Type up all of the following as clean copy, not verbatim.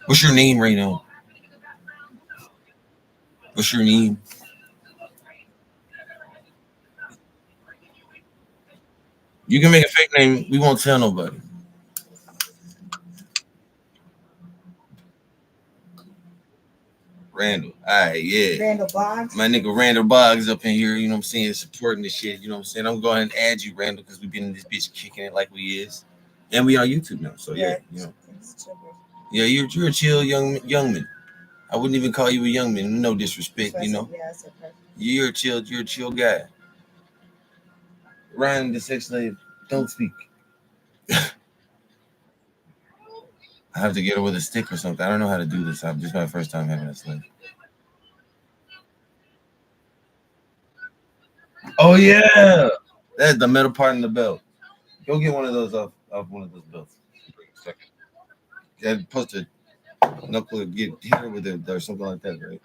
What's your name right now? What's your name? You can make a fake name. We won't tell nobody. Randall. All right, yeah. Randall Boggs. My nigga Randall Boggs up in here, you know what I'm saying, supporting the shit, you know what I'm saying? I'm going to go ahead and add you, Randall, because we've been in this bitch kicking it like we is. And we on YouTube now, so yeah, you know. Yeah, you're a chill young man. I wouldn't even call you a young man, no disrespect, you know. Yeah, that's okay. You're a chill guy. Ryan, the sex slave, don't speak. I have to get her with a stick or something. I don't know how to do this. I'm just my first time having a slave. Oh yeah, that's the middle part in the belt. Go get one of those off one of those belts. Second. Yeah, supposed to knuckle get hit her with it or something like that, right?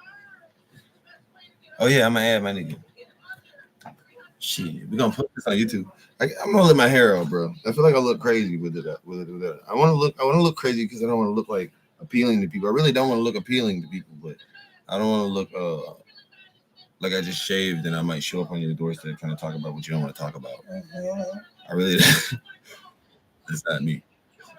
Oh yeah, I'm gonna add my nigga. Shit, we gonna put this on YouTube. I'm gonna let my hair out, bro. I feel like I look crazy with it. With it. I want to look crazy because I don't want to look like appealing to people. I really don't want to look appealing to people, but I don't want to look like I just shaved and I might show up on your doorstep trying to talk about what you don't want to talk about. I really, that's not me.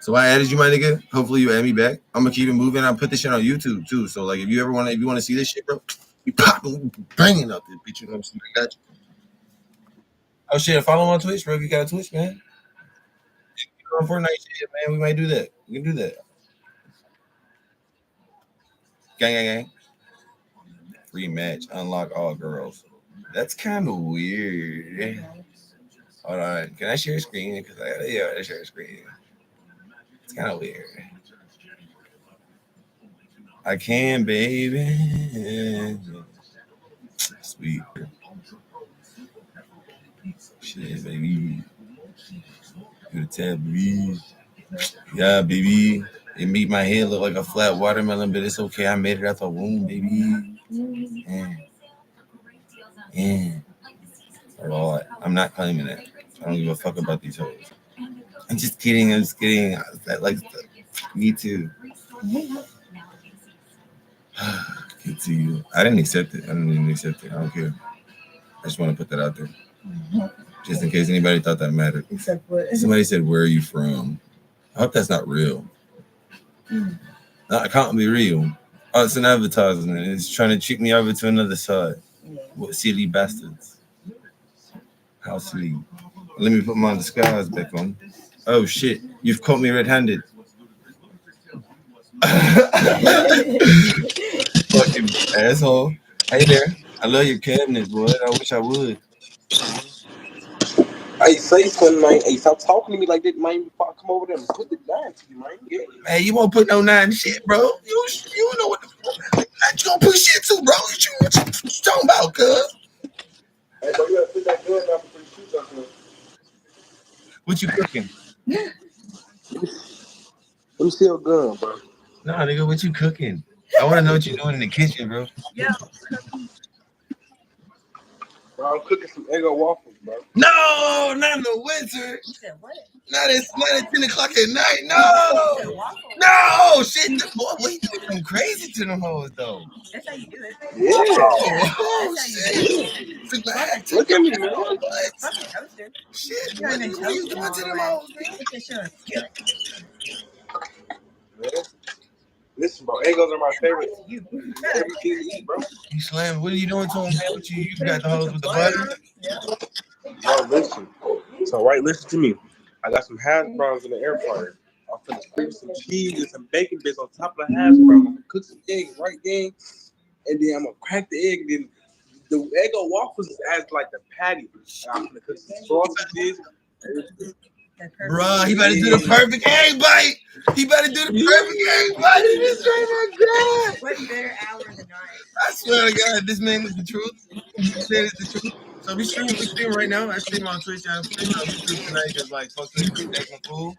So I added you, my nigga. Hopefully you add me back. I'm gonna keep it moving. I'll put this shit on YouTube too. So like, if you want to see this shit, bro, we popping, we banging up this bitch. You know what I'm saying? I got you. Oh shit, follow on Twitch, bro. If you got a Twitch, man. On Fortnite shit, man. We might do that. We can do that. Gang. Free match. Unlock all girls. That's kind of weird. Hold on. Can I share a screen? Because I share a screen. It's kind of weird. I can, baby. Sweet. Shit, baby. Good tell, baby. Yeah, baby. It made my head look like a flat watermelon, but it's okay. I made it out the womb, baby. Yeah. Lord, I'm not claiming that. I don't give a fuck about these hoes. I'm just kidding. Like, me too. Good to you. I didn't accept it. I didn't even accept it. I don't care. I just want to put that out there. Just in case anybody thought that mattered. Except what? Somebody said, "Where are you from?" I hope that's not real. No, it can't be real. Oh, it's an advertisement. It's trying to trick me over to another side. What silly bastards. How silly. Let me put my disguise back on. Oh shit, you've caught me red-handed. Fucking asshole. Hey there. I love your cabinets, boy. I wish I would. Hey, say something, man. Hey, stop talking to me like that, man. Before I come over there and put the line to you, man. Yeah. Man, you won't put no 9 shit, bro. You don't know what the fuck. You gonna put shit too, bro. What you talking about, cuz? Hey, bro, you gotta put that gun down before you shoot something. What you cooking? Let me see your gun, bro. Nah, nigga, what you cooking? I want to know what you're doing in the kitchen, bro. Yeah. Bro, I'm cooking some Eggo waffles, bro. No, not in the winter. You said what? Not at 10 o'clock at night. No. No, shit. Boy, what you doing something crazy to them hoes, though? That's how you do it. Yeah. Oh shit. Look at me, man. What? Fucking toaster. Shit, You're what in a are you toaster doing to them all hoes, the way. man? Look at your skillet. Man. Listen, bro, Eggos are my favorite. Everything to eat, bro. You slam. What are you doing to them, man? What you got the hoes with the butter? Bro, listen. So, right, listen to me. I got some hash browns in the air fryer. I'm finna sprinkle some cheese and some bacon bits on top of the hash brown. I'm gonna cook some eggs right then, and then I'm gonna crack the egg. And then the Eggo waffles is as like the patty. And I'm gonna cook some sausages. Bruh, he better do the perfect egg bite. He better do the perfect egg bite. This right, my God. What better hour than night? I swear to God, this man is the truth. He said it's the truth. So we stream right now. I stream on Twitch. I'm streaming on YouTube tonight because like fuck Twitch, acting fool.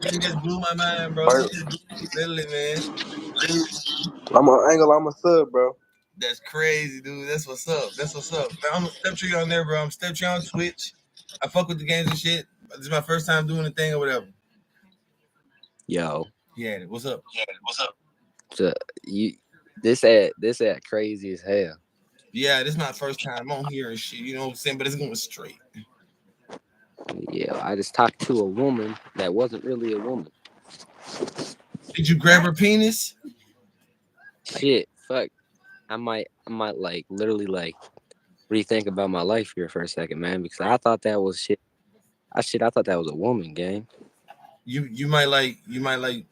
You just blew my mind, bro. You just blew me, literally, man. I'm an angle. I'm a sub, bro. That's crazy, dude. That's what's up. That's what's up. I'm a step tree on there, bro. I'm step tree on Twitch. I fuck with the games and shit. This is my first time doing the thing or whatever. Yo. Yeah, what's up? So this ad crazy as hell. Yeah, this is my first time on here and shit. You know what I'm saying? But it's going straight. Yeah, I just talked to a woman that wasn't really a woman. Did you grab her penis? Shit, fuck. I might like literally like rethink about my life here for a second, man, because I thought that was shit. I thought that was a woman, gang. You might like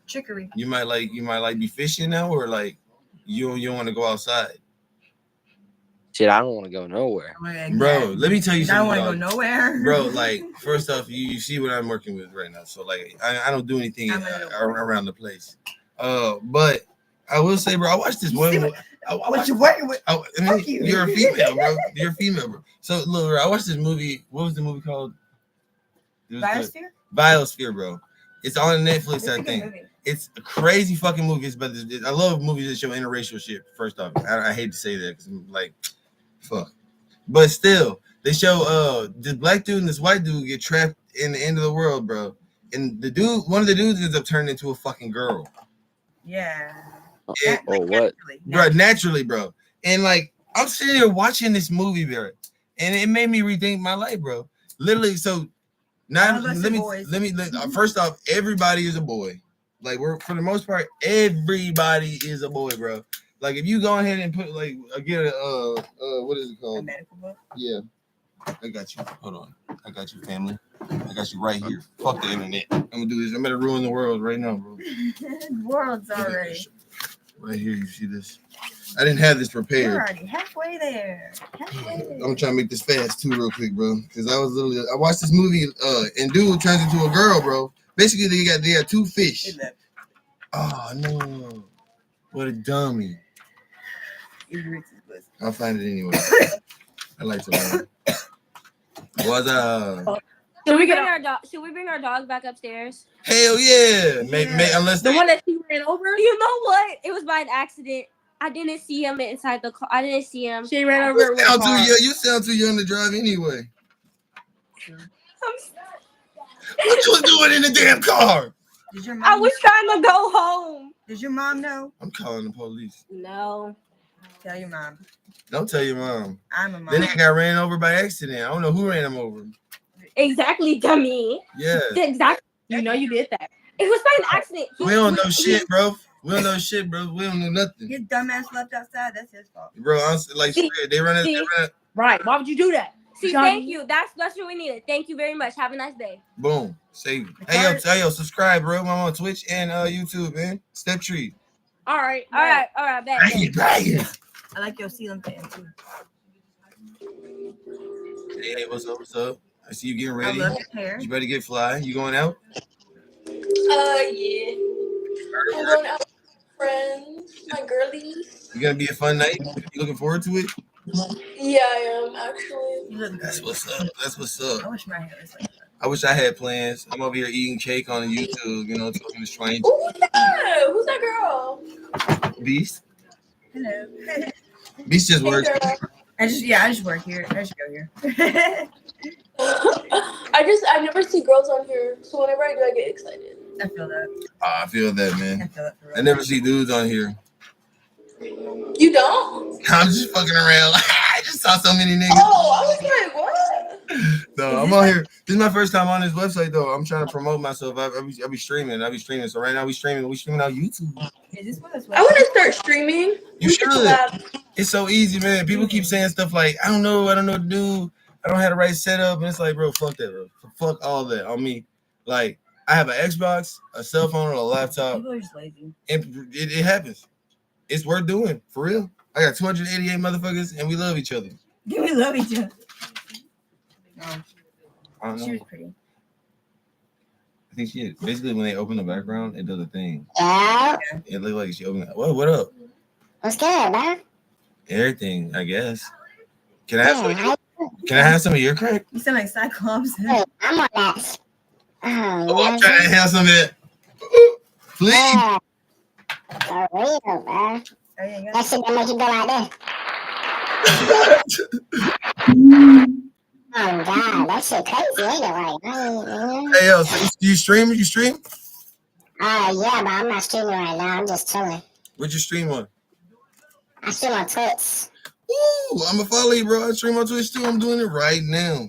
Trickery. you might like be fishing now, or like you don't want to go outside. Shit, I don't want to go nowhere. Bro, let me tell you I something. don't want to go nowhere. Bro, like, first off, you see what I'm working with right now. So, like, I don't do anything around the place. But I will say, bro, I watched this one. What you working with? I mean, you're a female, bro. You're a female, bro. So, look, bro, I watched this movie. What was the movie called? Biosphere? Biosphere, bro. It's on Netflix, It's a I good think. movie. It's a crazy fucking movie. But I love movies that show interracial shit, first off. I hate to say that because I'm like, fuck. But still, they show this black dude and this white dude get trapped in the end of the world, bro. And one of the dudes ends up turning into a fucking girl. Yeah. What? Bro, naturally, bro. And like, I'm sitting here watching this movie, bro, and it made me rethink my life, bro. Literally, so now let me first off, everybody is a boy. Like, we're for the most part, everybody is a boy, bro. Like, if you go ahead and put like get a what is it called? A medical book? Yeah. I got you. Hold on. I got you, family. I got you right here. Fuck the internet. I'm gonna do this. I'm gonna ruin the world right now, bro. World's already. Right here, you see this? I didn't have this prepared. You're already halfway there. I'm trying to make this fast too, real quick, bro. Because I watched this movie, and dude turns into a girl, bro. Basically, they got two fish. Oh no! What a dummy. I'll find it anyway. I like to learn. Should we bring our dog back upstairs? Hell yeah! Unless the one that she ran over. You know what? It was by an accident. I didn't see him inside the car. I didn't see him. She ran over. You sound too young to drive anyway. What you was doing in the damn car? I was trying to go home. Did your mom know? I'm calling the police. No. Tell your mom. Don't tell your mom. I'm a mom. Then they got ran over by accident. I don't know who ran him over. Exactly, dummy. Yeah. Exactly. You know you did that. It was by an accident. We don't know shit, bro. We don't know shit, bro. We don't know nothing. His dumbass left outside. That's his fault. Bro, I'm like, they run it. Right. Why would you do that? See, thank you. That's what we needed. Thank you very much. Have a nice day. Boom. Say, hey, yo, subscribe, bro. I'm on Twitch and YouTube, man. Step Tree. All right. Bet. I like your ceiling fan, too. Hey, what's up? I see you getting ready. I love your hair. You better get fly. You going out? Yeah. I'm going out with friends, my girlies. You gonna be a fun night? You looking forward to it? Yeah, I am actually. That's what's up. I wish my hair was like that. I wish I had plans. I'm over here eating cake on YouTube, talking to strangers. Oh, yeah. Who's that girl? Beast. Hello. Beast just works. I just work here. I just go here. I never see girls on here, so whenever I do, I get excited. I feel that. I feel that, man. I feel that for real. I never see dudes on here. You don't? I'm just fucking around. I just saw so many niggas. Oh, I was like, what? No, I'm on here. This is my first time on this website, though. I'm trying to promote myself. I be streaming. So right now we streaming on YouTube. Is this what it's I want to start streaming. You should. It's so easy, man. People keep saying stuff like, I don't know what to do. I don't have the right setup. And it's like, bro, fuck that, bro. Fuck all that on me. Like, I have an Xbox, a cell phone, or a laptop. People are just lazy. And it happens. It's worth doing, for real. I got 288 motherfuckers, and we love each other. We love each other. No. I don't know. She was pretty. I think she is. Basically, when they open the background, it does a thing. Yeah. It looks like she opened it. What up? What's good, man? Everything, I guess. Can I have some of your crack? You sound like Cyclops. Hey, I'm on that. I'm trying to have some of that. Please. Yeah. For real, man. Oh, yeah, That shit that make you go like that. Oh, God. That shit crazy, ain't it? Like, Hey, yo, so you stream? yeah, but I'm not streaming right now. I'm just chilling. What you stream on? I stream on Twitch. Ooh, I'm gonna follow you, bro. I stream on Twitch too. I'm doing it right now.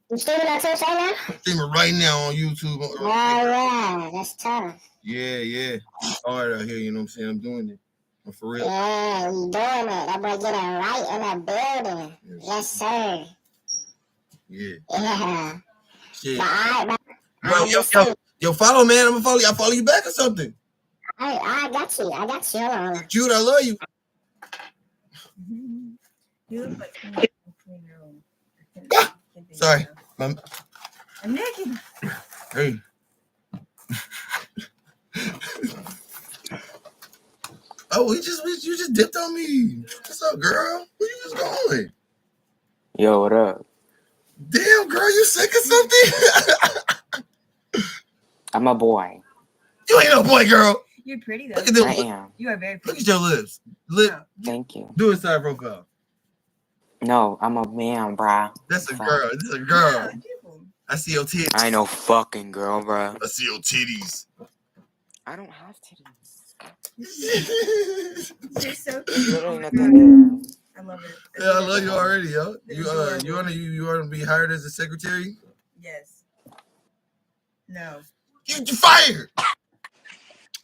You streaming on Twitch right now? I'm streaming right now on YouTube. Oh, yeah. That's tough. Yeah. All right out here, you know what I'm saying? I'm doing it. I'm for real. Yeah, you doing it. That boy getting right in that building. Yes, sir. Yeah. Yeah. Shit. Bro, Yo, follow, man. I'm gonna follow you. I'll follow you back or something. I got you. Hold on. Jude, I love you. You look like Sorry. I'm naked. Hey. Oh, you just dipped on me. What's up, girl? Where you just going? Yo, what up? Damn, girl, you sick or something? I'm a boy. You ain't no boy, girl. You're pretty though. Look at them. I am. You are very Look pretty. at your lips. Thank you. Do a side profile. No, I'm a man, bruh. That's a girl. This is a girl. I see your titties. I ain't no fucking girl, bruh. I see your titties. I don't have titties. You're so Literally cute. nothing there. I love it. Yeah, I love you already, yo. You want to be hired as a secretary? Yes. No. You fired.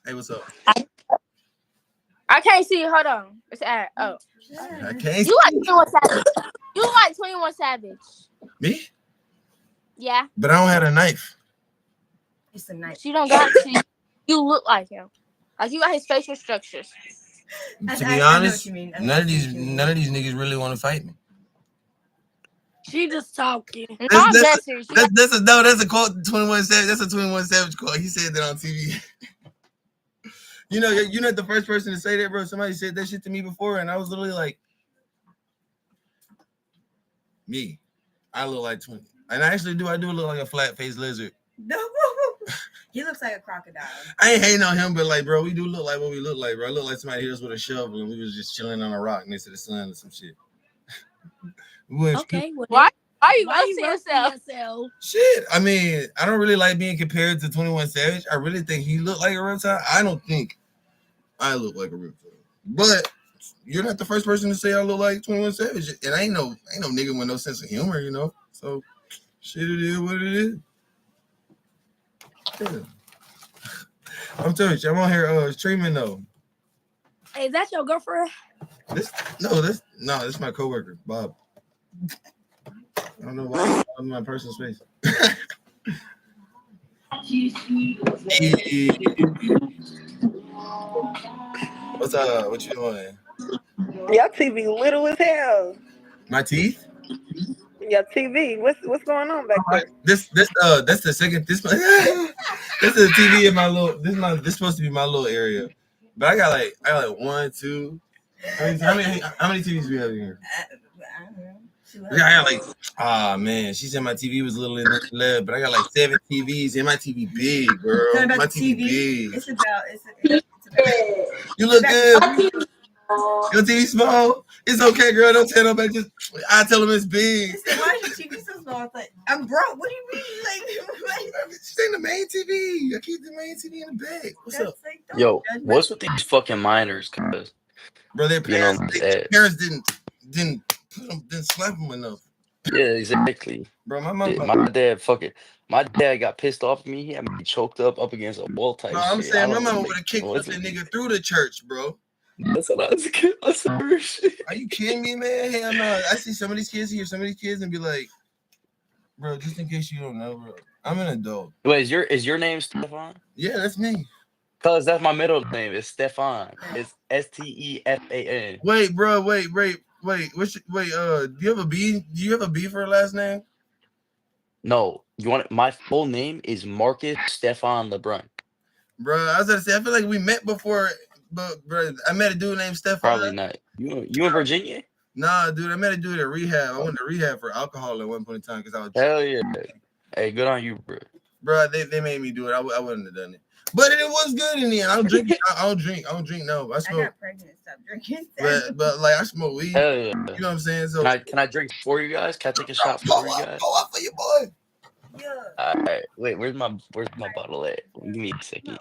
Hey, what's up? I can't see. Hold on. It's at. Oh. I can't. You like 21 Savage. You like 21 Savage. Me? Yeah. But I don't have a knife. It's a knife. You don't got to. You look like him. Like you got his facial structures. To be honest, none of these niggas really want to fight me. She just talking. That's a quote. 21 Savage. That's a 21 Savage quote. He said that on TV. You're not the first person to say that, bro. Somebody said that shit to me before, and I was literally like, me. I look like 20. And I do look like a flat-faced lizard. No. He looks like a crocodile. I ain't hating on him, but like, bro, we do look like what we look like, bro. I look like somebody hit us with a shovel and we was just chilling on a rock next to the sun or some shit. Okay. Why are you roasting yourself? Shit. I mean, I don't really like being compared to 21 Savage. I really think he looked like a reptile. I don't think I look like a reptile. But you're not the first person to say I look like 21 Savage. And I ain't no nigga with no sense of humor, you know? So shit, it is what it is. Yeah. I'm telling you, I'm on here streaming though. Hey, is that your girlfriend? This is my coworker, Bob. I don't know why I'm in my personal space. What's up? What you doing? Your TV little as hell. My teeth? Your TV. What's going on back there? That's the second this is the TV in my little this supposed to be my little area. But I got like 1, 2. How many TVs do we have in here? I don't know. I got like, man, she said my TV was a little in the left, but I got like 7 TVs and my TV big, girl. My TV big. It's about. You look good. Your TV small. It's okay, girl. Don't tell nobody. I tell them it's big. Why is your TV so small? It's like, I'm broke. What do you mean? Like this ain't the main TV. I keep the main TV in the bag. What's up? Like, yo, what's with these fucking minors? Cause bro, their parents, parents didn't slap them enough. Yeah, exactly. Bro, my dad got pissed off at me. He had me choked up against a wall type. No, I'm shit. saying my mama would have kicked that nigga through the church, bro. That's what I was kidding. Are you kidding me, man? Hell no. I see some of these kids here, some of these kids, and be like, bro, just in case you don't know, bro, I'm an adult. Wait, is your name Stefan? Yeah, that's me. Cause that's my middle name. It's Stefan. It's Stefan. Wait, bro, wait. Do you have a B? Do you have a B for a last name? No, my full name is Marcus Stefan LeBrun. Bro, I was gonna say I feel like we met before, but bro, I met a dude named Stefan. Probably not. You in Virginia? Nah, dude, I met a dude at rehab. I went to rehab for alcohol at one point in time because I was. Hell yeah. Hey, good on you, bro. Bro, they made me do it. I wouldn't have done it. But it was good in the end. I don't drink. I don't drink. No, I smoke. I got pregnant. Stop drinking. But like I smoke weed. Hell yeah. You know what I'm saying? So can I drink for you guys? Can I take a shot for you guys? Go up for your boy. Yeah. All right. Wait, where's my bottle at? Give me a second.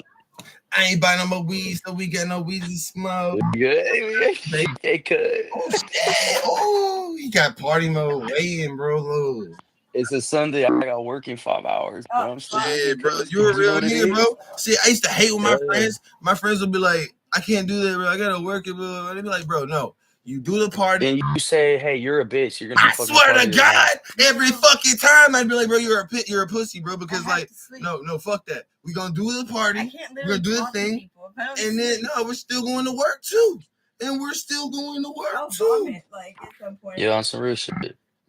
I ain't buying no more weed, so we got no weed to smoke. Good. Hey, cuz. Oh shit! Oh, he got party mode waiting, bro. Look. It's a Sunday. I got work in 5 hours, but I'm still Shit, moving, bro. cuz. You a You know real what it nigga, bro. is? See, I used to hate with my Yeah. friends. My friends would be like, I can't do that, bro. I gotta work it, bro. They'd be like, bro, no. You do the party. And you say, hey, you're a bitch. You're gonna I fucking swear to party or God, not? every fucking time I'd be like, bro, you're a pussy, bro. Because like, no, fuck that. We gonna do the party. We're gonna do the thing, and then no, we're still going to work too, and we're still going to work too. Like at some point. Yeah, on some real shit.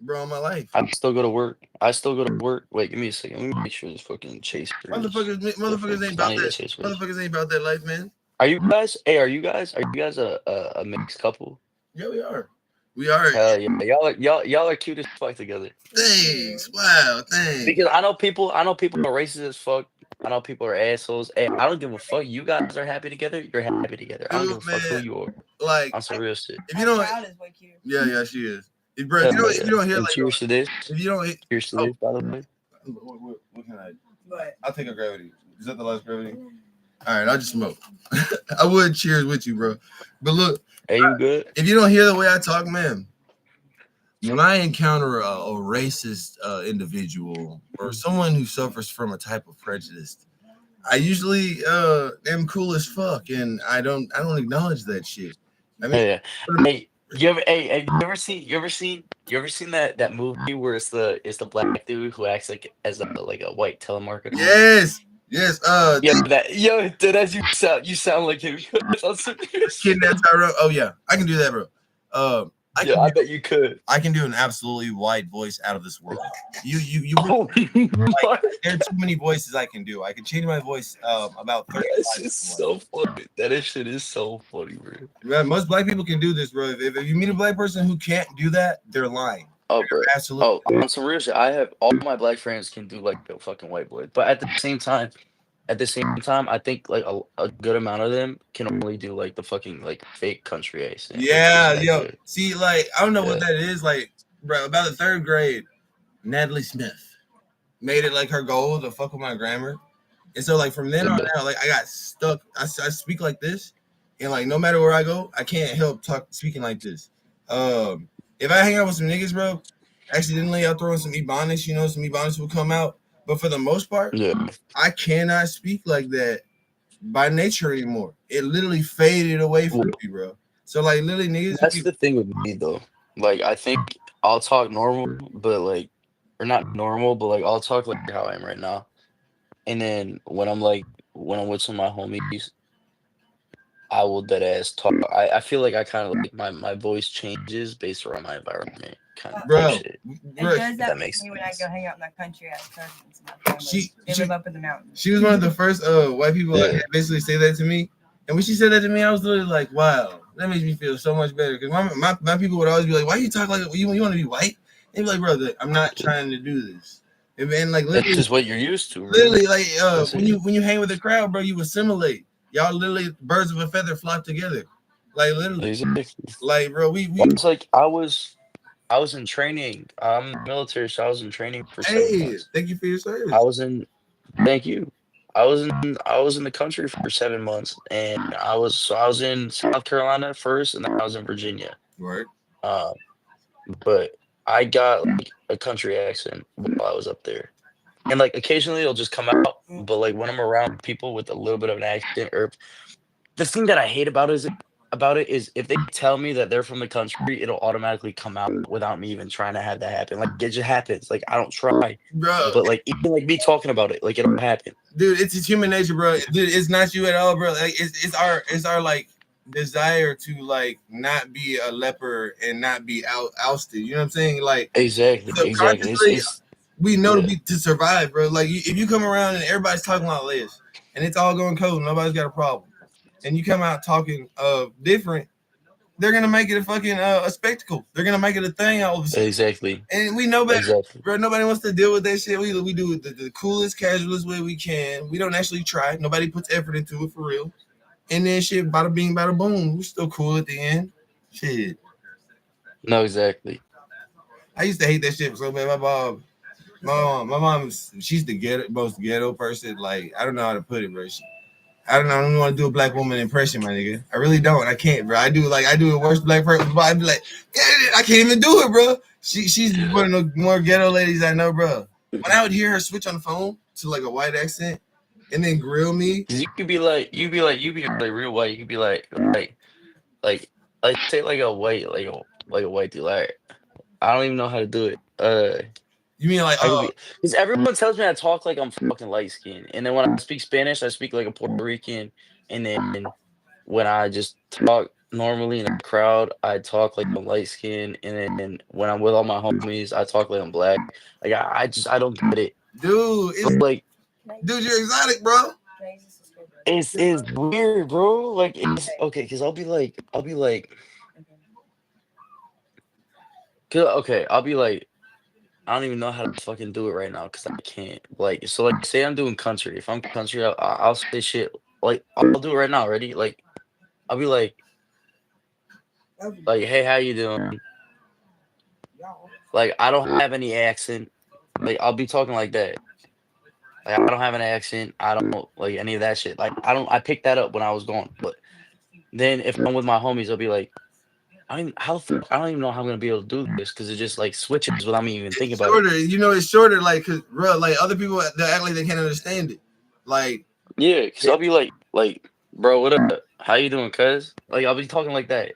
Bro, in my life, I still go to work. I still go to work. Wait, give me a second. Let me make sure this fucking chaser is motherfuckers ain't I about need that. a chaser. Motherfuckers ain't about that life, man. Are you guys? Hey, are you guys a mixed couple? Yeah, we are. We are. Hell yeah, y'all are cute as fuck together. Thanks. Wow. Thanks. Because I know people are racist as fuck. I know people are assholes. Hey, I don't give a fuck. You guys are happy together. You're happy together. I don't give a Dude, fuck who man. you are. Like, On some real shit. if you don't, is way cute. yeah, she is. Bro, Hell if yeah. you don't hear And like, cheers to this. if you don't, Cheers to this, by the way. what can I? But I'll take a gravity. Is that the last gravity? All right, I'll just smoke. I would cheers with you, bro. But look, Hey, you good? if you don't hear the way I talk, man, when I encounter a racist individual or someone who suffers from a type of prejudice, I usually am cool as fuck, and I don't acknowledge that shit. I mean, Hey, hey, have you ever seen that movie where it's the black dude who acts like as a white telemarketer? yes. Yeah, dude, as you sound like him. On some real shit. Kidnap Tyrone. Oh yeah, I can do that, bro. Yeah, I bet you could. I can do an absolutely white voice out of this world. You Oh my, there are too many voices I can do. I can change my voice about 30 that times. shit's so funny. That shit is so funny, bro. Man, most black people can do this, bro. If you meet a black person who can't do that, they're lying. Oh, bro. Absolutely. Oh, on some real shit, I have all my black friends can do like a fucking white boy, but at the same time, I think like a good amount of them can only do like the fucking like fake country accent. Which Yeah, isn't that yo. good. See, like, I don't know what Yeah. that is. Like, bro, about the third grade, Natalie Smith made it like her goal to fuck with my grammar. And so, like, from then on Yeah. out, like, I got stuck. I speak like this. And, like, no matter where I go, I can't help speaking like this. If I hang out with some niggas, bro, accidentally I'll throw in some Ebonics, some Ebonics will come out. But for the most part, Yeah. I cannot speak like that by nature anymore. It literally faded away from me, bro. So like literally niggas. That's the thing with me though. Like I think I'll talk normal, but like or not normal, but like I'll talk like how I am right now. And then when I'm with some of my homies, I will dead ass talk. I feel like I kind of like my voice changes based around my environment, kind of type Bro, shit. it does That that makes me when I sense. go hang out in the country. I have cousins and my family. They live up in the mountains. She was one of the first white people Yeah. that basically say that to me. And when she said that to me, I was literally like, wow, that makes me feel so much better. Because my people would always be like, why you talk like you want to be white? And be like, brother, I'm not trying to do this. And like That's literally, just what you're used to, right? literally like That's when it. you hang with the crowd, bro, you assimilate. Y'all literally birds of a feather flock together. Like literally. Exactly. Like, bro, we Well, it's like I was in training. I'm military, so I was in training for 7 hey, months. thank you for your service. I was in Thank you. I was in the country for 7 months, and I was in South Carolina first, and then I was in Virginia. Right. Um, but I got like a country accent while I was up there, and like occasionally it'll just come out. But like when I'm around people with a little bit of an accent, or the thing that I hate about it is if they tell me that they're from the country, it'll automatically come out without me even trying to have that happen. Like it just happens. Like I don't try, Bro, but like even like me talking about it, like it'll happen. dude, it's human nature, bro. Dude, it's not you at all, bro. Like it's our like desire to like not be a leper and not be ousted. You know what I'm saying? Like Exactly. subconsciously, It's we know yeah. to survive, bro. Like if you come around and everybody's talking like this, and it's all going cold, nobody's got a problem, and you come out talking different, they're gonna make it a fucking a spectacle. They're gonna make it a thing all of a sudden. Exactly. And we know better, Exactly. bro. Nobody wants to deal with that shit. We do it the coolest, casualest way we can. We don't actually try. Nobody puts effort into it for real. And then shit, bada bing, bada boom. We're still cool at the end. Shit. No, exactly. I used to hate that shit so bad. My mom, she's the most ghetto person. Like I don't know how to put it, bro. I don't know. I don't want to do a black woman impression, my nigga. I really don't. I can't, bro. I do the worst black person. But I'd be like, yeah, I can't even do it, bro. She's one of the more ghetto ladies I know, bro. When I would hear her switch on the phone to like a white accent and then grill me, 'Cause you be like real white. You could be like, say like a white dude. Like, I don't even know how to do it. you mean like, I could be because everyone tells me I talk like I'm fucking light skinned, and then when I speak Spanish, I speak like a Puerto Rican, and then when I just talk normally in a crowd, I talk like I'm light skinned, and then when I'm with all my homies, I talk like I'm black. Like I don't get it. dude, But like dude, you're exotic, bro. it's weird, bro. Like it's okay, because I'll be like. I don't even know how to fucking do it right now because I can't. Like, so, like, say I'm doing country. If I'm country, I'll say shit. Like, I'll do it right now. Ready? Like, I'll be like, hey, how you doing? Like, I don't have any accent. Like, I'll be talking like that. Like, I don't have an accent. I don't like any of that shit. Like, I don't. I picked that up when I was gone. But then if I'm with my homies, I'll be like, I don't even know how I'm gonna be able to do this because it just like switches without me even thinking It's about it. shorter. You know, it's shorter. Like, cause bro, like other people, they act like they can't understand it. Like, Yeah, because I'll be like, bro, what up? How you doing, cuz? Like, I'll be talking like that.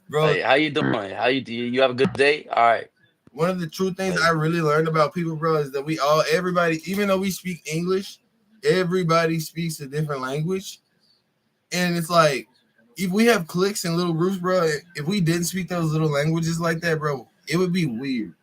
bro, Like, how you doing? How you have a good day? All right. one of the true things I Like, really learned about people, bro, is that everybody, even though we speak English, everybody speaks a different language. And it's like, if we have cliques and little groups, bro, if we didn't speak those little languages like that, bro, it would be weird.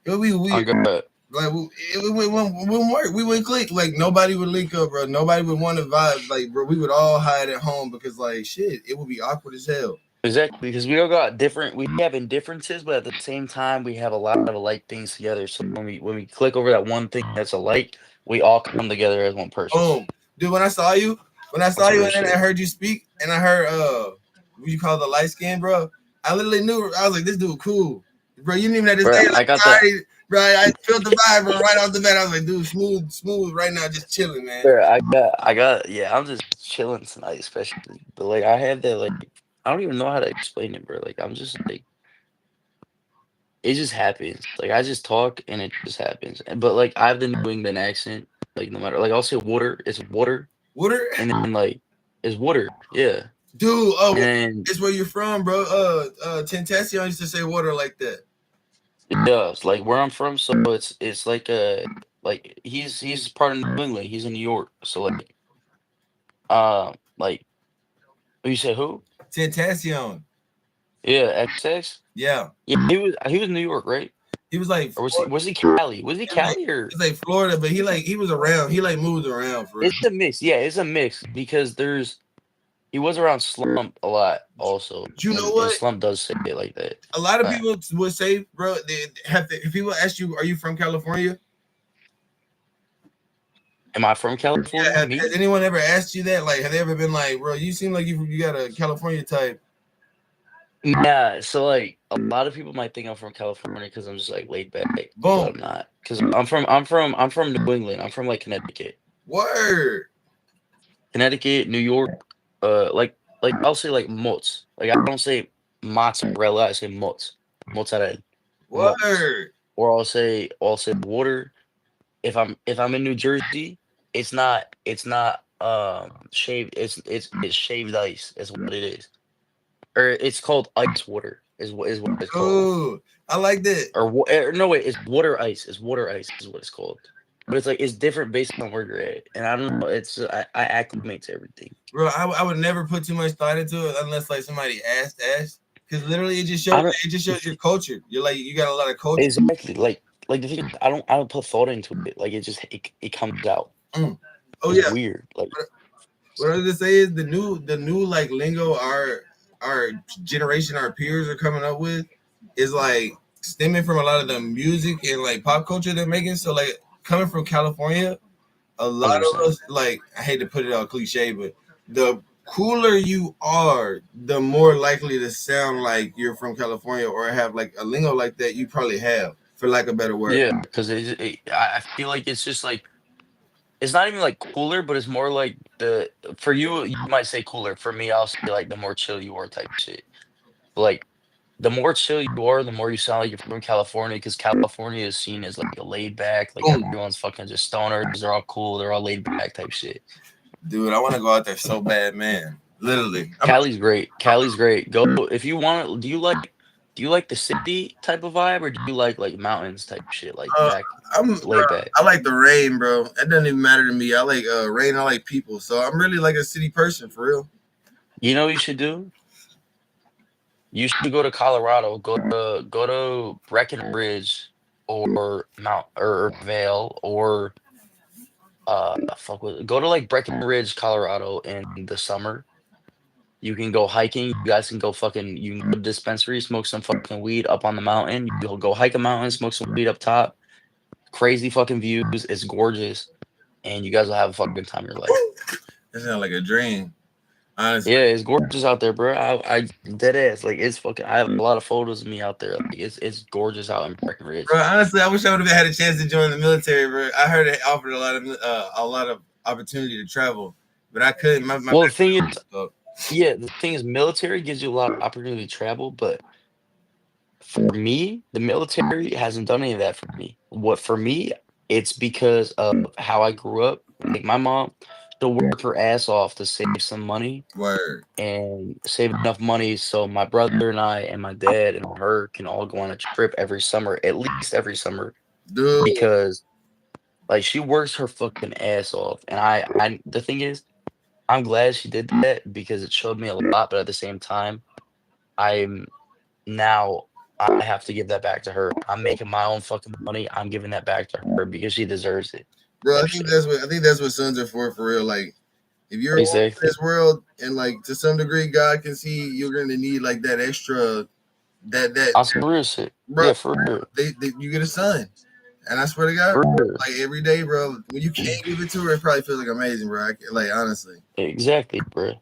It would be I'm weird. good. Like, it wouldn't work. We wouldn't click. Like, nobody would link up, bro. Nobody would want to vibe. Like, bro, we would all hide at home because, like, shit, it would be awkward as hell. Exactly, because we all got different. We have differences, but at the same time, we have a lot of alike things together. So when we click over that one thing that's alike, we all come together as one person. Boom, dude. When I saw That's you, real and then I shit, heard you speak, and I heard what you call the light skin, bro. I literally knew. I was like, this dude cool, bro. You didn't even have to bro. say it. Like, I got that. bro. I felt the vibe, bro, right off the bat. I was like, dude, smooth, right now, just chilling, man. Bro, I got. Yeah, I'm just chilling tonight, especially. But like, I have that. Like, I don't even know how to explain it, bro. Like, I'm just like. It just happens. Like I just talk and it just happens. But like I have the New England accent. Like no matter like I'll say water, it's water. Water, And then like it's water. Yeah. dude. And then It's where you're from, bro. Tentacion used to say water like that. yeah, it's like where I'm from, so it's like he's part of New England. He's in New York. So like you said who? Tentacion. Yeah, XX? Yeah, Yeah, he was in New York, right? he was like, Or was he Cali? Was he Cali or it's like Florida, but he was around. He like moved around for real. it's a mix. Yeah, it's a mix because he was around Slump a lot also, You know and what? Slump does say it like that. A lot of Right. people would say, bro, they have to, if people ask you, are you from California? Am I from Yeah, California? has Me? anyone ever asked you that? Like, have they ever been like, bro, you seem like you got a California type? Yeah. So like a lot of people might think I'm from California because I'm just like laid back, but Boom. I'm not. Because I'm from New England. I'm from like Connecticut, Word. New York. Like I'll say like mozz. Like I don't say mozzarella. I say mozz, mozzarella, mozz. Word. Or I'll say water. If I'm in New Jersey, it's not shaved. It's shaved ice. Is what it is. Or it's called ice water. Is what it's called. Ooh, I like that. No wait, it's water ice. It's water ice is what it's called. But it's like it's different based on where you're at, and I don't know. I acclimate to everything. Bro, I would never put too much thought into it unless like somebody asked. Because literally I don't it just shows your culture. You're like you got a lot of culture. exactly like the thing is, I don't put thought into it. Like it comes out. Mm. Oh It's yeah. weird. Like What I was gonna say is the new like lingo our generation, our peers are coming up with is like stemming from a lot of the music and like pop culture they're making. So like coming from California, a lot of 100%. us like I hate to put it all cliche, but the cooler you are, the more likely to sound like you're from California or have like a lingo like that you probably have, for lack of a better word. Yeah, because I feel like it's just like it's not even like cooler, but it's more like for you, you might say cooler. For me, I'll say like the more chill you are type shit. But, like the more chill you are, the more you sound like you're from California, because California is seen as like a laid back, like Boom. everyone's fucking just stoners. They're all cool. They're all laid back type shit. Dude, I want to go out there so bad, man. Literally. Cali's great. Cali's great. Go if you want. Do you like the city type of vibe, or do you like mountains type shit, like Uh, back bro, laid back? I like the rain, bro. It doesn't even matter to me. I like rain. I like people. So I'm really like a city person for real. You know what you should do? You should go to Colorado. Go to Breckenridge or Mount or Vale or go to like Breckenridge, Colorado in the summer. You can go hiking. You guys can go fucking. You can go to the dispensary, smoke some fucking weed up on the mountain. You'll go hike a mountain, smoke some weed up top. Crazy fucking views. It's gorgeous, and you guys will have a fucking time of your life. That sounds like a dream. Honestly. Yeah, it's gorgeous out there, bro. I dead ass like it's fucking. I have a lot of photos of me out there. Like it's gorgeous out in Breckenridge. Bro, honestly, I wish I would have had a chance to join the military, bro. I heard it offered a lot of opportunity to travel, but I couldn't. My Well, the thing is, yeah, the thing is, military gives you a lot of opportunity to travel, but for me, the military hasn't done any of that for me. What for me, it's because of how I grew up. Like my mom, she'll work her ass off to save some money Word. and save enough money so my brother and I and my dad and her can all go on a trip every summer, at least every summer, Dude. because like she works her fucking ass off. And I the thing is, I'm glad she did that because it showed me a lot, but at the same time, I'm now I have to give that back to her. I'm making my own fucking money. I'm giving that back to her because she deserves it. Bro, I Type think shit. that's what sons are for real. Like, if you're in Exactly. this world and like to some degree, God can see you're gonna need like that extra that On some real shit. bro. Yeah, for real. You get a son, and I swear to God, For real. like every day, bro. When you can't give it to her, it probably feels like amazing, bro. Like honestly, Exactly, bro.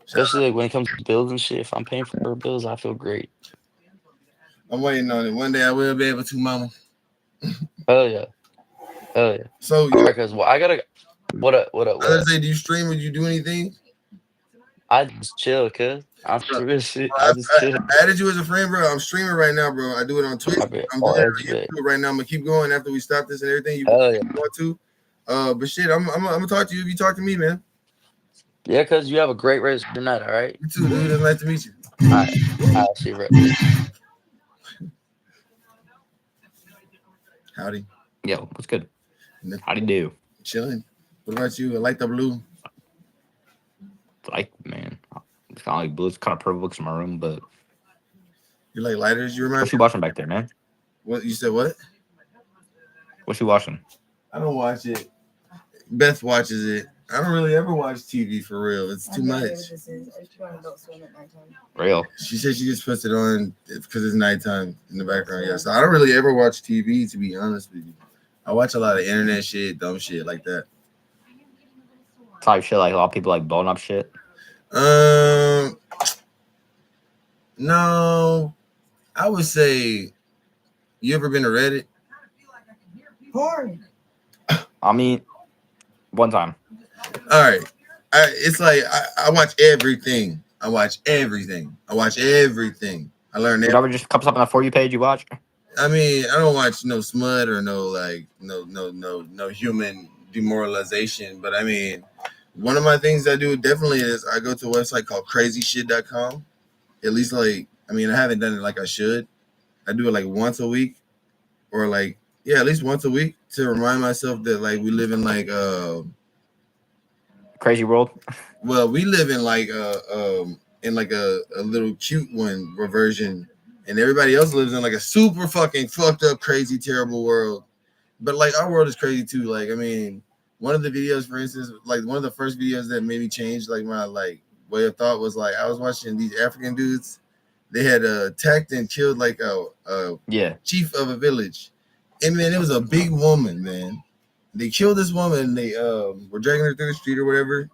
Especially like when it comes to bills and shit. If I'm paying for her bills, I feel great. I'm waiting on it. One day I will be able to, mama. Hell yeah. Hell yeah. So, Because I gotta. What up? I was gonna say, do you stream? Would you do anything? I just chill, cuz. I'm some real shit. I, I just chill. I added you as a friend, bro. I'm streaming right now, bro. I do it on Twitch. I'm doing it on YouTube right now. I'm gonna keep going after we stop this and everything. You want to? But shit, I'm gonna talk to you if you talk to me, man. Yeah, cuz you have a great rest of your night, all right? You too, dude. It's nice to meet you. All right. I'll see you right. Howdy. Yo, what's good? How'd you do? Chilling. What about you? I like the blue. Like, man, it's kind of like blue. It's kind of purple looks in my room, but you like lighters? You remind What's you watching back there, man? What you said? What? What's you watching? I don't watch it. Beth watches it. I don't really ever watch TV for real. It's too much. Real. She said she just puts it on because it's nighttime in the background. Yeah, so I don't really ever watch TV, to be honest with you. I watch a lot of internet shit, dumb shit like that. Type shit like a lot of people like blowing up shit. No, I would say, you ever been to Reddit? Porn. I mean, one time. All right. It's like I watch everything. I watch everything. I learn Whatever just comes up on the For You page you watch. I mean, I don't watch no smut or no human demoralization. But I mean, one of my things I do definitely is I go to a website called crazyshit.com. At least I haven't done it like I should. I do it like once a week or at least once a week to remind myself that we live in crazy world. Well, we live in a little cute one version, and everybody else lives in a super fucking fucked up, crazy, terrible world. But our world is crazy too. One of the videos, for instance, one of the first videos that made me change my way of thought was I was watching these African dudes. They had attacked and killed a chief of a village, and man, it was a big woman, man. They killed this woman. They were dragging her through the street or whatever,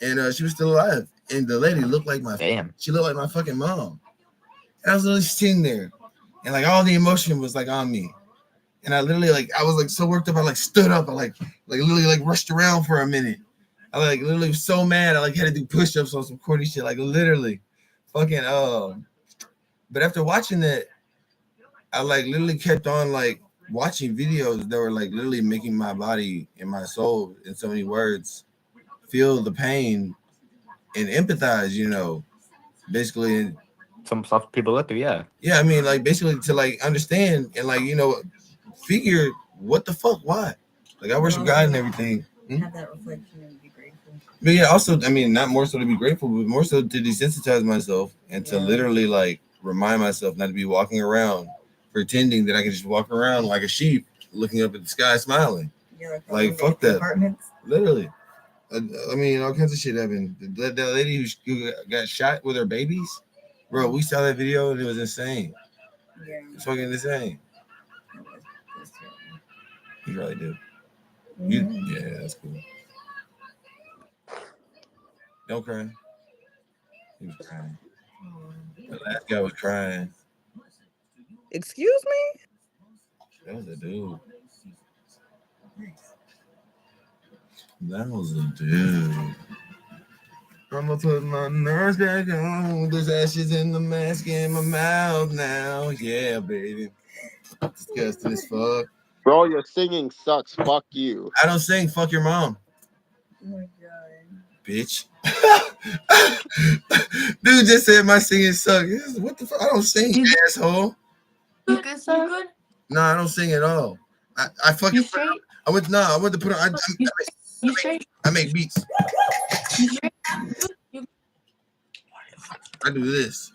and she was still alive. And the lady looked like she looked like my fucking mom. And I was literally sitting there, and all the emotion was on me. And I literally like I was like so worked up. I like stood up. I like literally like rushed around for a minute. I like literally was so mad. I like had to do push-ups on some corny shit. Like literally, fucking But after watching that, I like literally kept on like watching videos that were like literally making my body and my soul in so many words feel the pain and empathize. You know, basically. And Some stuff people look through, yeah. yeah, I mean, like basically to like understand and like figure what the fuck, why? Like I worship God and everything. Have that reflection and be grateful. But yeah, also, I mean, not more so to be grateful, but more so to desensitize myself and to literally like remind myself not to be walking around pretending that I can just walk around like a sheep, looking up at the sky, smiling. Yeah, Like fuck that. Literally, I mean, all kinds of shit happened. That lady who got shot with her babies, bro. We saw that video and it was insane. Yeah, it's fucking insane. that's terrible. You really do. Yeah, that's cool. Don't cry. He was crying. The last guy was crying. Excuse me? That was a dude. That was a dude. I'm gonna put my nurse back on. There's ashes in the mask in my mouth now. Yeah, baby. Disgusting as fuck. Bro, your singing sucks. Fuck you. I don't sing. Fuck your mom. Oh my god. Bitch. Dude just said my singing sucks. What the fuck? I don't sing, asshole. You good, sir? You good? No, I don't sing at all. I fucking. You straight? I went to put on. You straight? I make beats. You straight? I do this.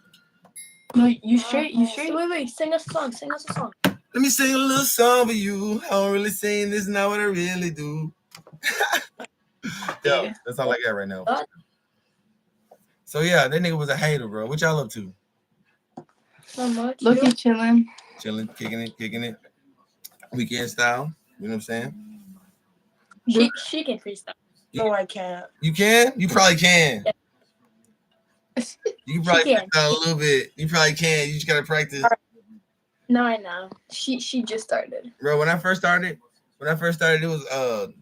No, you straight? You straight? Wait, sing us a song. Sing us a song. Let me sing a little song for you. I don't really sing this, not what I really do. Yeah, that's all I got right now. So yeah, that nigga was a hater, bro. What y'all up to? So much. Look at chilling. Chilling, kicking it. Weekend style. You know what I'm saying? She can freestyle. No, I can't. You can? You probably can. You probably can. freestyle a little bit. You probably can. You just gotta practice. No, I know. She just started. Bro, when I first started, it was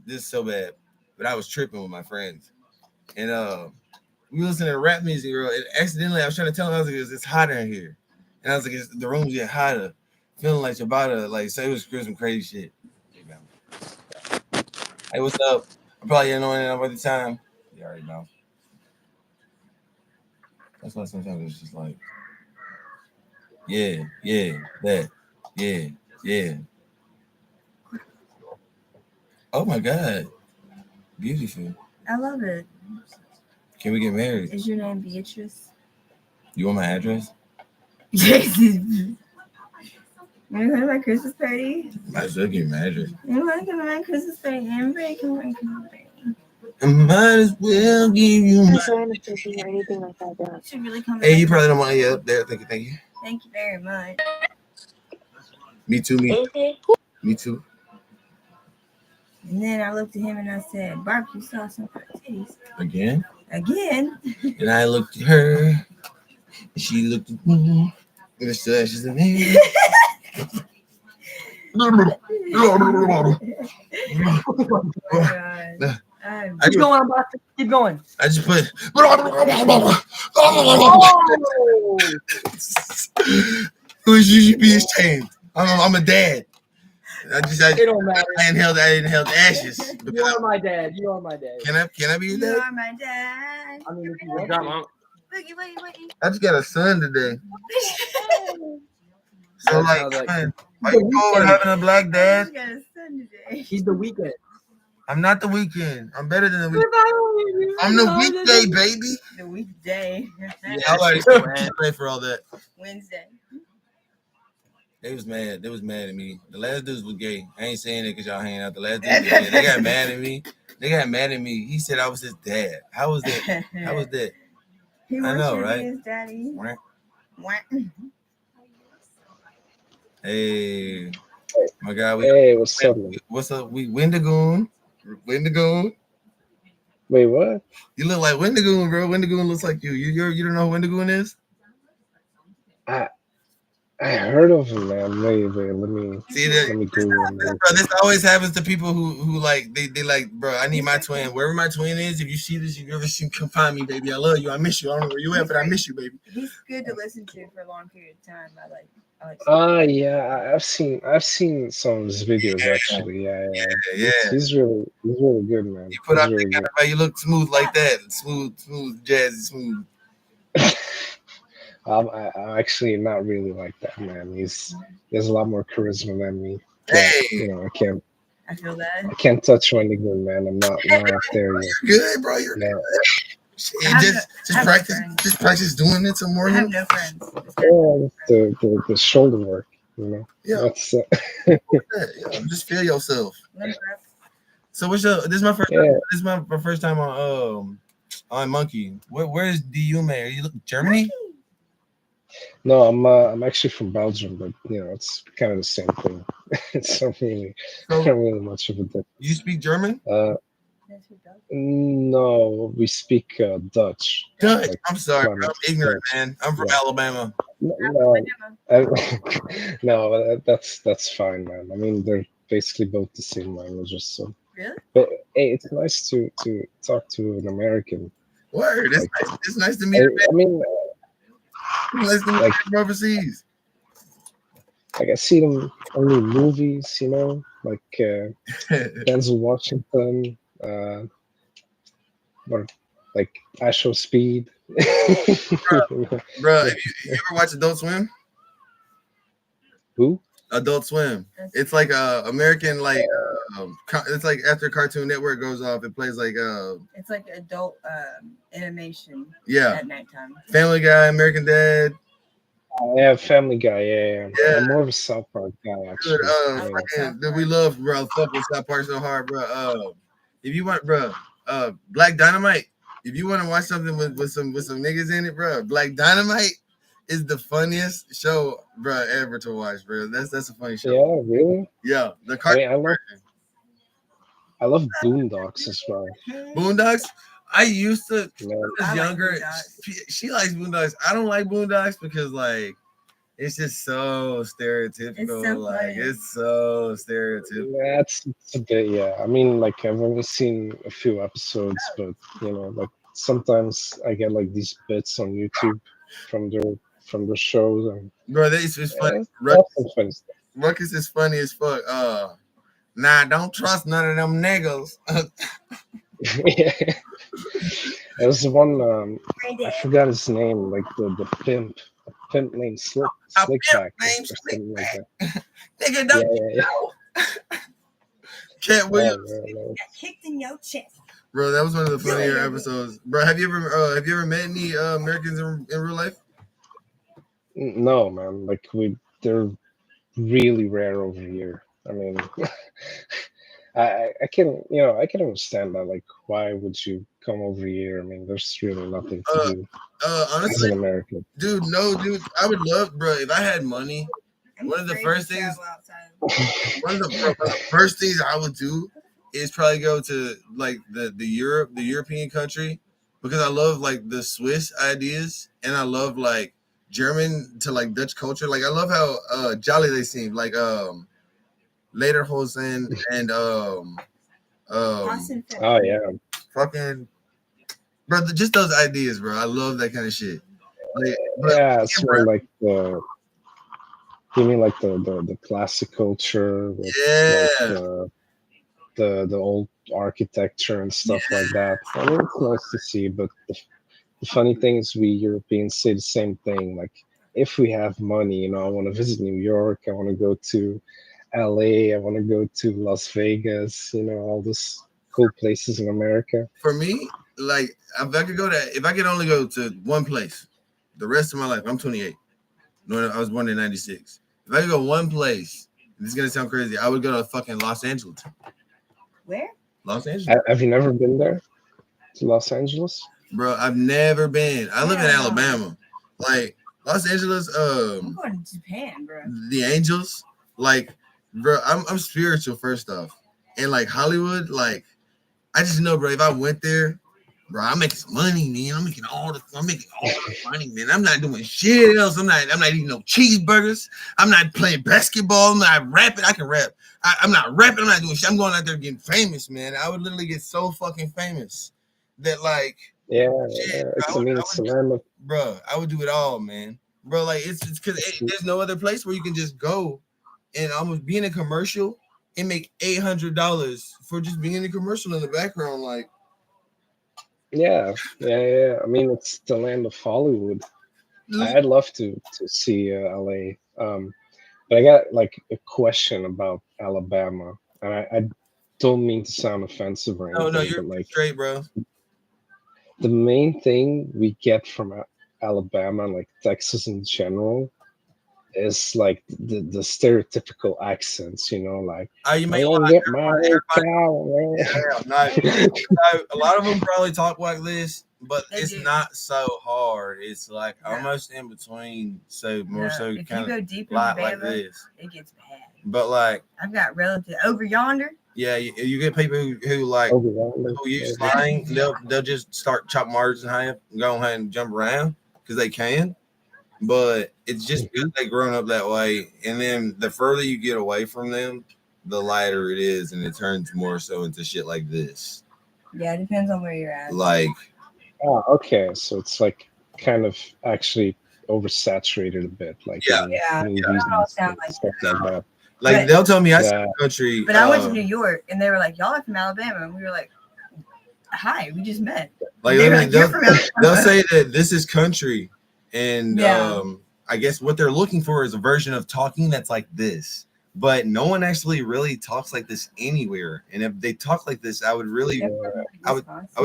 this is so bad. But I was tripping with my friends. And we listened to rap music, bro. And accidentally I was trying to tell them, I was like, it's hotter in here. And I was like, the room's getting hotter. Feeling like you're about to like say it was some crazy shit. Hey, what's up? I'm probably annoying enough at the time. You already know. That's why sometimes it's just like, yeah, that, yeah. Oh my God. Beautiful. I love it. Can we get married? Is your name Beatrice? You want my address? You want to go to my Christmas party? Might as well give you my address. You want to go to my Christmas party? Everybody come to my Christmas party. I might as well give you my or anything like that. You should really come. Hey, you probably don't want to get up there. Thank you. Thank you very much. Me too. Me too. And then I looked at him and I said, Barb, you saw some of her titties. Again? And I looked at her. And she looked at me. And there's still ashes in there. Oh my God. Keep going, Boston. Keep going. I just put. Who is you be ashamed? I'm a dad. It don't matter. I inhaled ashes. You are my dad. Can I be your dad? You are my dad. I mean, if you want to. Wait. I just got a son today. So like, man, are you cool with having a black dad? You got a son today. He's the weekend. I'm not the weekend. I'm better than the weekend. I'm the weekday, baby. The weekday. Yeah, I already paid for all that. Wednesday. They was mad. They was mad at me. The last dudes was gay. I ain't saying it because y'all hanging out. The last dudes was gay. They got mad at me. He said I was his dad. How was that? He I know, right? His daddy. Hey, my God. Hey, what's up? What's up? We Wendigoon. Wait, what? You look like Wendigoon, bro. Wendigoon looks like you. You don't know who Wendigoon is? I I heard of him, man. Wait, See let that, me Google him real bro? quick. This always happens to people who like they like, bro. I need my twin. Wherever my twin is, if you see this, you ever see, come find me, baby. I love you. I miss you. I don't know where you at, but I miss you, baby. He's good to listen to for a long period of time. I like. Yeah, I've seen some of his videos actually. Yeah. Yeah. He's really good, man. You put He's out really that kind good. of fight, you look smooth like that. Smooth, jazzy, smooth. I'm actually not really like that, man. He has a lot more charisma than me. Hey, I feel that. I can't touch my nigga, man. I'm not there yet. you're good, bro. You're Yeah. good. Just practice doing it some more. I have no friends. The shoulder work, you know. Yeah. That's Yeah, just feel yourself. So what's your? This is my first. Yeah. This is my first time on Monkey. Where's DU man? Are you look Germany? No, I'm actually from Belgium, but you know it's kind of the same thing. It's not really much of a difference. You speak German? No, we speak Dutch. Dutch. Like I'm sorry, bro. I'm ignorant, Dutch. man. I'm from Yeah. Alabama. No, that's fine, man. I mean, they're basically both the same languages, so. Really? But hey, it's nice to talk to an American. Word. It's Like, nice. It's nice to meet. I mean, Nice to meet like, from overseas. like I see them only in movies, you know, like Denzel Washington, or like Asho Speed. Bro, you ever watch Adult Swim? Who? Adult Swim. It's like American it's like after Cartoon Network goes off, it plays like It's like adult animation. Yeah. At nighttime. Family Guy, American Dad. Yeah, Family Guy. Yeah. I'm more of a South Park guy, actually. Dude, dude, we love, bro. Fuck with South Park so hard, bro. If you want, bro, Black Dynamite. If you want to watch something with some niggas in it, bro, Black Dynamite is the funniest show, bro, ever to watch, bro. That's a funny show. Yeah, really? Yeah, the cartoon. I love Boondocks as well. Boondocks. I used to. Yeah. When I was younger. She likes Boondocks. I don't like Boondocks because like it's just so stereotypical. It's so stereotypical. Yeah, it's a bit. Yeah, I mean, like I've only seen a few episodes, but you know, like sometimes I get like these bits on YouTube from the shows, and bro, it's funny. Ruckus is funny as fuck. Nah, don't trust none of them niggas. Yeah. There's the one I forgot his name, like the pimp, a pimp named Slickback or something like that. Nigga, don't yeah. Cat Williams. Got kicked in your chest. Bro, that was one of the funnier episodes. Bro, have you ever met any Americans in real life? No, man. Like they're really rare over here. I mean, I can understand that. Like, why would you come over here? I mean, there's really nothing to do. Honestly, as an American, dude, I would love, bro, if I had money. One of the first things I would do is probably go to like the European country, because I love like the Swiss ideas, and I love like German to like Dutch culture. Like I love how jolly they seem. Like Lederhosen and oh yeah, fucking bro, just those ideas, bro. I love that kind of shit. Like, yeah, it's more like the. You mean like the classic culture with like, the old architecture and stuff like that. I mean, it's nice to see, but the funny thing is we Europeans say the same thing. Like, if we have money, you know, I want to visit New York, I want to go to LA, I want to go to Las Vegas, you know, all these cool places in America. For me, like if I could only go to one place the rest of my life, I'm 28. No, I was born in 96. If I could go one place, this is gonna sound crazy, I would go to fucking Los Angeles. Where? Los Angeles. Have you never been there to Los Angeles? Bro, I've never been. I live in Alabama. Like Los Angeles, I'm going to Japan, bro. The Angels, like, bro, I'm spiritual first off. And like Hollywood, like, I just know, bro, if I went there, bro, I'm making some money, man. I'm making all the money, man. I'm not doing shit else. I'm not eating no cheeseburgers. I'm not playing basketball. I'm not rapping. I can rap. I'm not rapping. I'm not doing shit. I'm going out there getting famous, man. I would literally get so fucking famous that like Yeah, shit, it's. I mean, it's a land of. bro, I would do it all, man. Bro, like it's because there's no other place where you can just go and almost be in a commercial and make $800 for just being in a commercial in the background, like. Yeah. I mean, it's the land of Hollywood. I'd love to see LA. But I got like a question about Alabama, and I don't mean to sound offensive or anything, No, you're but like straight, bro. the main thing we get from Alabama, like Texas in general, is like the stereotypical accents, like You I'm may gonna get my cow, man. a lot of them probably talk like this, but it's not so hard. It's like almost in between, so more so if you kind go of deep in like Alabama, this. it gets bad. But like I've got relatives over yonder. Yeah, you get people who like who use slang. They'll just start chopping words in half and go ahead and jump around because they can. But it's just because they grown up that way, and then the further you get away from them, the lighter it is, and it turns more so into shit like this. Yeah, it depends on where you're at. Like, oh, okay, so it's like kind of actually oversaturated a bit, like in movies and stuff like that. Like they'll tell me I said country, but I went to New York, and they were like, "Y'all are from Alabama," and we were like, "Hi, we just met." Like they'll say that this is country, and I guess what they're looking for is a version of talking that's like this. But no one actually really talks like this anywhere. And if they talk like this, I would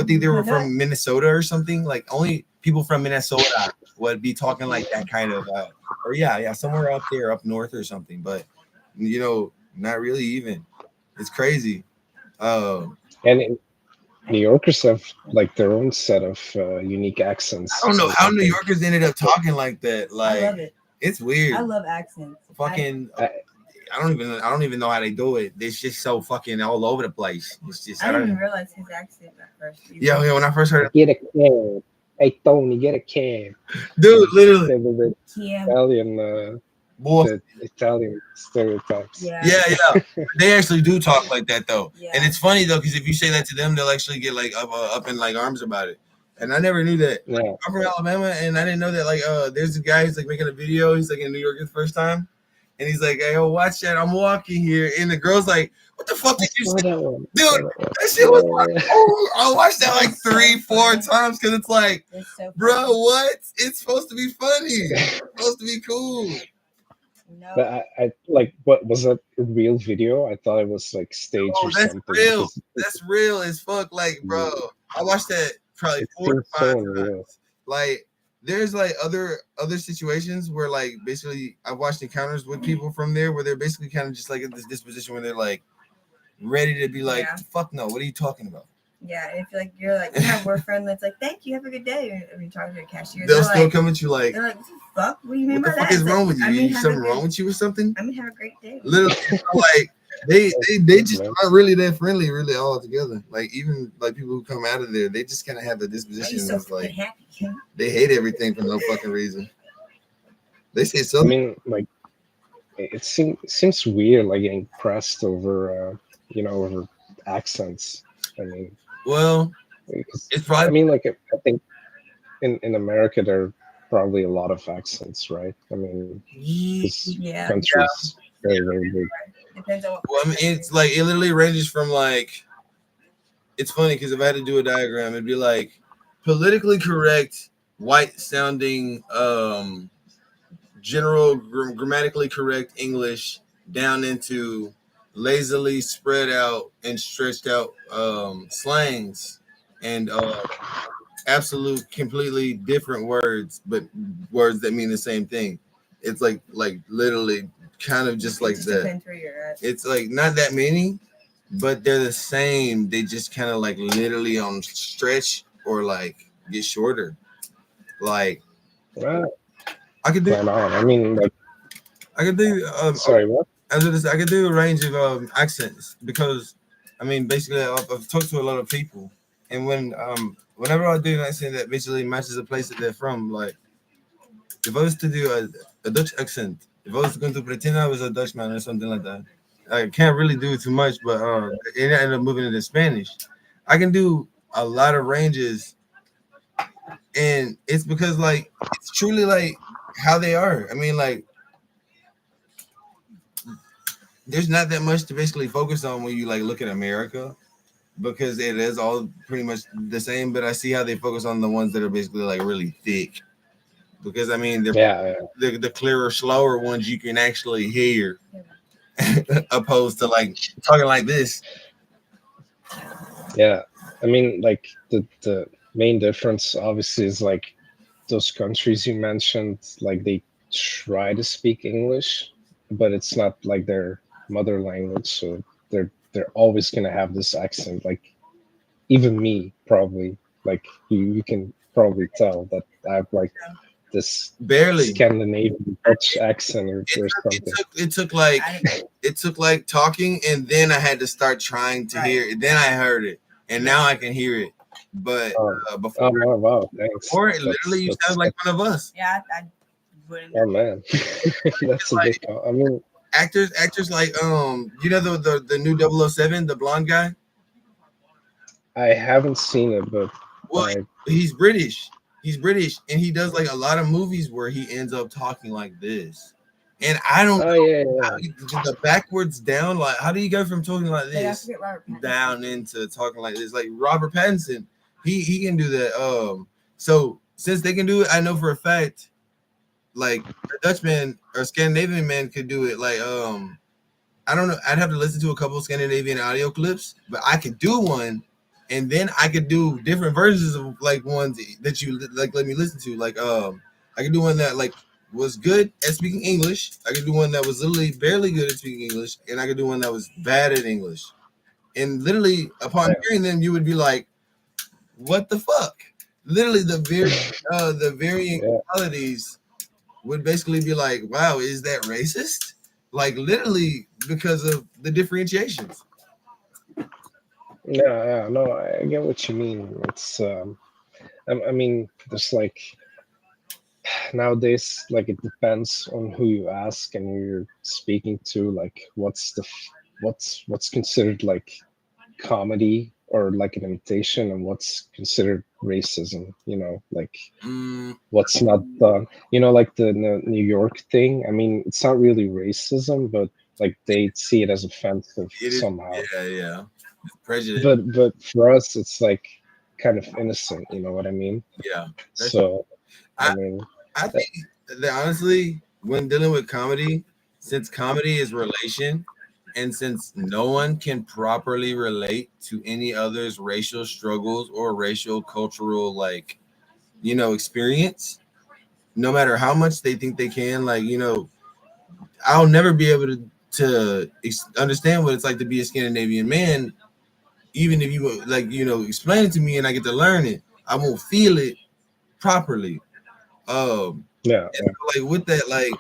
think they were from Minnesota or something. Like only people from Minnesota would be talking like that kind of, or somewhere up there, up north or something. But not really even. It's crazy. And New Yorkers have like their own set of unique accents. I don't know how New Yorkers ended up talking like that. Like, I love it. It's weird. I love accents. Fucking. I don't even know how they do it. It's just so fucking all over the place. It's just I didn't even realize his accent at first. Yeah, when I first heard it, get a cab. Hey Tony, get a cab. Dude, literally. The Italian stereotypes. Yeah. They actually do talk like that though. Yeah. And it's funny though, because if you say that to them, they'll actually get like up in like arms about it. And I never knew that. Yeah. I'm from Alabama, and I didn't know that. Like, there's a guy who's like making a video. He's like in New York his first time. And he's like, "Hey, watch that! I'm walking here." And the girl's like, "What the fuck did you say, dude?" That shit was like, I watched that like 3-4 times because it's like, so bro, what? It's supposed to be funny. It's supposed to be cool. No. But I like, what was that a real video? I thought it was like staged or something. Real. That's real as fuck. Like, bro, I watched that probably 4 to 5 times. Like. There's like other situations where like basically I've watched encounters with people from there where they're basically kind of just like in this disposition where they're like ready to be like, fuck no, what are you talking about? Yeah, and if you're like we're friendly, it's like thank you, have a good day. I mean, talking to a cashier, they'll still come at you like, they're like, fuck, what do you mean by that? What the fuck is wrong with you? Is something wrong with you or something? I mean, have a great day. Literally, like they just aren't really that friendly, really all together. Like even like people who come out of there, they just kind of have the disposition of like they hate everything for no fucking reason. They say something. I mean, like it seems weird, like getting pressed over, over accents. I mean, well, it's probably. I mean, like I think in America there are probably a lot of accents, right? I mean, this country's very, very big. Depends on what. Well, I mean, it's like it literally ranges from like. It's funny because if I had to do a diagram, it'd be like politically correct, white sounding, general grammatically correct English down into lazily spread out and stretched out slangs and absolute completely different words, but words that mean the same thing. It's like literally kind of just like that. It's like not that many, but they're the same. They just kind of like literally on stretch or like get shorter. Like I could do. I mean, like I could do. Sorry, what? I could do a range of accents because, I mean, basically, I've talked to a lot of people, And whenever I do an accent that visually matches the place that they're from, like if I was to do a Dutch accent, if I was going to pretend I was a Dutchman or something like that, I can't really do too much, but it ended up moving into Spanish. I can do a lot of ranges, and it's because like it's truly like how they are. I mean, like there's not that much to basically focus on when you like look at America because it is all pretty much the same. But I see how they focus on the ones that are basically like really thick because I mean Yeah, the clearer, slower ones you can actually hear opposed to like talking like this. yeah. I mean, like the main difference obviously is like those countries you mentioned, like they try to speak English, but it's not like their mother language, so they're always gonna have this accent. Like even me, probably, like you can probably tell that I have like this Barely. Scandinavian Dutch accent or something. It took like talking, and then I had to start trying to hear it. Then I heard it, and now I can hear it. But before, Oh wow, thanks. before it literally you sounded like one of us. Yeah, I wouldn't. Oh man, that's a big. I mean, actors like you know the new 007, the blonde guy. I haven't seen it, but Well, he's British. He's British, and he does like a lot of movies where he ends up talking like this. And I don't know how the backwards down. Like, how do you go from talking like this down into talking like this? Like Robert Pattinson, he can do that. So since they can do it, I know for a fact, like a Dutchman or Scandinavian man could do it. Like I don't know. I'd have to listen to a couple of Scandinavian audio clips, but I could do one, and then I could do different versions of like ones that you like let me listen to. Like I could do one that like was good at speaking English. I could do one that was literally barely good at speaking English, and I could do one that was bad at English. And literally, upon hearing them, you would be like, "What the fuck?" Literally, the varying qualities would basically be like, "Wow, is that racist?" Like literally because of the differentiations. yeah, no, I get what you mean. It's I mean, there's like nowadays, like it depends on who you ask and who you're speaking to. Like, what's considered like comedy or like an imitation, and what's considered racism. You know, like what's not done. You know, like the New York thing. I mean, it's not really racism, but like they see it as offensive somehow. Yeah. Prejudice. But for us, it's like kind of innocent. You know what I mean? Yeah. So I mean, I think that honestly, when dealing with comedy, since comedy is relation, and since no one can properly relate to any other's racial struggles or racial cultural like, experience, no matter how much they think they can, like, I'll never be able to understand what it's like to be a Scandinavian man, even if you like, explain it to me and I get to learn it, I won't feel it properly. Yeah. Like with that, like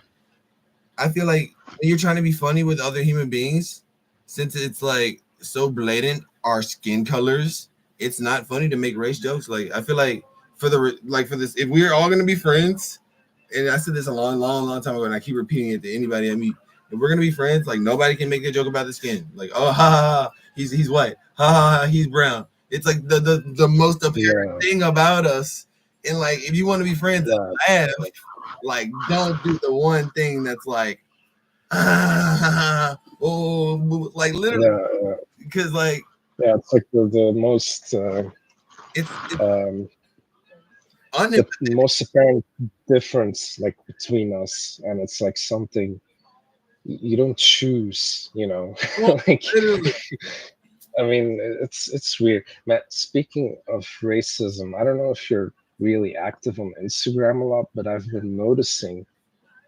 I feel like when you're trying to be funny with other human beings, since it's like so blatant our skin colors, it's not funny to make race jokes. Like I feel like for this, if we're all gonna be friends, and I said this a long time ago, and I keep repeating it to anybody I meet. If we're gonna be friends, like nobody can make a joke about the skin. Like, oh, ha ha, ha he's white, ha ha, he's brown. It's like the most apparent thing about us. And like, if you want to be friends, laugh. Like, don't do the one thing that's like, oh, like literally, because like, it's like the most the most apparent difference like between us, and it's like something you don't choose, you know. Like I mean, it's weird, man. Speaking of racism, I don't know if you're really active on Instagram a lot, but I've been noticing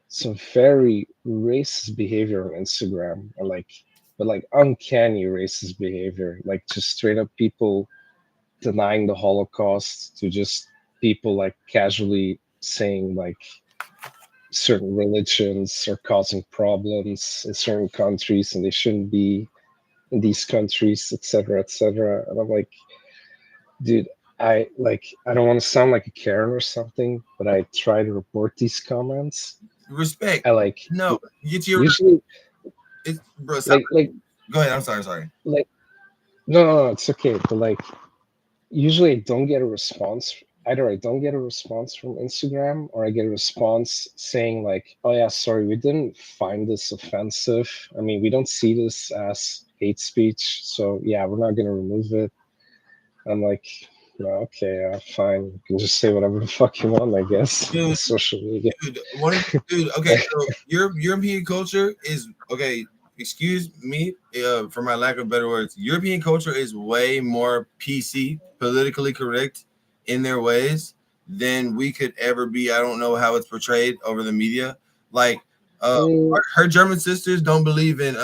some very racist behavior on Instagram, but like uncanny racist behavior, like just straight up people denying the Holocaust to just people like casually saying like certain religions are causing problems in certain countries and they shouldn't be in these countries, etc., etc. And I'm like, dude, I don't want to sound like a Karen or something, but I try to report these comments. Respect. I like No, get your usually it's bro. Stop. like Go ahead. I'm sorry. Sorry. like no, it's okay, but like usually I don't get a response. Either I don't get a response from Instagram or I get a response saying like, "Oh yeah, sorry, we didn't find this offensive. I mean, we don't see this as hate speech, so yeah, we're not gonna remove it." I'm like, no, okay, fine. You can just say whatever the fuck you want, I guess. Dude, It's social media. dude. Okay, so European culture is okay. Excuse me, for my lack of better words. European culture is way more PC, politically correct in their ways than we could ever be. I don't know how it's portrayed over the media. Like, her German sisters don't believe in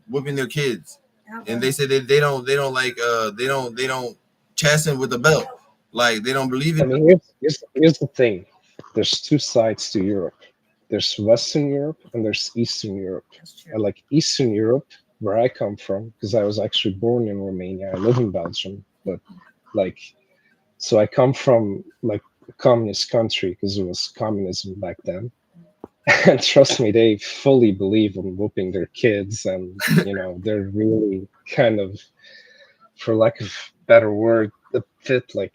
whooping their kids, and they said that they don't like they don't chasten with a belt. Like they don't believe I in. mean, here's the thing. There's two sides to Europe. There's Western Europe and there's Eastern Europe. I like Eastern Europe, where I come from, because I was actually born in Romania. I live in Belgium, but like, so I come from like a communist country because it was communism back then. And trust me, they fully believe in whooping their kids, and they're really kind of, for lack of better word, a bit like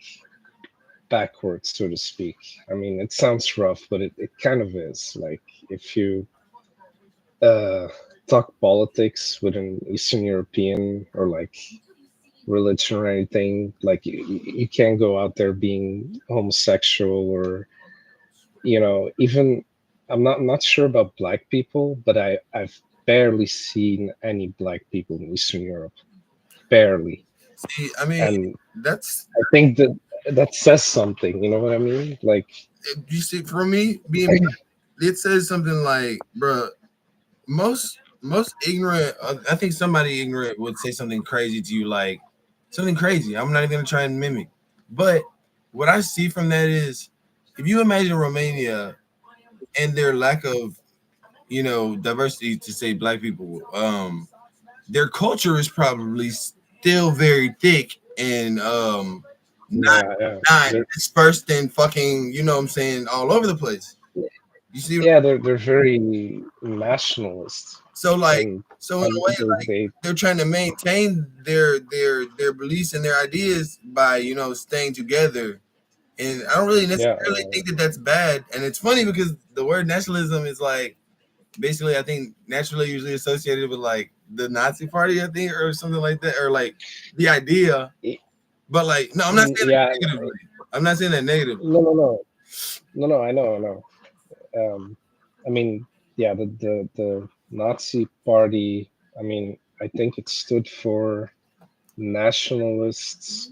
backwards, so to speak. I mean, it sounds rough, but it kind of is. Like, if you uh, talk politics with an Eastern European or like religion or anything, like you can't go out there being homosexual or even. I'm not sure about black people, but I've barely seen any black people in Eastern Europe. Barely. See, I mean, And that's I think that says something. You know what I mean? Like, you see, for me, being it says something like, bro, most ignorant. I think somebody ignorant would say something crazy to you, like something crazy. I'm not even gonna try and mimic, but what I see from that is, if you imagine Romania and their lack of, diversity, to say black people, their culture is probably still very thick and not yeah, not dispersed and fucking, you know what I'm saying, all over the place. You see, yeah, they're very nationalist, so like, and so in a way, like they they're trying to maintain their beliefs and their ideas by staying together. And I don't really yeah, necessarily think that that's bad. And it's funny because the word nationalism is like basically, I think, naturally usually associated with like the Nazi party, I think, or something like that, or like the idea. But like, no, I'm not saying yeah, that negatively. I'm not saying that negatively. no, I know. I mean, yeah, the Nazi party. I mean, I think it stood for nationalists,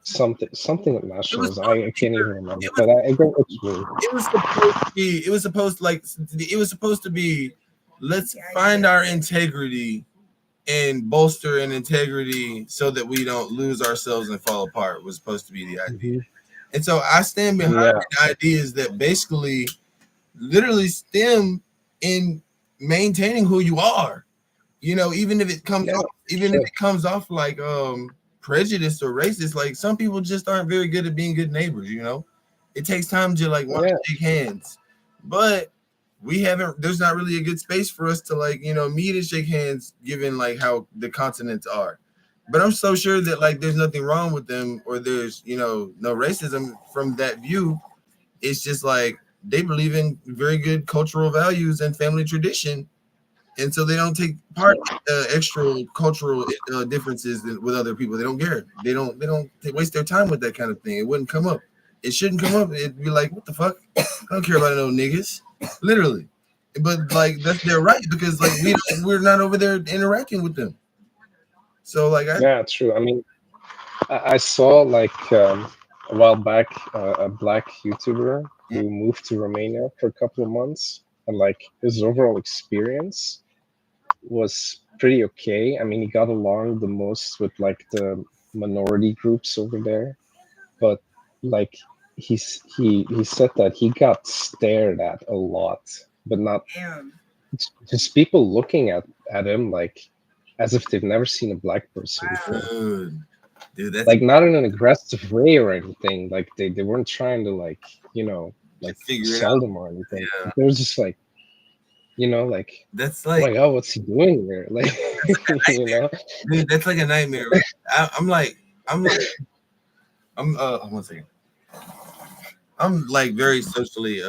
something with It was nationalism. supposed I to be, can't even remember, it was but I get what you mean. it was supposed to be it was supposed like it was supposed to be, let's find our integrity and bolster an integrity so that we don't lose ourselves and fall apart, was supposed to be the idea. Hmm. And so I stand behind Yeah, the ideas that basically literally stem in maintaining who you are. Even if it comes yeah, off, even if sure. it comes off like prejudice or racist, like some people just aren't very good at being good neighbors. It takes time to like want Yeah, to shake hands, but we haven't, there's not really a good space for us to like meet and shake hands given like how the continents are. But I'm so sure that like there's nothing wrong with them, or there's no racism from that view. It's just like they believe in very good cultural values and family tradition, and so they don't take part in extra cultural differences with other people. They don't care. They waste their time with that kind of thing. It wouldn't come up. It shouldn't come up. It'd be like, what the fuck? I don't care about no niggas, literally. But like that's their right, because like we're not over there interacting with them. So like yeah, true. I mean, I saw like a while back a black YouTuber who moved to Romania for a couple of months, and like his overall experience was pretty okay. I mean, he got along the most with like the minority groups over there, but like he said that he got stared at a lot, but not just people looking at him like as if they've never seen a black person before. Dude. Dude, that's like not in an aggressive way or anything. Like they weren't trying to like like figure it sell out. them or anything. Yeah, It was just like like, that's oh like my god, what's he doing here? Like dude, that's like a nightmare. I'm one second. I'm like very socially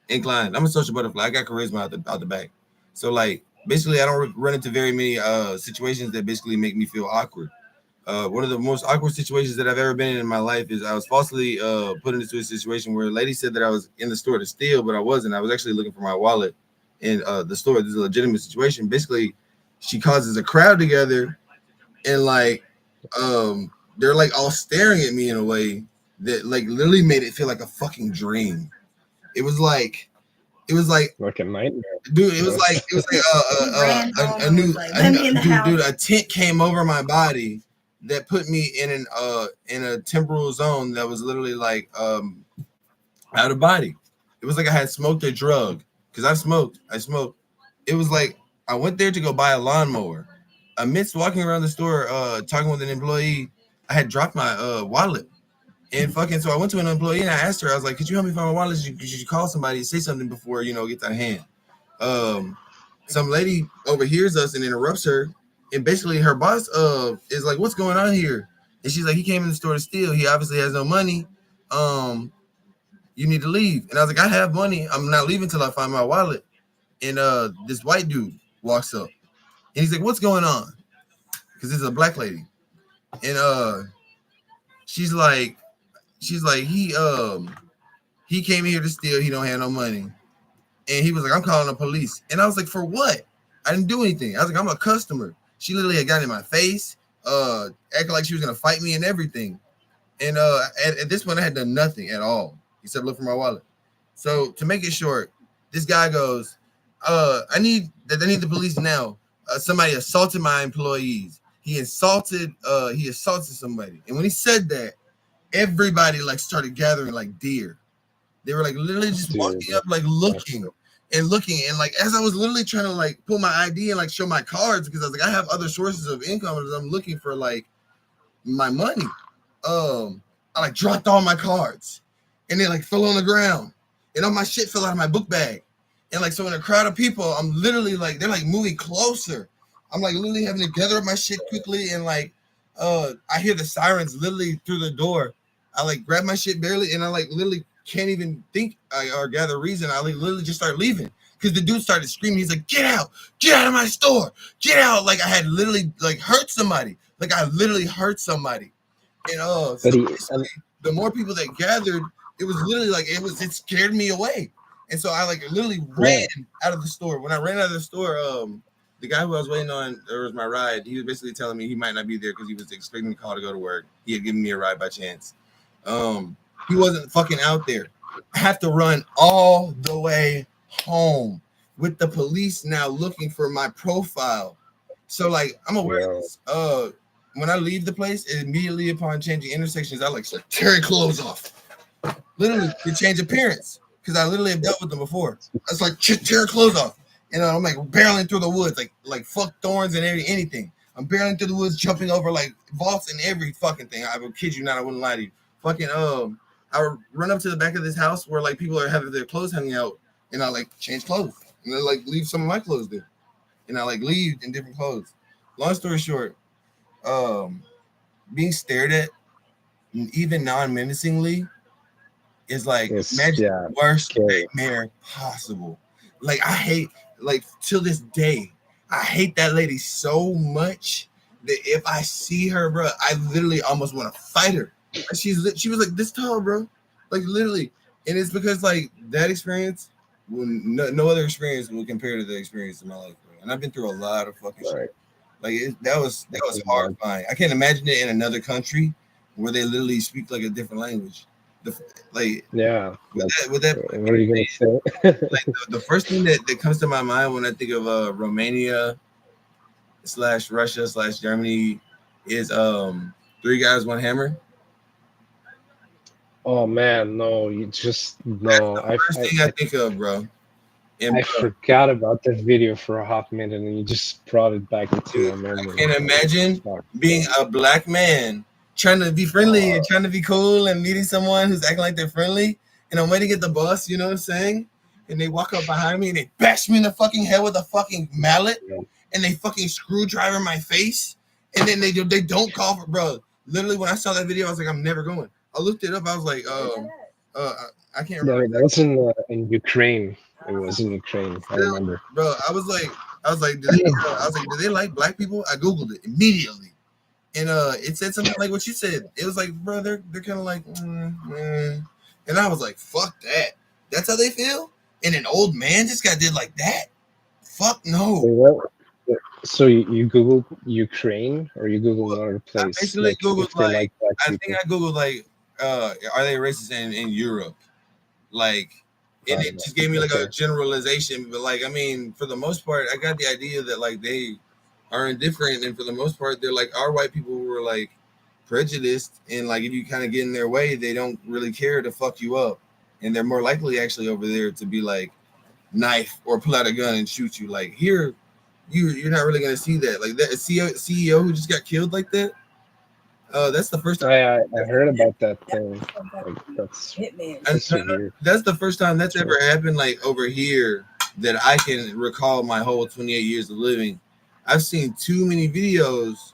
inclined. I'm a social butterfly. I got charisma out the back. So like basically, I don't run into very many situations that basically make me feel awkward. One of the most awkward situations that I've ever been in my life is I was falsely put into a situation where a lady said that I was in the store to steal, but I wasn't. I was actually looking for my wallet in the store. This is a legitimate situation. Basically, she causes a crowd together and like they're like all staring at me in a way that like literally made it feel like a fucking dream. It was like a nightmare. dude. It was like a new dude. A tent came over my body that put me in a temporal zone that was literally like out of body. It was like I had smoked a drug because I smoked. It was like I went there to go buy a lawnmower. Amidst walking around the store, talking with an employee, I had dropped my wallet. And fucking, so I went to an employee and I asked her, I was like, could you help me find my wallet? Should you call somebody and say something before, it gets out of hand? Some lady overhears us and interrupts her. And basically her boss is like, what's going on here? And she's like, he came in the store to steal. He obviously has no money. You need to leave. And I was like, I have money. I'm not leaving till I find my wallet. And this white dude walks up. And he's like, what's going on? Because this is a black lady. And she's like, he came here to steal. He don't have no money. And he was like, I'm calling the police. And I was like, for what? I didn't do anything. I was like, I'm a customer. She literally had gotten in my face, acting like she was gonna fight me and everything. And at this point, I had done nothing at all except look for my wallet. So to make it short, this guy goes, I need the police now. Somebody assaulted my employees. He assaulted somebody. And when he said that, everybody like started gathering like deer. They were like literally just walking up, like looking. And like as I was literally trying to like pull my ID and like show my cards because I was like, I have other sources of income as I'm looking for like my money. I like dropped all my cards and they like fell on the ground and all my shit fell out of my book bag. And like so in a crowd of people, I'm literally like they're like moving closer. I'm like literally having to gather up my shit quickly and like I hear the sirens literally through the door. I like grab my shit barely and I like literally can't even think or gather reason. I like literally just start leaving because the dude started screaming. He's like, get out of my store, get out. Like I had literally like hurt somebody. Like I literally hurt somebody. And so the more people that gathered, it was literally like it scared me away. And so I like literally ran out of the store. When I ran out of the store, the guy who I was waiting on, or was my ride, he was basically telling me he might not be there because he was expecting the call to go to work. He had given me a ride by chance. He wasn't fucking out there. I have to run all the way home with the police now looking for my profile. So like I'm aware of this. When I leave the place, immediately upon changing intersections, I like start tearing clothes off. Literally to change appearance. Because I literally have dealt with them before. I was like tearing clothes off. And I'm like barreling through the woods, like fuck thorns and anything. I'm barreling through the woods, jumping over like vaults and every fucking thing. I would kid you not, I wouldn't lie to you. Fucking I would run up to the back of this house where like people are having their clothes hanging out, and I like change clothes and then like leave some of my clothes there, and I like leave in different clothes. Long story short, being stared at, even non-menacingly, is like the worst nightmare possible. Like I hate, like till this day, I hate that lady so much that if I see her, bro, I literally almost want to fight her. She was like this tall, bro, like literally, and it's because like that experience, no other experience will compare to the experience in my life, bro. And I've been through a lot of fucking shit. Like that was horrifying. I can't imagine it in another country where they literally speak like a different language. With that, what are you gonna say? Like the first thing that comes to my mind when I think of Romania / Russia / Germany is Three Guys One Hammer. Oh man, no, you just no. That's the first thing I think of, bro. And I forgot about that video for a hot minute, and you just brought it back into my memory. I can imagine being a black man trying to be friendly and trying to be cool and meeting someone who's acting like they're friendly, and I'm waiting at the bus, you know what I'm saying? And they walk up behind me and they bash me in the fucking head with a fucking mallet, and they fucking screwdriver my face, and then they don't call for, bro. Literally, when I saw that video, I was like, I'm never going. I looked it up. I was like, I can't remember. That was in Ukraine. It was in Ukraine. I remember. Bro, I was like, do they like black people? I googled it immediately, and it said something like what you said. It was like, bro, they're kind of like, and I was like, fuck that. That's how they feel. And an old man just got did like that. Fuck no. So you Googled Ukraine or you Googled another place? I basically googled like I think I googled like, are they racist in Europe? Like, and it just gave me like a generalization, but like, I mean, for the most part, I got the idea that like they are indifferent, and for the most part, they're like our white people who are like prejudiced, and like if you kind of get in their way, they don't really care to fuck you up, and they're more likely actually over there to be like knife or pull out a gun and shoot you. Like here, you're not really gonna see that. Like that CEO who just got killed like that. That's the first time I heard about that thing. Like, that's weird. That's the first time that's ever happened, like over here, that I can recall my whole 28 years of living. I've seen too many videos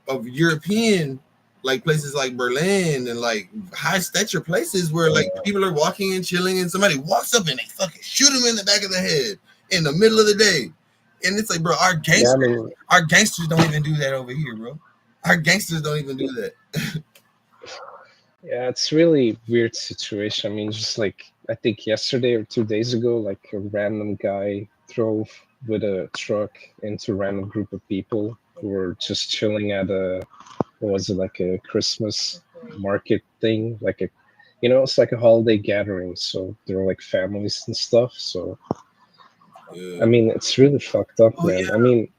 of European, like places like Berlin and like high stature places where like people are walking and chilling, and somebody walks up and they fucking shoot him in the back of the head in the middle of the day. And it's like, bro, our gangsters don't even do that over here, bro. Our gangsters don't even do that. Yeah, it's really weird situation. I mean, just like I think yesterday or 2 days ago, like a random guy drove with a truck into a random group of people who were just chilling at what was it, like a Christmas market thing, like it's like a holiday gathering. So there were like families and stuff. So I mean, it's really fucked up, man. Yeah. I mean,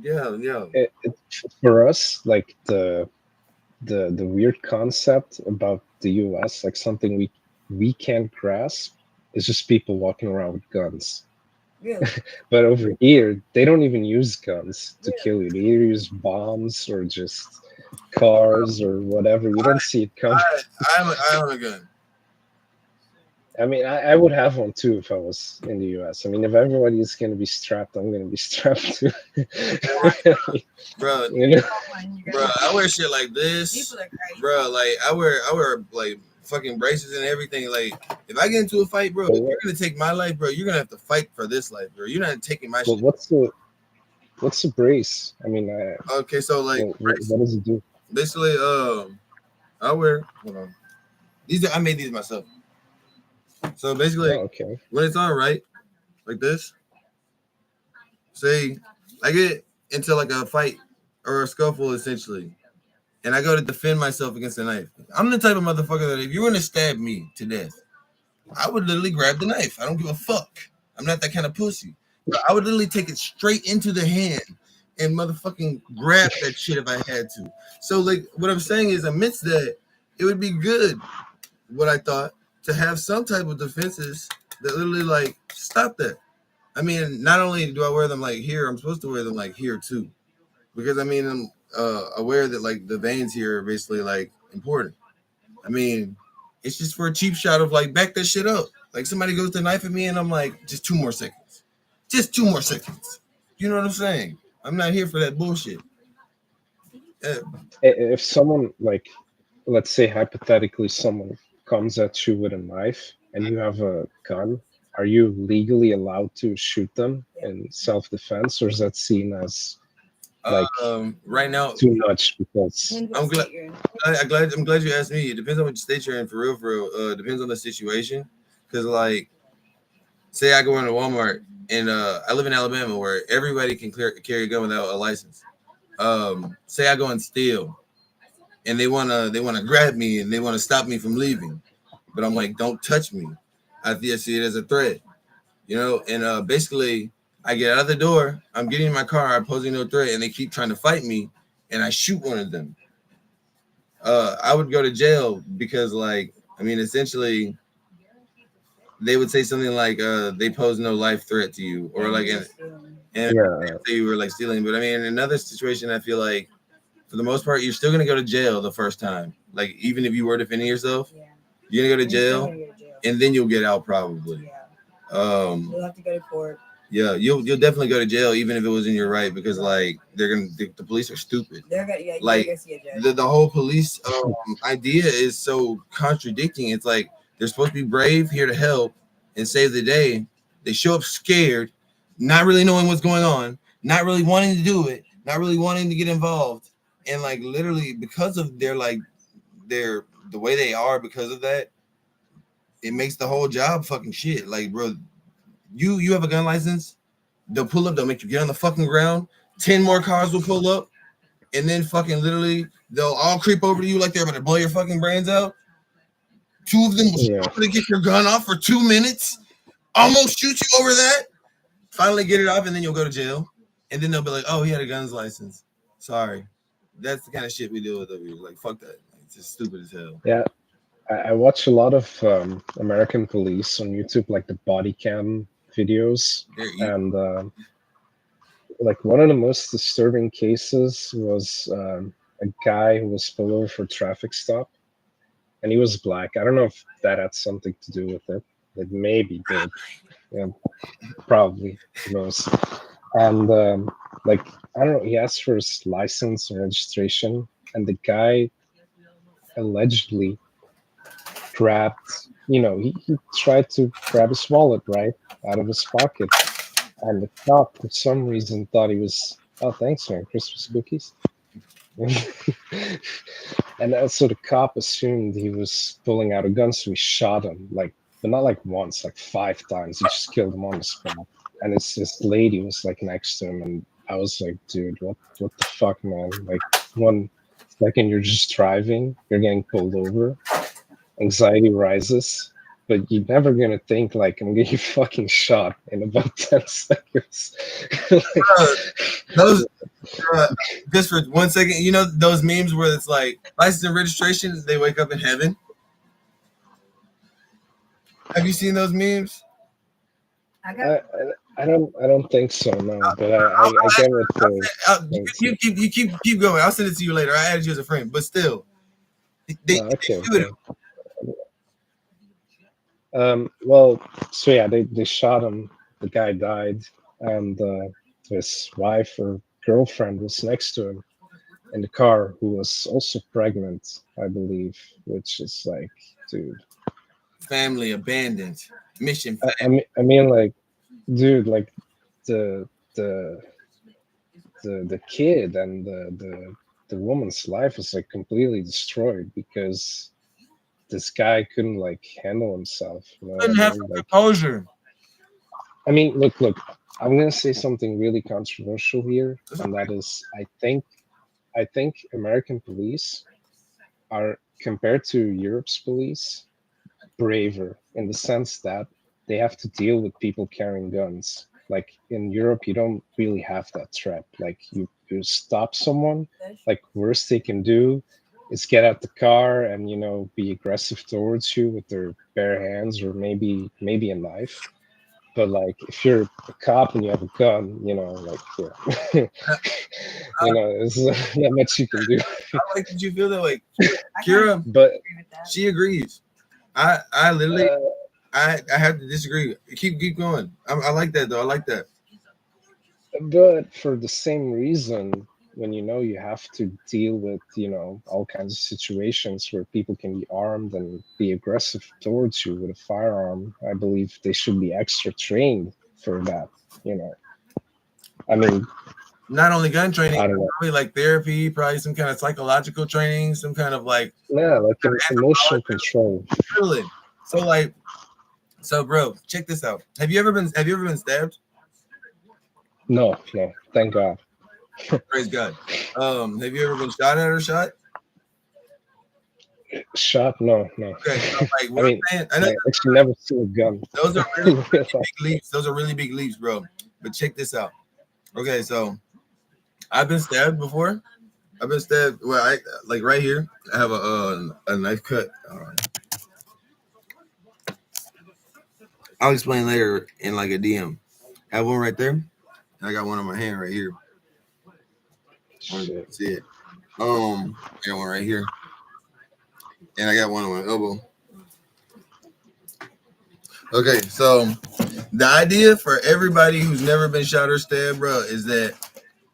yeah. For us, like the weird concept about the US, like something we can't grasp, is just people walking around with guns. Really? But over here, they don't even use guns to kill you. They either use bombs or just cars or whatever. You don't see it coming. I own a gun. I mean, I would have one too if I was in the US. I mean, if everybody is going to be strapped, I'm going to be strapped too. Bro, bro, I wear shit like this. Bro, like I wear like fucking braces and everything. Like if I get into a fight, bro, if you're gonna take my life, bro, you're gonna have to fight for this life, bro. You're not taking my shit. What's the brace? I mean, okay, so like what does it do? Basically, I wear. Hold on. I made these myself. So basically, when it's on right, like this, say I get into like a fight or a scuffle essentially, and I go to defend myself against a knife. I'm the type of motherfucker that if you're gonna stab me to death, I would literally grab the knife. I don't give a fuck. I'm not that kind of pussy. But I would literally take it straight into the hand and motherfucking grab that shit if I had to. So like what I'm saying is amidst that, it would be good, what I thought, to have some type of defenses that literally like stop that. I mean, not only do I wear them like here, I'm supposed to wear them like here too. Because I mean, I'm aware that like the veins here are basically like important. I mean, it's just for a cheap shot of like back that shit up. Like somebody goes to knife at me and I'm like, just 2 more seconds. Just 2 more seconds. You know what I'm saying? I'm not here for that bullshit. If someone, like, let's say hypothetically someone comes at you with a knife and you have a gun, are you legally allowed to shoot them in self-defense, or is that seen as like right now too much? Because I'm glad you asked me. It depends on which state you're in, for real. It depends on the situation. Because like, say I go into Walmart and I live in Alabama where everybody can carry a gun without a license. Say I go and steal, and they wanna grab me and they wanna stop me from leaving, but I'm like, don't touch me. I see it as a threat, you know. And basically, I get out of the door, I'm getting in my car, I'm posing no threat, and they keep trying to fight me, and I shoot one of them. I would go to jail because, like, I mean, essentially, they would say something like they pose no life threat to you, or like and say you were like stealing. But I mean, in another situation, I feel like for the most part, you're still gonna go to jail the first time. Like even if you were defending yourself, you're gonna go to jail, and then you'll get out probably. You'll have to go to court. Yeah, you'll definitely go to jail even if it was in your right, because like the police are stupid. They're gonna like the whole police idea is so contradicting. It's like they're supposed to be brave, here to help and save the day. They show up scared, not really knowing what's going on, not really wanting to do it, not really wanting to get involved, and like literally because of their the way they are, because of that, it makes the whole job fucking shit. Like, bro, you have a gun license, they'll pull up, they'll make you get on the fucking ground. 10 more cars will pull up, and then fucking literally they'll all creep over to you like they're about to blow your fucking brains out. 2 of them will struggle to get your gun off for 2 minutes, almost shoot you over that, finally get it off, and then you'll go to jail. And then they'll be like, oh, he had a guns license. Sorry. That's the kind of shit we deal with over here. Like, fuck that. It's just stupid as hell. Yeah. I watch a lot of American police on YouTube, like the body cam videos, and like one of the most disturbing cases was a guy who was pulled over for a traffic stop, and he was black. I don't know if that had something to do with it. It maybe did. Yeah, probably. Who knows? And like I don't know, he asked for his license and registration, and the guy allegedly grabbed, he tried to grab his wallet right out of his pocket, and the cop for some reason thought he was, oh thanks man, Christmas cookies. And also the cop assumed he was pulling out a gun, so he shot him, like, but not like once, like 5 times. He just killed him on the spot. And this lady was like next to him, and I was like, dude, what the fuck, man? Like 1 second you're just driving, you're getting pulled over, anxiety rises, but you're never gonna think like I'm getting fucking shot in about 10 seconds. Those just for 1 second, those memes where it's like license and registration, they wake up in heaven. Have you seen those memes? I don't think so, no. But I get what you keep going. I'll send it to you later. I added you as a friend, but still, they do it. Well, so yeah, they shot him. The guy died, and his wife or girlfriend was next to him in the car, who was also pregnant, I believe. Which is like, dude, family abandoned, mission. I mean, like, dude, like the kid and the woman's life was like completely destroyed because this guy couldn't like handle himself. Couldn't have composure. I mean, look, I'm gonna say something really controversial here, and that is, I think American police are, compared to Europe's police, braver in the sense that they have to deal with people carrying guns. Like in Europe, you don't really have that threat. Like you stop someone, like worst they can do is get out the car and be aggressive towards you with their bare hands, or maybe a knife. But like if you're a cop and you have a gun, like there's not much you can do. I like that you feel that way, Kira, but she agrees. I literally I have to disagree. Keep going. I like that though. I like that. But for the same reason, when you have to deal with all kinds of situations where people can be armed and be aggressive towards you with a firearm, I believe they should be extra trained for that. I mean, not only gun training, probably like therapy, probably some kind of psychological training, some kind of like emotional control. So bro, check this out. Have you ever been stabbed? No, thank God. Praise God. Have you ever been shot at or shot? Shot? No. Okay, so like, I mean, I actually never seen a gun. Those are really big leaps. Those are really big leaps, bro. But check this out. Okay, so I've been stabbed before. I've been stabbed. Well, I like right here. I have a knife cut. I'll explain later in like a DM. I have one right there, and I got one on my hand right here. Shit. See it? I got one right here, and I got one on my elbow. Okay, so the idea for everybody who's never been shot or stabbed, bro, is that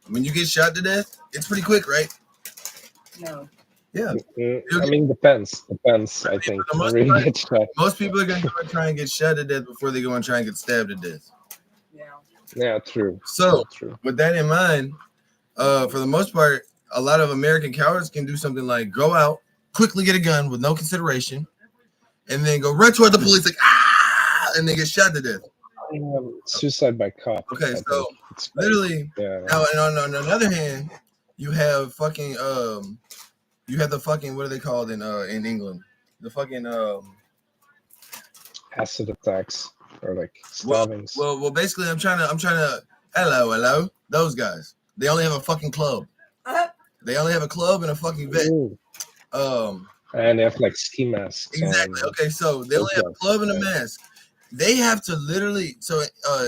when you get shot to death, it's pretty quick, right? No. Yeah. I mean, depends. I think. For the I most really part, get shot. most people are gonna go and try and get shot to death before they go and try and get stabbed to death. Yeah, true. So, True. with that in mind, for the most part, a lot of American cowards can do something like go out, quickly get a gun with no consideration, and then go right toward the police like and they get shot to death. Suicide by cop. Okay, I so think it's literally, yeah. now and on the other hand, you have fucking you have the fucking what are they called in England? The fucking acid attacks or like stabbings. well, basically, I'm trying to hello, those guys. They only have a fucking club. They only have a club and a fucking vet. Ooh. And they have like ski masks. Exactly. Okay, so they only have a club and a mask. They have to literally. So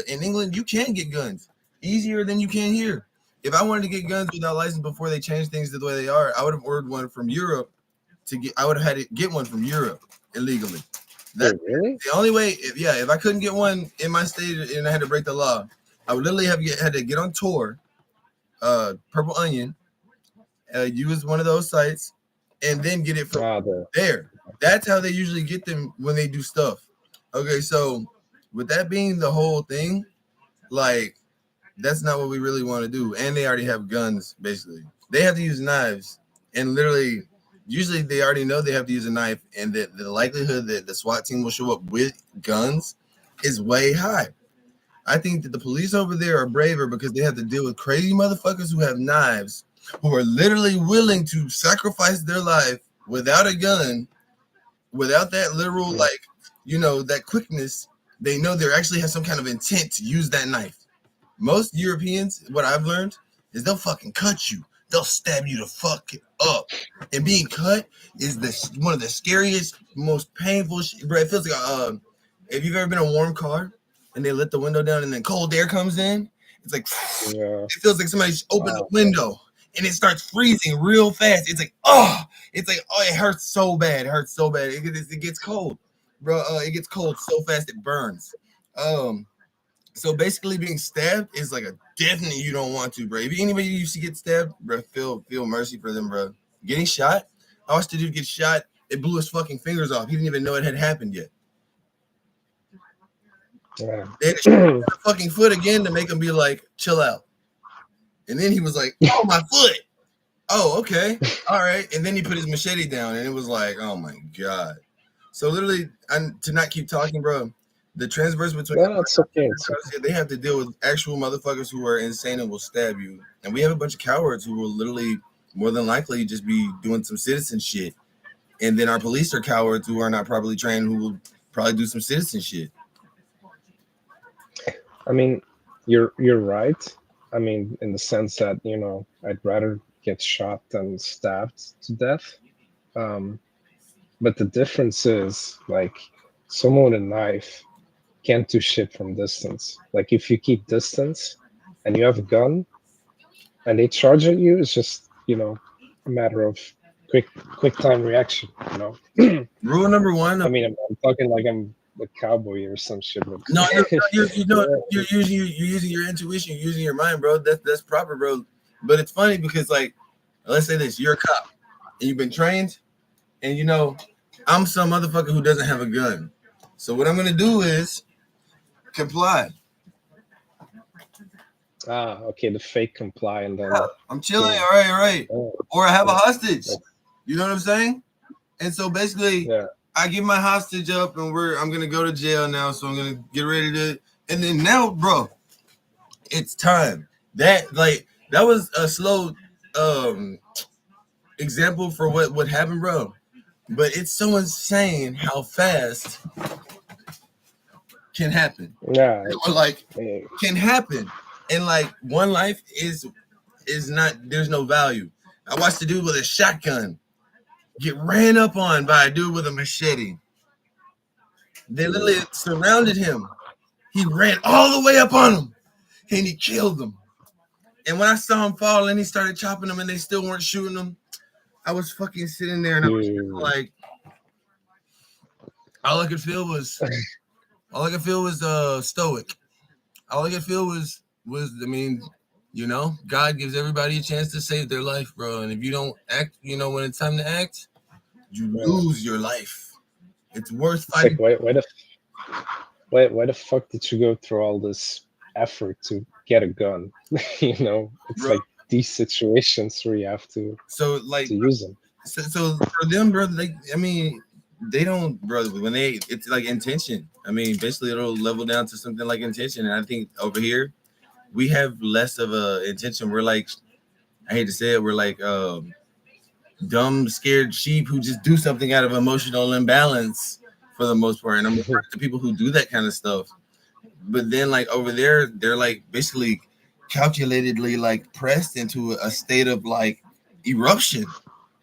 in England, you can get guns easier than you can here. If I wanted to get guns without license before they change things to the way they are, I would have ordered one from Europe to get. I would have had to get one from Europe illegally. That's really the only way. If I couldn't get one in my state and I had to break the law, I would literally had to get on tour. Purple Onion, use one of those sites, and then get it from there. That's how they usually get them when they do stuff. Okay, so with that being the whole thing, like that's not what we really want to do. And they already have guns, basically. They have to use knives, and literally, usually they already know they have to use a knife, and that the likelihood that the SWAT team will show up with guns is way high. I think that the police over there are braver because they have to deal with crazy motherfuckers who have knives, who are literally willing to sacrifice their life without a gun, without that literal, like, that quickness. They know they actually have some kind of intent to use that knife. Most Europeans, what I've learned, is they'll fucking cut you. They'll stab you to fuck up. And being cut is one of the scariest, most painful shit. Bro, it feels like if you've ever been in a warm car and they let the window down and then cold air comes in, it's like it feels like somebody's opened the window and it starts freezing real fast. It's like it hurts so bad. It hurts so bad. It gets cold, bro. It gets cold so fast it burns. So basically, being stabbed is like a definite you don't want to, bro. If anybody used to get stabbed, bro, feel mercy for them, bro. Getting shot, I watched the dude get shot. It blew his fucking fingers off. He didn't even know it had happened yet. Yeah. They had to shoot him in the fucking foot again to make him be like, chill out. And then he was like, oh, my foot. Oh, okay. All right. And then he put his machete down, and it was like, oh, my God. So literally, to not keep talking, bro, the transverse between they have to deal with actual motherfuckers who are insane and will stab you. And we have a bunch of cowards who will literally, more than likely, just be doing some citizen shit. And then our police are cowards who are not properly trained, who will probably do some citizen shit. I mean, you're right. I mean, in the sense that, I'd rather get shot than stabbed to death. But the difference is, like, someone with a knife can't do shit from distance. Like, if you keep distance and you have a gun and they charge at you, it's just, a matter of quick time reaction, Rule number one. I mean, I'm talking like I'm a cowboy or some shit. No, you're using your intuition, you're using your mind, bro. That's proper, bro. But it's funny because, like, let's say this: you're a cop and you've been trained, and I'm some motherfucker who doesn't have a gun. So what I'm gonna do is comply. Okay, the fake comply, and then I'm chilling. All right. Or I have a hostage. You know what I'm saying? And so basically, I give my hostage up, and I'm gonna go to jail now. So I'm gonna get ready to, and then now, bro, it's time. That was a slow example for what happened, bro. But it's so insane how fast can happen. Yeah, or like can happen, and like one life is not. There's no value. I watched a dude with a shotgun get ran up on by a dude with a machete. They literally surrounded him. He ran all the way up on him, and he killed them. And when I saw him fall and he started chopping them and they still weren't shooting him, I was fucking sitting there and I was like, all I could feel was stoic. All I could feel was I mean, you know, God gives everybody a chance to save their life, bro. And if you don't act, you know, when it's time to act, you lose your life. It's worth fighting. Like, why the fuck did you go through all this effort to get a gun? You know, it's bro. like these situations where you have to use them. So for them, bro, like I mean, they don't, bro. When it's like intention. I mean, basically, it'll level down to something like intention. And I think over here, we have less of a intention. We're like, I hate to say it, we're like dumb, scared sheep who just do something out of emotional imbalance for the most part. And I'm referring to people who do that kind of stuff. But then, like over there, they're like basically calculatedly like pressed into a state of like eruption,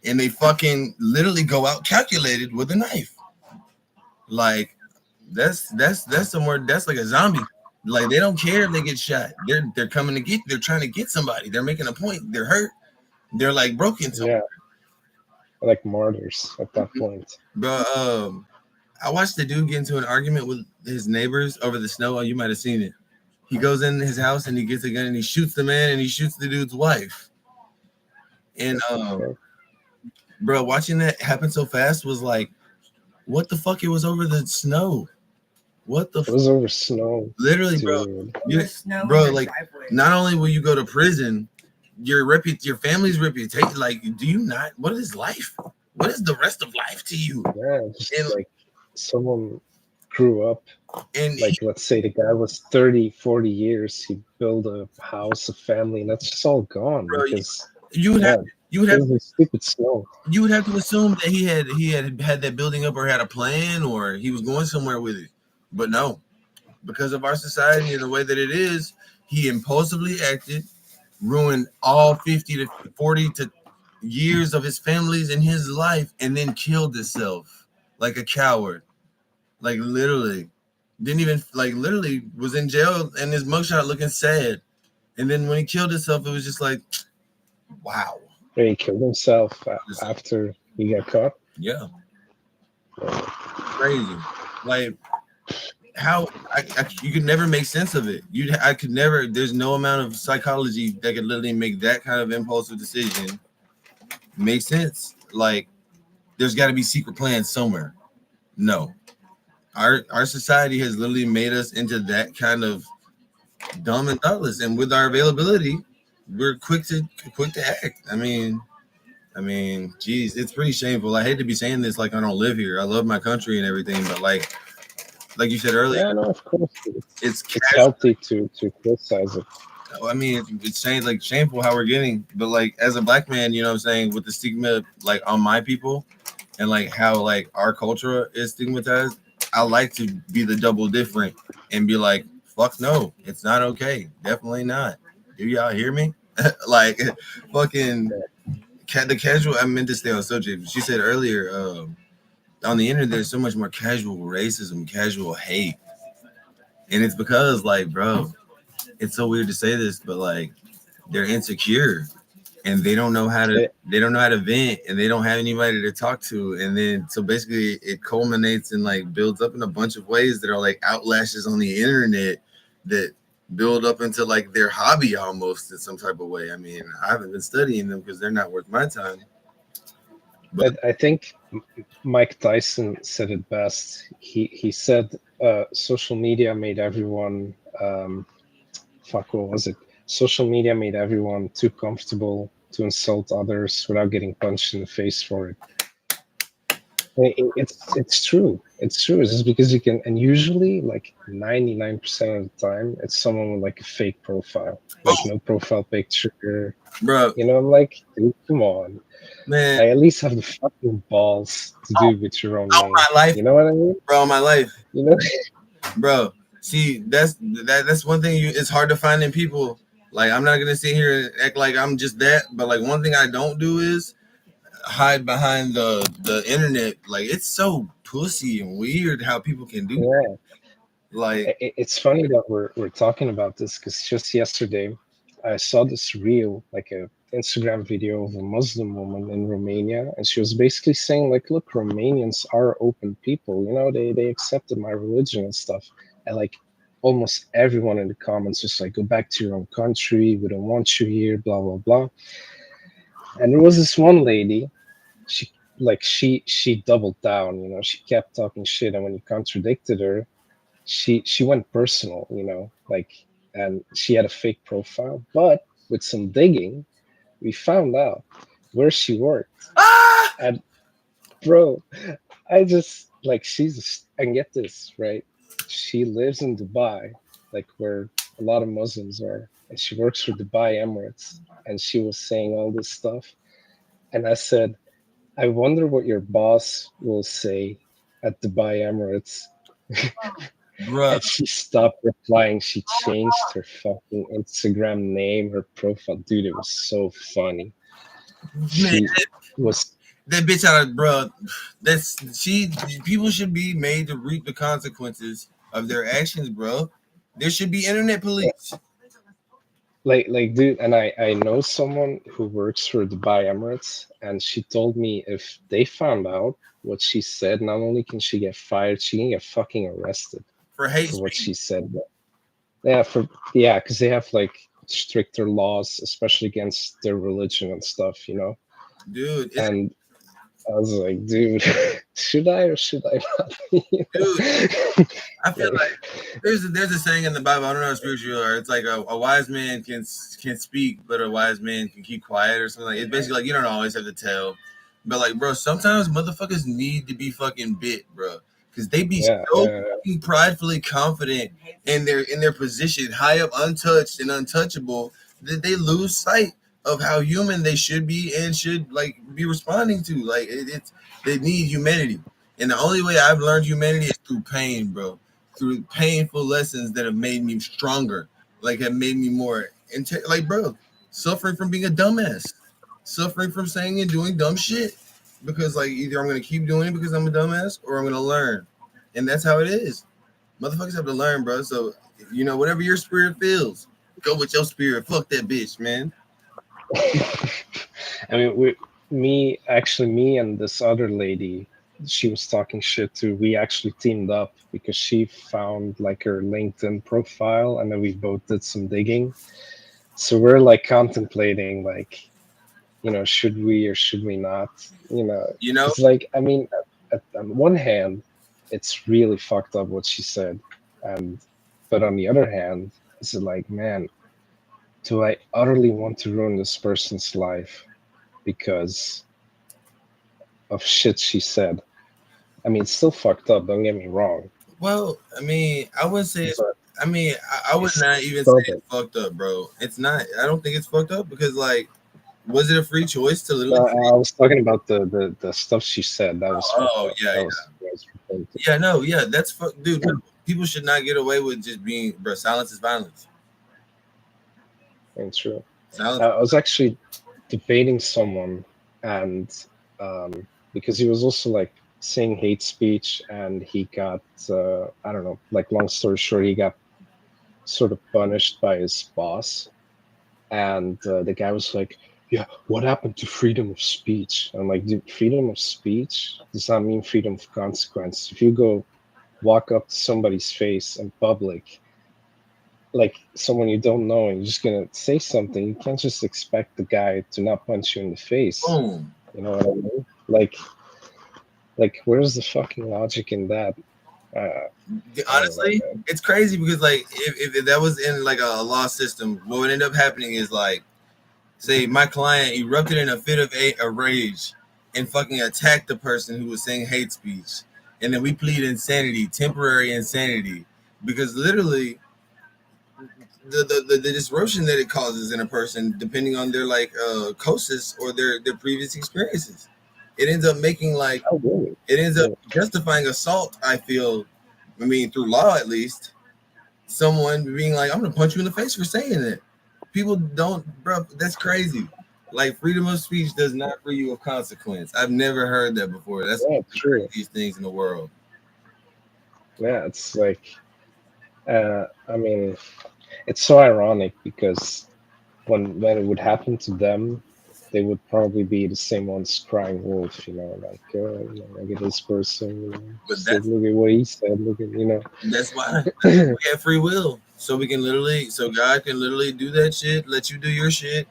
and they fucking literally go out calculated with a knife. Like that's somewhere that's like a zombie. Like they don't care if they get shot. They're coming to get. They're trying to get somebody. They're making a point. They're hurt. They're like broken. Somewhere. Yeah, like martyrs at that point. But I watched the dude get into an argument with his neighbors over the snow. Oh, you might have seen it. He goes in his house and he gets a gun and he shoots the man and he shoots the dude's wife. And bro, watching that happen so fast was like, what the fuck? It was over the snow. What the? It was over snow. Literally, dude. Bro, like not only will you go to prison, your family's reputation. Like, do you not? What is life? What is the rest of life to you? Yeah, just like someone grew up and like let's say the guy was 30-40 years, he built a house, a family, and that's just all gone. Bro, because you would have stupid snow. You would have to assume that he had that building up or had a plan or he was going somewhere with it. But no, because of our society and the way that it is, he impulsively acted, ruined all 50 to 40 to years of his family's and his life, and then killed himself like a coward. Like literally, didn't even like literally was in jail and his mugshot looking sad. And then when he killed himself, it was just like, wow. He killed himself after he got caught. Yeah, crazy. Like how you could never make sense of it. I could never. There's no amount of psychology that could literally make that kind of impulsive decision make sense. Like there's got to be secret plans somewhere. No. Our society has literally made us into that kind of dumb and thoughtless, and with our availability, we're quick to act. I mean, geez, it's pretty shameful. I hate to be saying this, like I don't live here. I love my country and everything, but like you said earlier, yeah, no, of course, it's healthy to criticize it. I mean, it's shameful how we're getting, but like as a black man, you know what I'm saying, with the stigma like on my people, and like how like our culture is stigmatized. I like to be the double different and be like, fuck no, it's not okay. Definitely not. Do y'all hear me? Like fucking the casual, I meant to stay on subject. She said earlier, on the internet, there's so much more casual racism, casual hate. And it's because like, bro, it's so weird to say this, but like they're insecure and they don't know how to vent and they don't have anybody to talk to. And then so basically it culminates and like builds up in a bunch of ways that are like outlashes on the internet that build up into like their hobby almost in some type of way. I mean, I haven't been studying them because they're not worth my time. But I think Mike Tyson said it best. He said social media made everyone what was it? Social media made everyone too comfortable to insult others without getting punched in the face for it. It's true. It's true. It's just because you can, and usually like 99% of the time, it's someone with like a fake profile, like no profile picture. Bro, you know, I'm like, dude, come on, man. I at least have the fucking balls to do with your own money. My life, you know what I mean? Bro, my life. You know, bro. See, that's one thing it's hard to find in people. Like, I'm not gonna sit here and act like I'm just that, but like one thing I don't do is hide behind the internet. Like, it's so pussy and weird how people can do Yeah. that. Like, It's funny that we're talking about this because just yesterday I saw this reel, like a Instagram video of a Muslim woman in Romania, and she was basically saying, like, look, Romanians are open people, you know, they accepted my religion and stuff. And like almost everyone in the comments just like, go back to your own country, we don't want you here, blah blah blah. And there was this one lady, she doubled down, you know, she kept talking shit, and when you contradicted her, she went personal, you know, like, and she had a fake profile. But with some digging, we found out where she worked. And bro, I just like and get this right, she lives in Dubai, like where a lot of Muslims are, and she works for Dubai Emirates. And she was saying all this stuff, and I said, I wonder what your boss will say at Dubai Emirates. bruh, And she stopped replying. She changed her fucking Instagram name, her profile. Dude, it was so funny. man, She was. that bitch out of bruh. People should be made to reap the consequences of their actions, bro. There should be internet police. Like dude, and I know someone who works for Dubai Emirates, and she told me if they found out what she said, not only can she get fired, she can get fucking arrested For hate for what speech. she said. Yeah, because they have like stricter laws, especially against their religion and stuff, you know. Dude, And I was like, dude, should I or should I not? dude, I feel like there's a saying in the Bible. I don't know if spiritual or it's like a wise man can speak, but a wise man can keep quiet or something. Like it's basically like you don't always have to tell, but like bro, sometimes motherfuckers need to be fucking bit, bro, because they be Yeah, so fucking pridefully confident in their position, high up, untouched and untouchable, that they lose sight of how human they should be and should like be responding to. Like it's they need humanity, and the only way I've learned humanity is through pain, bro, through painful lessons that have made me stronger, like have made me more like bro, suffering from being a dumbass, suffering from saying and doing dumb shit, because like either I'm gonna keep doing it because I'm a dumbass or I'm gonna learn, and that's how it is. Motherfuckers have to learn, bro. So you know whatever your spirit feels, go with your spirit. Fuck that bitch, man. I mean, me and this other lady, she was talking shit to. We actually teamed up because she found like her LinkedIn profile, and then we both did some digging. So we're like contemplating, like, you know, should we or should we not? You know, You know, because like, I mean, on one hand, it's really fucked up what she said, and but on the other hand, it's like, man, do I utterly want to ruin this person's life because of shit she said? I mean, it's still fucked up. Don't get me wrong. well, I mean, I would say it's. But I mean, I would it's not even say stubborn. it's fucked up, bro. It's not. I don't think it's fucked up because, like, was it a free choice to No, literally I was talking about the stuff she said. That was fucked oh up. yeah, That was repetitive. yeah, no, yeah, that's fuck, dude. No, people should not get away with just being, bro. Silence is violence. Ain't true. Silence. I was actually debating someone, and because he was also like saying hate speech, and he got I don't know. Like, long story short, he got sort of punished by his boss, and the guy was like, yeah, what happened to freedom of speech? I'm like, dude, freedom of speech does not mean freedom of consequence. If you go walk up to somebody's face in public, like someone you don't know, and you're just gonna say something, you can't just expect the guy to not punch you in the face. Boom. You know what I mean? Like where's the fucking logic in that? Honestly, it's crazy because like if that was in like a law system, what would end up happening is like, say my client erupted in a fit of a rage and fucking attacked the person who was saying hate speech, and then we plead insanity, temporary insanity, because literally the disruption that it causes in a person, depending on their like cosis or their previous experiences, it ends up making like it ends up justifying assault. I feel, I mean through law at least, someone being like, I'm gonna punch you in the face for saying it. People don't, bro. That's crazy. Like freedom of speech does not free you of consequence. I've never heard that before. That's Yeah, one of the true. craziest things in the world. Yeah, it's like, I mean, it's so ironic because when it would happen to them, they would probably be the same ones crying wolf, like, look at this person, But just look at what he said, look at, that's why we have free will. So we can literally, so God can literally do that shit, let you do your shit.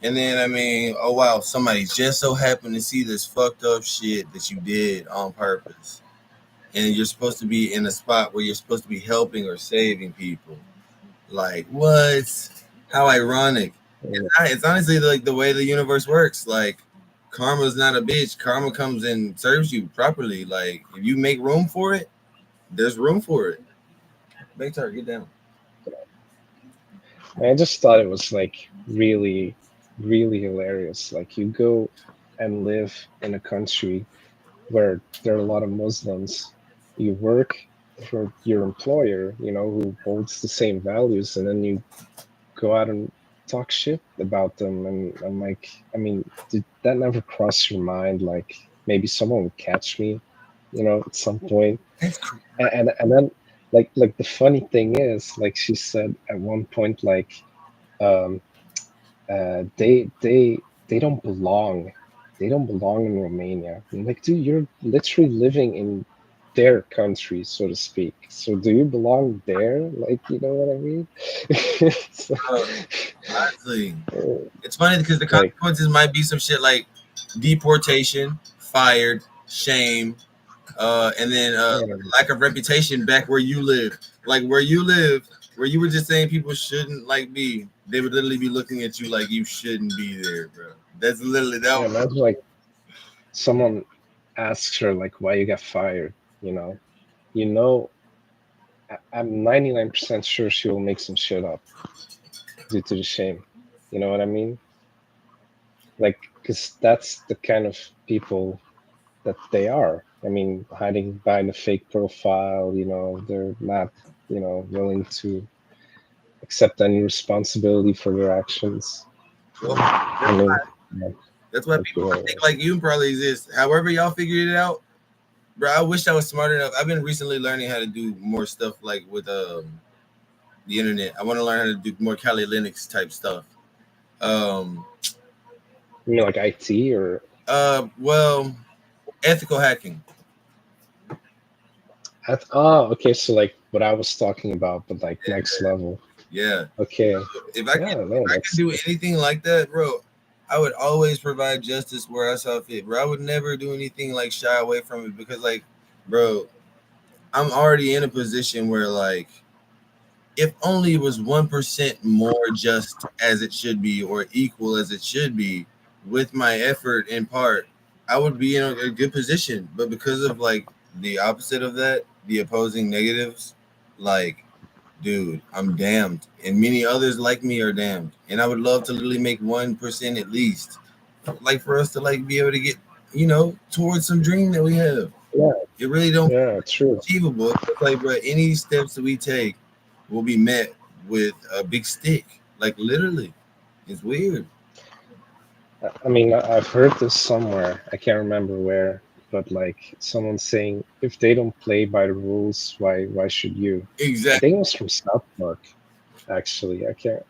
And then, I mean, oh wow, somebody just so happened to see this fucked up shit that you did on purpose. And you're supposed to be in a spot where you're supposed to be helping or saving people. Like, what? How ironic. It's honestly like the way the universe works. Like, karma's not a bitch. Karma comes and serves you properly. Like, if you make room for it, there's room for it. Big get down. I just thought it was like really, really hilarious. Like you go and live in a country where there are a lot of Muslims. You work for your employer, who holds the same values, and then you go out and talk shit about them. And I'm like, I mean, did that never cross your mind? Like maybe someone would catch me, at some point. And then like the funny thing is, like she said at one point, like um they don't belong. They don't belong in Romania. I'm like, dude, you're literally living in their country, so to speak. So do you belong there? Like, you know what I mean? So, Honestly, it's funny because the like, consequences might be some shit like deportation, fired, shame, and then lack of reputation back where you live. Like where you live, where you were just saying people shouldn't like be. They would literally be looking at you like you shouldn't be there, bro. That's literally that. yeah, imagine like someone asks her like why you got fired, you know, I'm 99% sure she will make some shit up due to the shame. You know what I mean? Like, because that's the kind of people that they are. I mean, hiding behind a fake profile, they're not, willing to accept any responsibility for their actions. Well, I mean, that's why people think like you probably exist. However, y'all figured it out, bro. I wish I was smart enough. I've been recently learning how to do more stuff like with the internet. I want to learn how to do more Kali Linux type stuff. Um, you mean like IT or? Well, ethical hacking. Okay. So like what I was talking about, but like next level. Yeah. Okay. If I could do anything like that, bro, I would always provide justice where I saw fit, bro. I would never do anything like shy away from it because, like, bro, I'm already in a position where, like, if only it was 1% more just as it should be or equal as it should be with my effort in part, I would be in a good position. But because of like the opposite of that, the opposing negatives, like, dude, I'm damned. And many others like me are damned. And I would love to literally make 1% at least. Like for us to like be able to get, towards some dream that we have. Yeah. It really don't true. achievable. It's like, bro, any steps that we take will be met with a big stick. Like literally. It's weird. I mean, I've heard this somewhere. I can't remember where, but like someone saying, if they don't play by the rules, why should you? Exactly. I think it was from South Park. Actually, I can't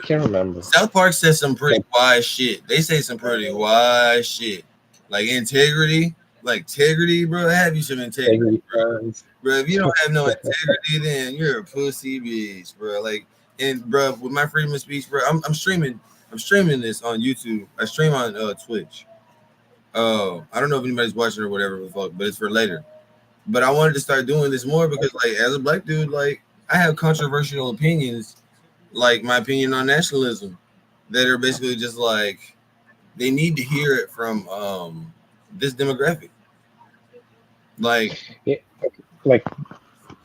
remember. South Park says some pretty wise shit. They say some pretty wise shit. Like integrity. Like integrity, bro. Have you some integrity, bro. Bro, if you don't have no integrity, then you're a pussy bitch, bro. Like, and bro, with my freedom of speech, bro, I'm streaming. I'm streaming this on YouTube. I stream on Twitch. I don't know if anybody's watching or whatever the fuck, but it's for later. But I wanted to start doing this more because, like, as a black dude, like, I have controversial opinions, like my opinion on nationalism, that are basically just like they need to hear it from this demographic. Like, yeah, like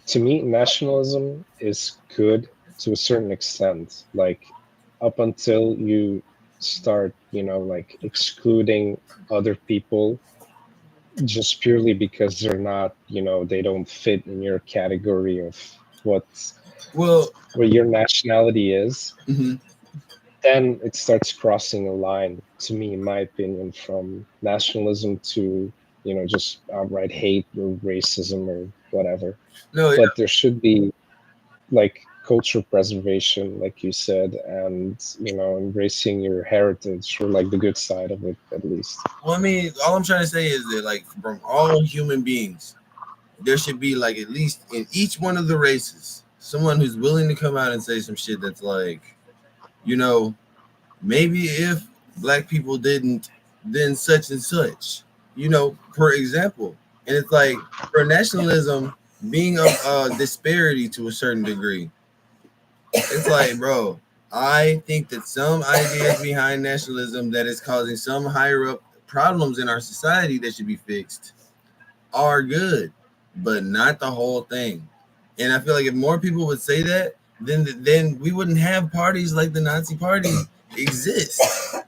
to me, nationalism is good to a certain extent. Like up until you start, like excluding other people just purely because they're not, they don't fit in your category of what your nationality is. Mm-hmm. then it starts crossing a line, to me, in my opinion, from nationalism to, just outright hate or racism or whatever. No, But there should be like cultural preservation, like you said, and embracing your heritage, or like the good side of it, at least. well, I mean, all I'm trying to say is that, like, from all human beings, there should be, like, at least in each one of the races, someone who's willing to come out and say some shit that's like, you know, maybe if black people didn't, then such and such, for example. And it's like, for nationalism being a disparity to a certain degree, it's like, bro, I think that some ideas behind nationalism that is causing some higher up problems in our society that should be fixed are good, but not the whole thing. And I feel like if more people would say that, then we wouldn't have parties like the Nazi Party exist.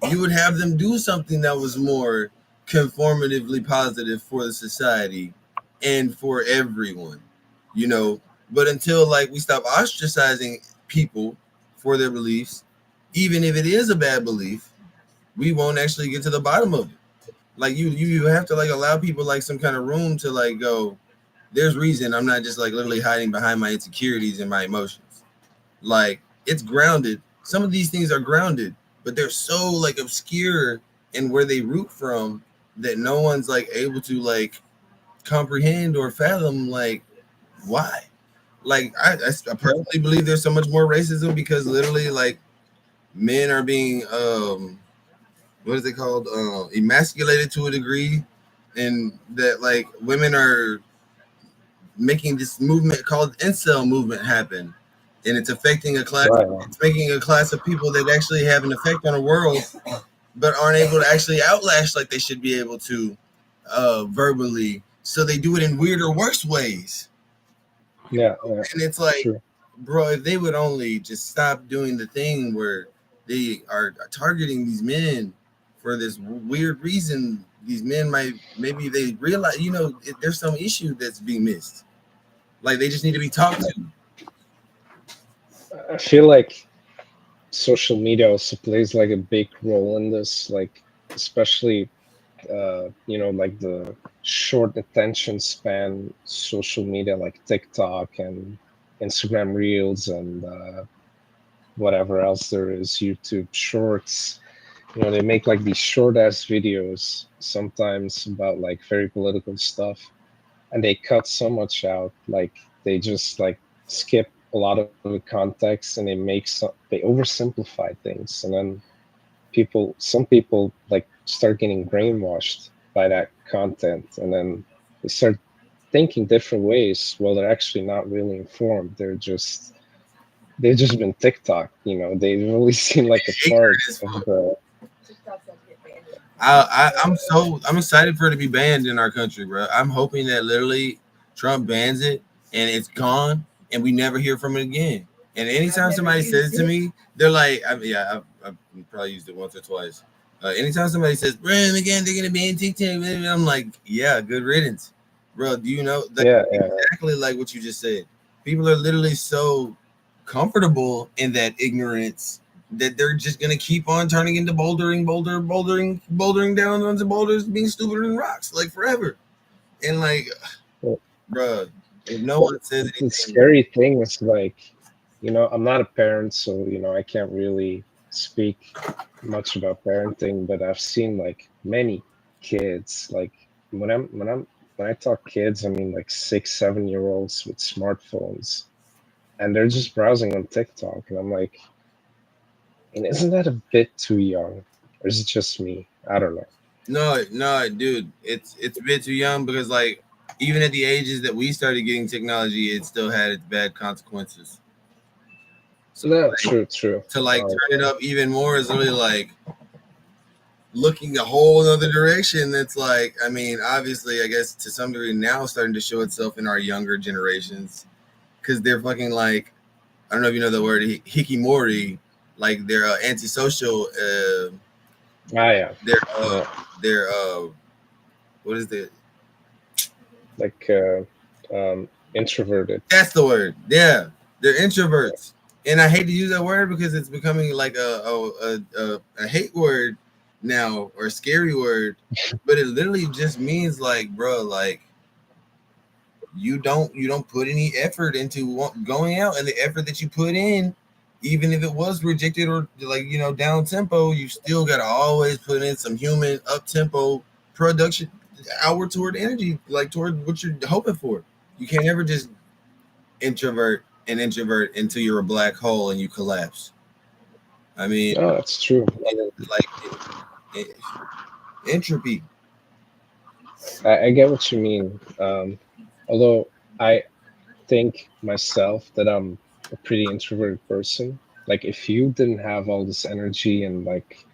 You would have them do something that was more conformatively positive for the society and for everyone, you know. But until, like, we stop ostracizing people for their beliefs, even if it is a bad belief, we won't actually get to the bottom of it. Like, you have to, like, allow people, like, some kind of room to, like, go, there's reason I'm not just, like, literally hiding behind my insecurities and my emotions. Like, it's grounded. Some of these things are grounded, but they're so, like, obscure in where they root from that no one's, like, able to, like, comprehend or fathom, like, why. Like, I personally believe there's so much more racism because literally, like, men are being what is it called, emasculated to a degree, and that, like, women are making this movement called incel movement happen, and it's affecting a class. Right. It's making a class of people that actually have an effect on the world, but aren't able to actually outlash like they should be able to, verbally. So they do it in weirder, worse ways. Yeah, And it's like, true. bro, if they would only just stop doing the thing where they are targeting these men for this weird reason, these men might, maybe they realize, if there's some issue that's being missed. Like, they just need to be talked to. I feel like social media also plays like a big role in this, like especially like the short attention span social media, like TikTok and Instagram Reels and whatever else there is, YouTube Shorts. They make like these short ass videos sometimes about like very political stuff, and they cut so much out. Like they just like skip a lot of the context, and they oversimplify things, and then some people like start getting brainwashed by that content, and then they start thinking different ways. Well, they're actually not really informed. They've just been TikTok. They've only seen like a part of the. I'm excited for it to be banned in our country, bro. I'm hoping that literally Trump bans it and it's gone and we never hear from it again. And anytime somebody says it to me, they're like, I've probably used it once or twice. Anytime somebody says, "Bro, again, they're gonna ban TikTok," I'm like, yeah, good riddance, bro. Do you know that exactly like what you just said? People are literally so comfortable in that ignorance that they're just gonna keep on turning into bouldering down onto boulders, being stupider than rocks, like, forever. And like, bro, if no one says anything, the scary thing is like, I'm not a parent, so I can't really speak much about parenting, but I've seen like many kids, like when I talk kids, I mean like 6, 7 year olds with smartphones, and they're just browsing on TikTok, and I'm like, and isn't that a bit too young, or is it just me? I don't know. no, dude, it's a bit too young because, like, even at the ages that we started getting technology, it still had its bad consequences. So, No, like, true. to like turn it up even more is really like looking a whole other direction. That's like, I mean, obviously, I guess to some degree now starting to show itself in our younger generations because they're fucking like, I don't know if you know the word hikimori, like they're antisocial. Yeah. They're what is the Like introverted. That's the word. Yeah, they're introverts. and I hate to use that word because it's becoming like a hate word now or a scary word, but it literally just means like, bro, like you don't put any effort into going out, and the effort that you put in, even if it was rejected or like down tempo, you still gotta always put in some human up tempo production outward toward energy, like toward what you're hoping for. You can't ever just introvert until you're a black hole and you collapse. I mean, No, that's true. like entropy. I get what you mean. Although I think myself that I'm a pretty introverted person. Like if you didn't have all this energy and like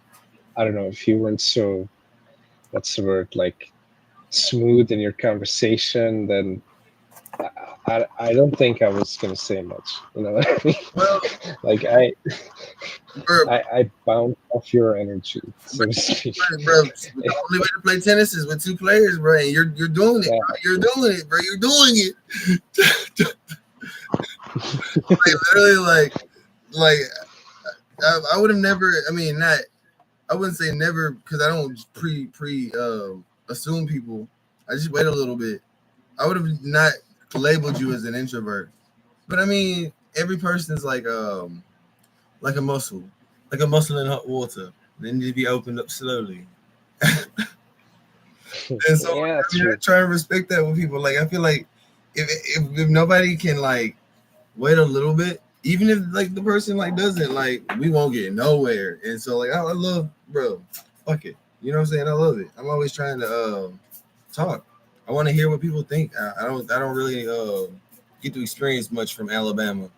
I don't know, if you weren't so what's the word, like smooth in your conversation, then I don't think I was gonna say much. You know what I mean? Well, Like bro, I bounce off your energy, so to speak. bro, the only way to play tennis is with two players, bro. And you're doing it, Yeah. bro. You're doing it, bro. You're doing it. Like literally, like I would have never. I mean, not. I wouldn't say never because I don't pre assume people. I just wait a little bit. I would have not labeled you as an introvert, but I mean, every person is like a muscle in hot water. They need to be opened up slowly. And so Yeah, that's I mean, I true. try and respect that with people. Like I feel like if nobody can like wait a little bit, even if like the person like doesn't like, we won't get nowhere. And so like I love, bro, fuck it. You know what I'm saying? I love it. I'm always trying to talk. I want to hear what people think. I don't really get to experience much from Alabama.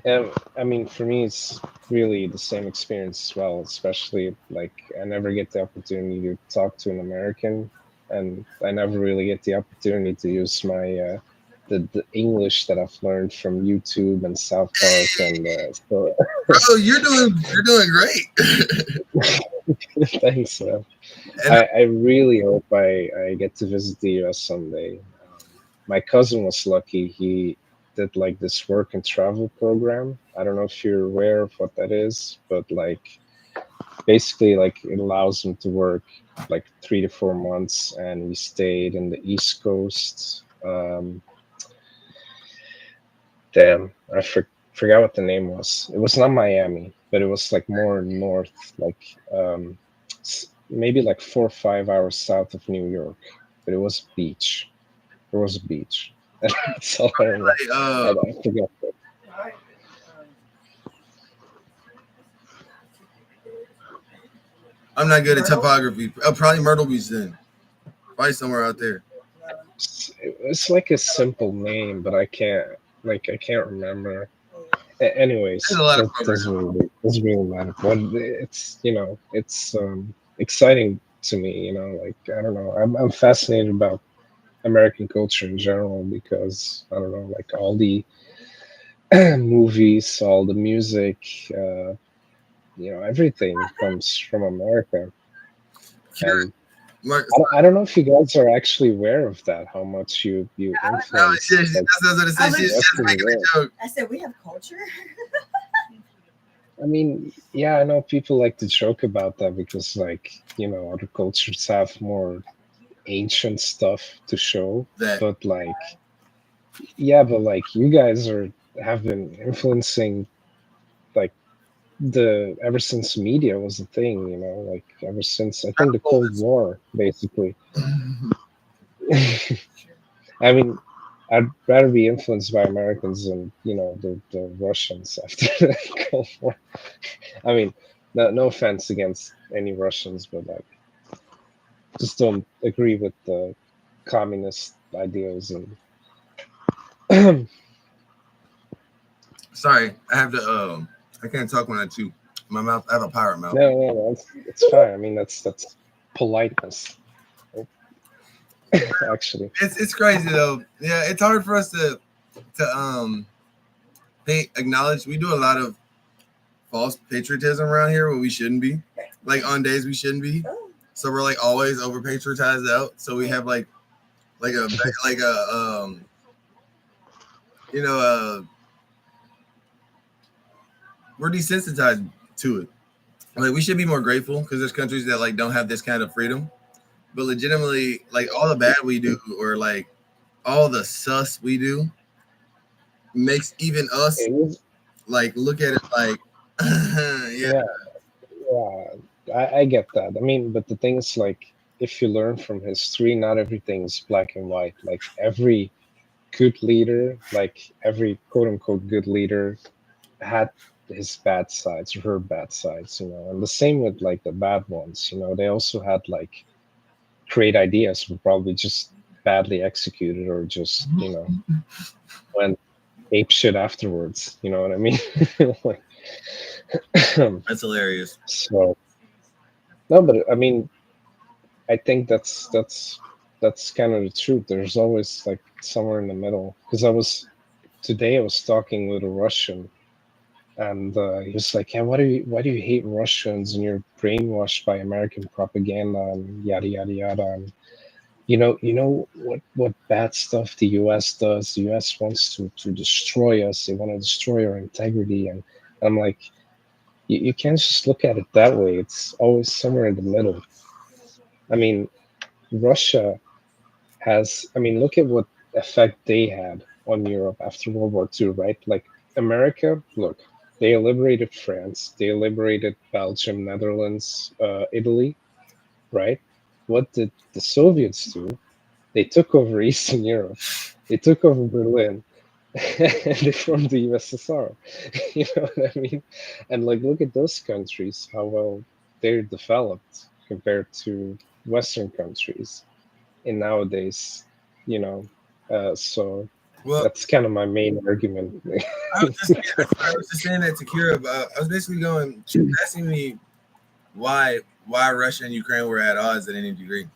I mean, for me, it's really the same experience as well. Especially like I never get the opportunity to talk to an American, and I never really get the opportunity to use my the English that I've learned from YouTube and South Park, and so Bro, you're doing great. thanks, man. And I really hope I get to visit the US someday. My cousin was lucky. He did like this work and travel program. I don't know if you're aware of what that is, but like basically like it allows him to work like 3 to 4 months, and we stayed in the East Coast. Damn, forgot what the name was. It was not Miami, but it was like more north, like maybe like 4 or 5 hours south of New York. But it was beach. There was a beach. That's all I remember. like I forgot that. I'm not good at topography. Probably Myrtle Beach then. Probably somewhere out there. It's like a simple name, but I can't remember. Anyways, There's a lot of that doesn't really matter. But it's it's exciting to me. Like I don't know. I'm fascinated about American culture in general because I don't know, like all the movies, all the music, everything comes from America. And Mark, I don't know if you guys are actually aware of that, how much you no, influence like that's what it says. She's just Western making world. a joke. I said we have culture. I mean, yeah, I know people like to joke about that because, like, other cultures have more ancient stuff to show. That But like, yeah, but like, you guys have been influencing like the ever since media was a thing. Like ever since I think the Cold War, basically. I mean, I'd rather be influenced by Americans than the Russians after the Cold War. I mean, no offense against any Russians, but like, just don't agree with the communist ideals and. Sorry, I have to. I can't talk when I chew. My mouth. I have a pirate mouth. No, it's fine. I mean, that's politeness. Actually, It's crazy though. Yeah, it's hard for us to acknowledge. We do a lot of false patriotism around here where we shouldn't be. Like on days we shouldn't be. So we're like always over patriotized out. So we have like a you know we're desensitized to it. Like we should be more grateful because there's countries that like don't have this kind of freedom. But legitimately, like all the bad we do, or like all the sus we do, makes even us like look at it like, yeah. I get that. I mean, but the thing is, like, if you learn from history, not everything is black and white. Like every good leader, like every quote unquote good leader, had his bad sides or her bad sides, and the same with like the bad ones. They also had like great ideas, but probably just badly executed or just went ape shit afterwards. You know what I mean? Like, That's hilarious. so no, but I mean, I think that's kind of the truth. There's always like somewhere in the middle. Because I was talking with a Russian, and he was like, "Yeah, why do you hate Russians and you're brainwashed by American propaganda and yada yada yada." And you know what bad stuff the U.S. does. The U.S. wants to destroy us. They want to destroy our integrity, and I'm like, you can't just look at it that way. It's always somewhere in the middle. I mean, Russia I mean, look at what effect they had on Europe after World War II, right? Like America, look, they liberated France, they liberated Belgium, Netherlands, Italy, right? What did the Soviets do? They took over Eastern Europe, they took over Berlin, and they formed the USSR. You know what I mean? And like, look at those countries, how well they're developed compared to Western countries in nowadays, you know. So Well, that's kind of my main argument. I was just saying that to Kira about. I was basically going. She was asking me why Russia and Ukraine were at odds at any degree.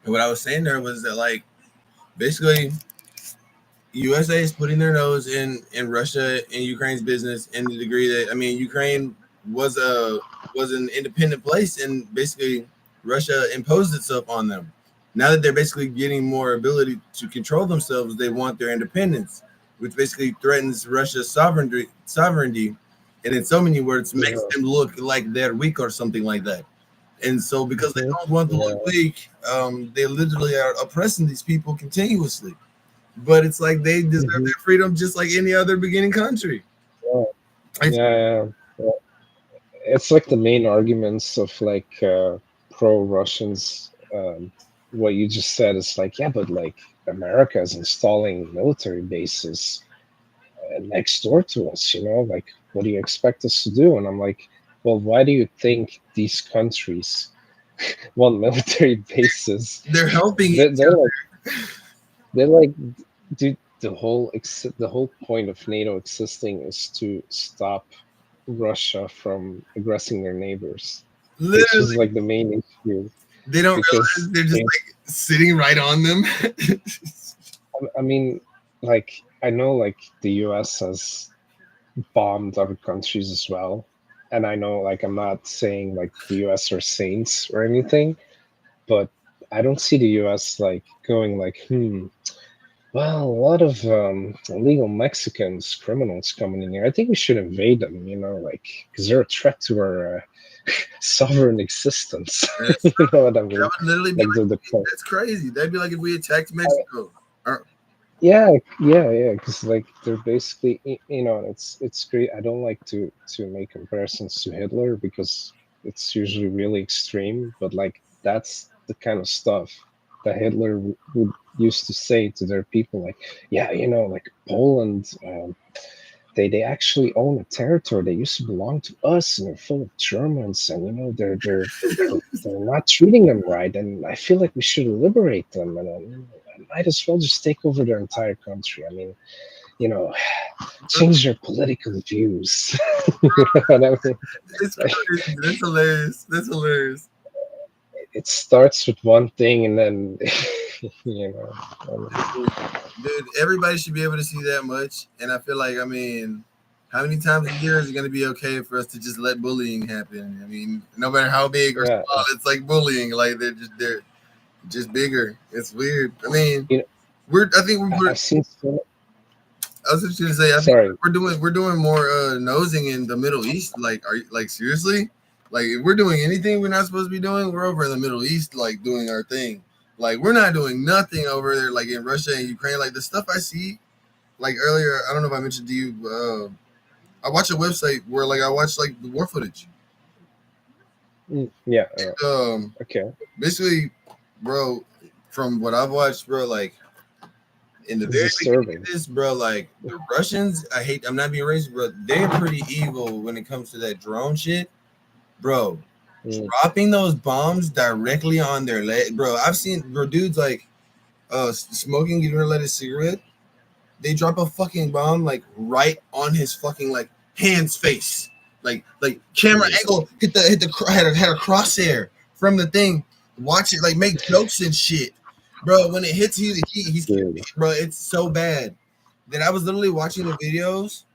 And what I was saying to her was that like basically USA is putting their nose in Russia and Ukraine's business in the degree that I mean Ukraine was an independent place and basically Russia imposed itself on them. Now that they're basically getting more ability to control themselves, they want their independence, which basically threatens Russia's sovereignty, and in so many words makes them look like they're weak or something like that. And so because they don't want to look weak, they literally are oppressing these people continuously. But it's like they deserve their freedom just like any other beginning country. Yeah. It's like the main arguments of like pro Russians. What you just said is like, yeah, but like America is installing military bases next door to us, like what do you expect us to do? And I'm like, well, why do you think these countries want military bases? They're helping they're like, dude, the whole point of NATO existing is to stop Russia from aggressing their neighbors. Literally. This is like the main issue. They don't realize they're just like sitting right on them. I mean, like I know like the US has bombed other countries as well. And I know like I'm not saying like the US are saints or anything, but I don't see the US like going like, well, a lot of illegal Mexicans, criminals coming in here. I think we should invade them, like, because they're a threat to our sovereign existence. You know what I mean? That would literally be like, that's crazy. That'd be like if we attacked Mexico. Yeah, because like they're basically, it's great. I don't like to make comparisons to Hitler because it's usually really extreme, but like that's the kind of stuff that Hitler would used to say to their people, like, yeah, like Poland, they actually own a territory. They used to belong to us, and they're full of Germans, and they're not treating them right. And I feel like we should liberate them, and I might as well just take over their entire country. I mean, change their political views. You know what I mean? It's crazy. That's hilarious. That's hilarious. It starts with one thing, and then dude, everybody should be able to see that much. And I feel like, I mean, how many times a year is it going to be okay for us to just let bullying happen? I mean, no matter how big or small, it's like bullying. Like they're just bigger. It's weird. I mean, I've seen I was just gonna say, I think Sorry. we're doing more nosing in the Middle East. Like, are you like seriously? Like, if we're doing anything we're not supposed to be doing, we're over in the Middle East, like doing our thing. Like, we're not doing nothing over there, like in Russia and Ukraine. Like the stuff I see, like earlier, I don't know if I mentioned to you. I watch a website where like I watch like the war footage. Yeah. Okay. Basically, bro, from what I've watched, bro, like in the It's very beginning disturbing. of this, bro, like the Russians, I'm not being racist, bro. They're pretty evil when it comes to that drone shit, bro. Dropping those bombs directly on their leg, bro. I've seen bro dudes like smoking, getting ready to light a cigarette. They drop a fucking bomb like right on his fucking like hand's face, like camera angle hit the had a crosshair from the thing. Watch it like make jokes and shit, bro. When it hits he's bro. It's so bad that I was literally watching the videos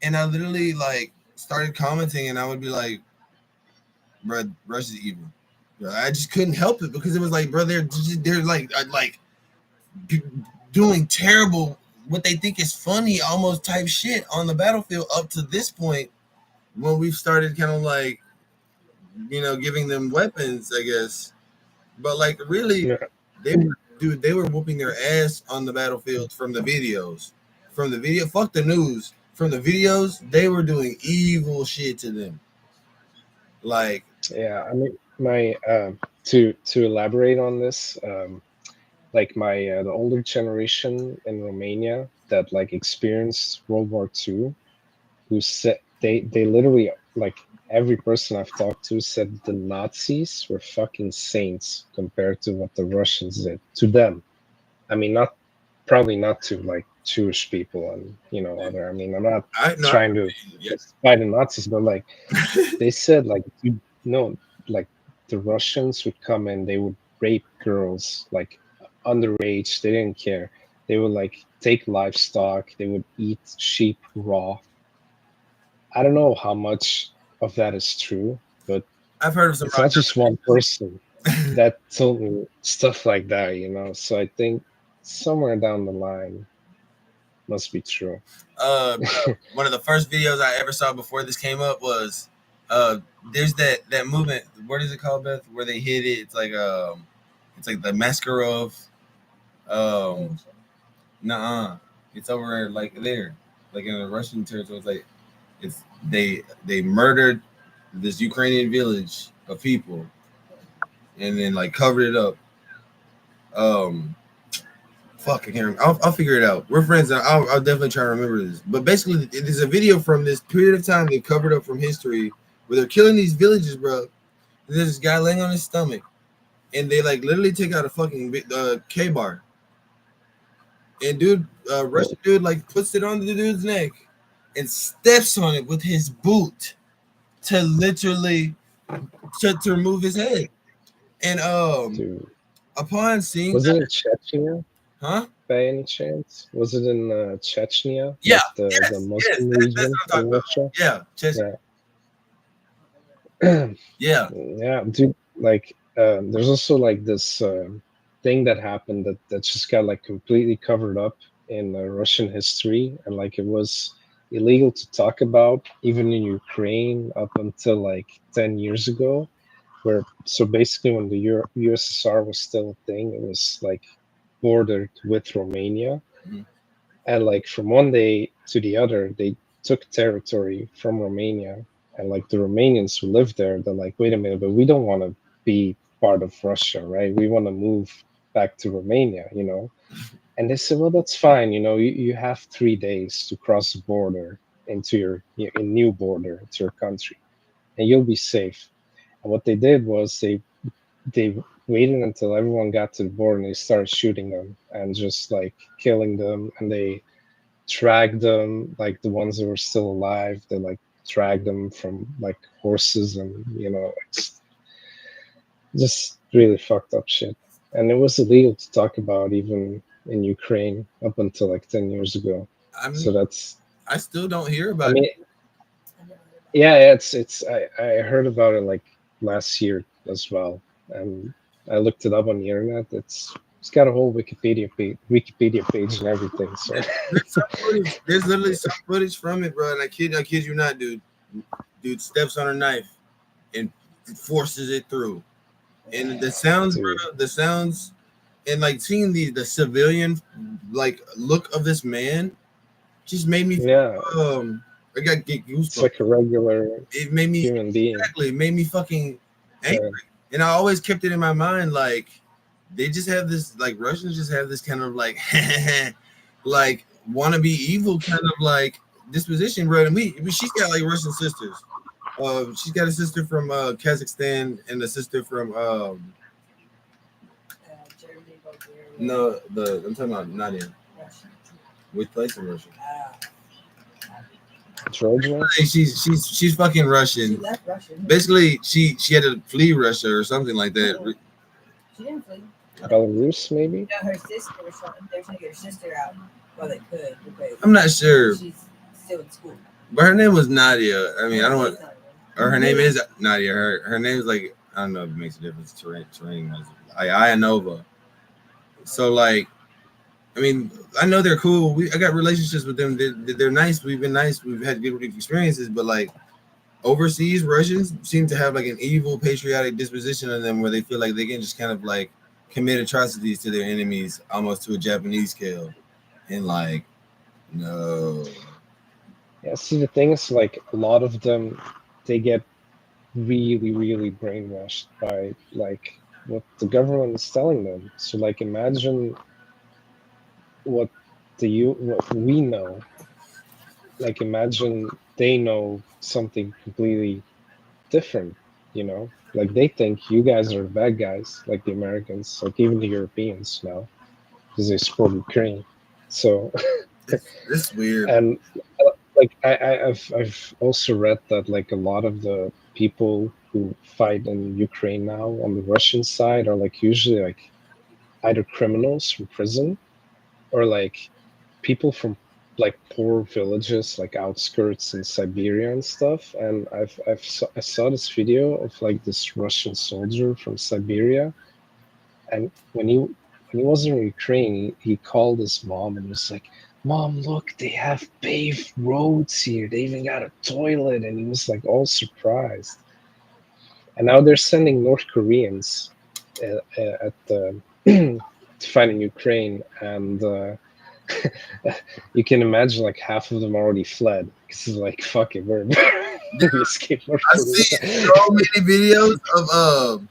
and I literally like started commenting and I would be like, bro, Russia's evil. Bro, I just couldn't help it because it was like, bro, they're like doing terrible, what they think is funny, almost type shit on the battlefield up to this point when we've started kind of like, giving them weapons, I guess. But like, really, they were whooping their ass on the battlefield from the videos. From the video, fuck the news. From the videos, they were doing evil shit to them. Like, yeah, I mean, my to elaborate on this, like my the older generation in Romania that like experienced World War II, who said they literally like every person I've talked to said the Nazis were fucking saints compared to what the Russians did to them. I mean, probably not to like Jewish people and other. I mean, I'm not trying to fight the Nazis, but like they said, like like the Russians would come in, they would rape girls like underage. They didn't care. They would like take livestock. They would eat sheep raw. I don't know how much of that is true, but I've heard of some. It's not just one person that told me stuff like that, So I think somewhere down the line must be true. One of the first videos I ever saw before this came up was there's that movement. What is it called, Beth? Where they hit it? It's like the massacre of nuh-uh. It's over like there, like in the Russian territory. It's like they murdered this Ukrainian village of people and then like covered it up. Fuck, I can't remember. I'll figure it out. We're friends. I'll definitely try to remember this. But basically, it is a video from this period of time they covered up from history where they're killing these villages, bro. There's this guy laying on his stomach, and they like literally take out a fucking K-bar. And Russian dude like puts it on the dude's neck and steps on it with his boot to literally to remove his head. And upon seeing was it in Chechnya? Huh? By any chance? Was it in Chechnya? Yeah, like the Muslim region in Russia? Yeah, Chechnya. Yeah. Yeah, dude. Like, there's also like this thing that happened that just got like completely covered up in Russian history, and like it was illegal to talk about even in Ukraine up until like 10 years ago. So basically, when the USSR was still a thing, it was like bordered with Romania, and like from one day to the other, they took territory from Romania, and like the Romanians who lived there, they're like, wait a minute, but we don't want to be part of Russia, right? We want to move back to Romania, And they said, well, that's fine, you have 3 days to cross the border into your new border to your country, and you'll be safe. And what they did was they waited until everyone got to the border and they started shooting them and just like killing them, and they dragged them, like the ones that were still alive, they like dragged them from like horses, and it's just really fucked up shit. And it was illegal to talk about even in Ukraine up until like 10 years ago. So that's I still don't hear about it. Yeah, it's I heard about it like last year as well, and I looked it up on the internet. It's It's got a whole Wikipedia page and everything. So There's literally some footage from it, bro. And I kid you not, dude. Dude steps on a knife and forces it through. And the sounds, bro, the sounds, and like seeing the civilian like look of this man just made me yeah, I got get goosebumps. it's like a regular It made me human being. exactly it made me fucking angry. And I always kept it in my mind like they just have this like Russians just have this kind of like like wannabe evil kind of like disposition, bro. And she's got like Russian sisters. She's got a sister from Kazakhstan and a sister from no, I'm talking about Nadia. Which place in Russia? Georgia. She's fucking Russian. She left Russia. Basically, she had to flee Russia or something like that. She didn't flee. Belarus, maybe. No, her sister was trying. They're trying to get her sister out while they could. Because I'm not sure. She's still in school. But her name was Nadia. I mean, I don't want. Or her name is Nadia. Her name is like I don't know if it makes a difference. Terrain was Ianova. So like, I mean, I know they're cool. I got relationships with them. They're nice. We've been nice. We've had good experiences. But like, overseas Russians seem to have like an evil, patriotic disposition in them, where they feel like they can just kind of like commit atrocities to their enemies, almost to a Japanese scale. And like, no. Yeah. See, the thing is, like, a lot of them, they get really brainwashed by like what the government is telling them. So like, imagine what we know. Like, imagine they know something completely different, you know? Like, they think you guys are bad guys, like the Americans, like even the Europeans now, because they support Ukraine. So it's weird. And like I've also read that like a lot of the people who fight in Ukraine now on the Russian side are like usually like either criminals from prison or like people from like poor villages, like outskirts in Siberia and stuff. And I saw this video of like this Russian soldier from Siberia, and when he was in Ukraine, he called his mom and was like, "Mom, look, they have paved roads here. They even got a toilet," and he was like all surprised. And now they're sending North Koreans at the to fight in Ukraine, and you can imagine like half of them already fled because it's like, fuck it, we're we escaped North I've Korea. seen so many videos of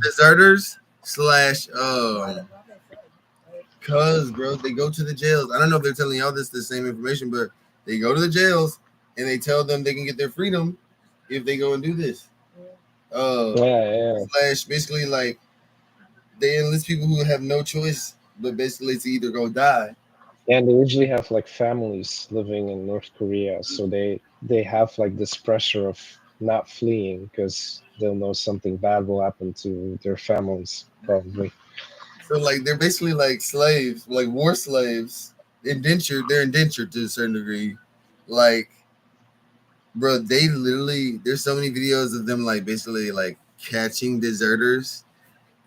deserters slash cuz bro, they go to the jails. I don't know if they're telling y'all the same information, but they go to the jails and they tell them they can get their freedom if they go and do this. Slash basically like they enlist people who have no choice but basically to either go die. Yeah, and they usually have like families living in North Korea, so they have like this pressure of not fleeing because they'll know something bad will happen to their families probably. So like they're basically like slaves, like war slaves, indentured. They're indentured to a certain degree. Like, bro, they literally there's so many videos of them like basically like catching deserters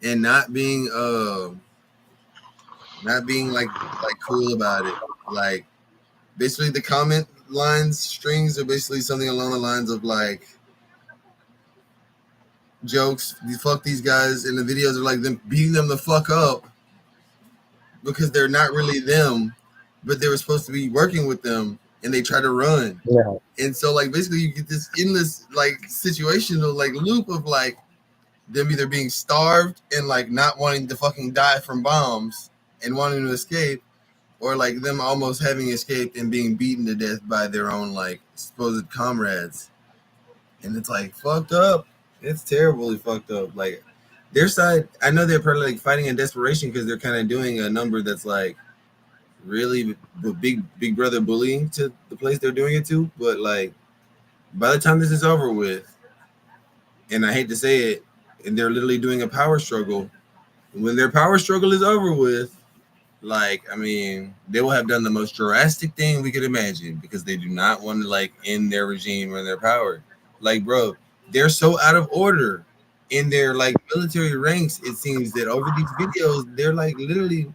and not being like cool about it. Like basically the comment lines strings are basically something along the lines of like jokes, fuck these guys, and the videos are like them beating them the fuck up because they're not really them, but they were supposed to be working with them and they try to run. Yeah. And so like basically you get this endless like situational like loop of like them either being starved and like not wanting to fucking die from bombs and wanting to escape, or like them almost having escaped and being beaten to death by their own like supposed comrades. And it's like fucked up. It's terribly fucked up. Like their side, I know they're probably like fighting in desperation because they're kind of doing a number that's like really big brother bullying to the place they're doing it to. But like by the time this is over with, and I hate to say it, and they're literally doing a power struggle. When their power struggle is over with, like, I mean, they will have done the most drastic thing we could imagine because they do not want to like end their regime or their power. Like, bro, they're so out of order in their like military ranks, it seems that over these videos, they're like literally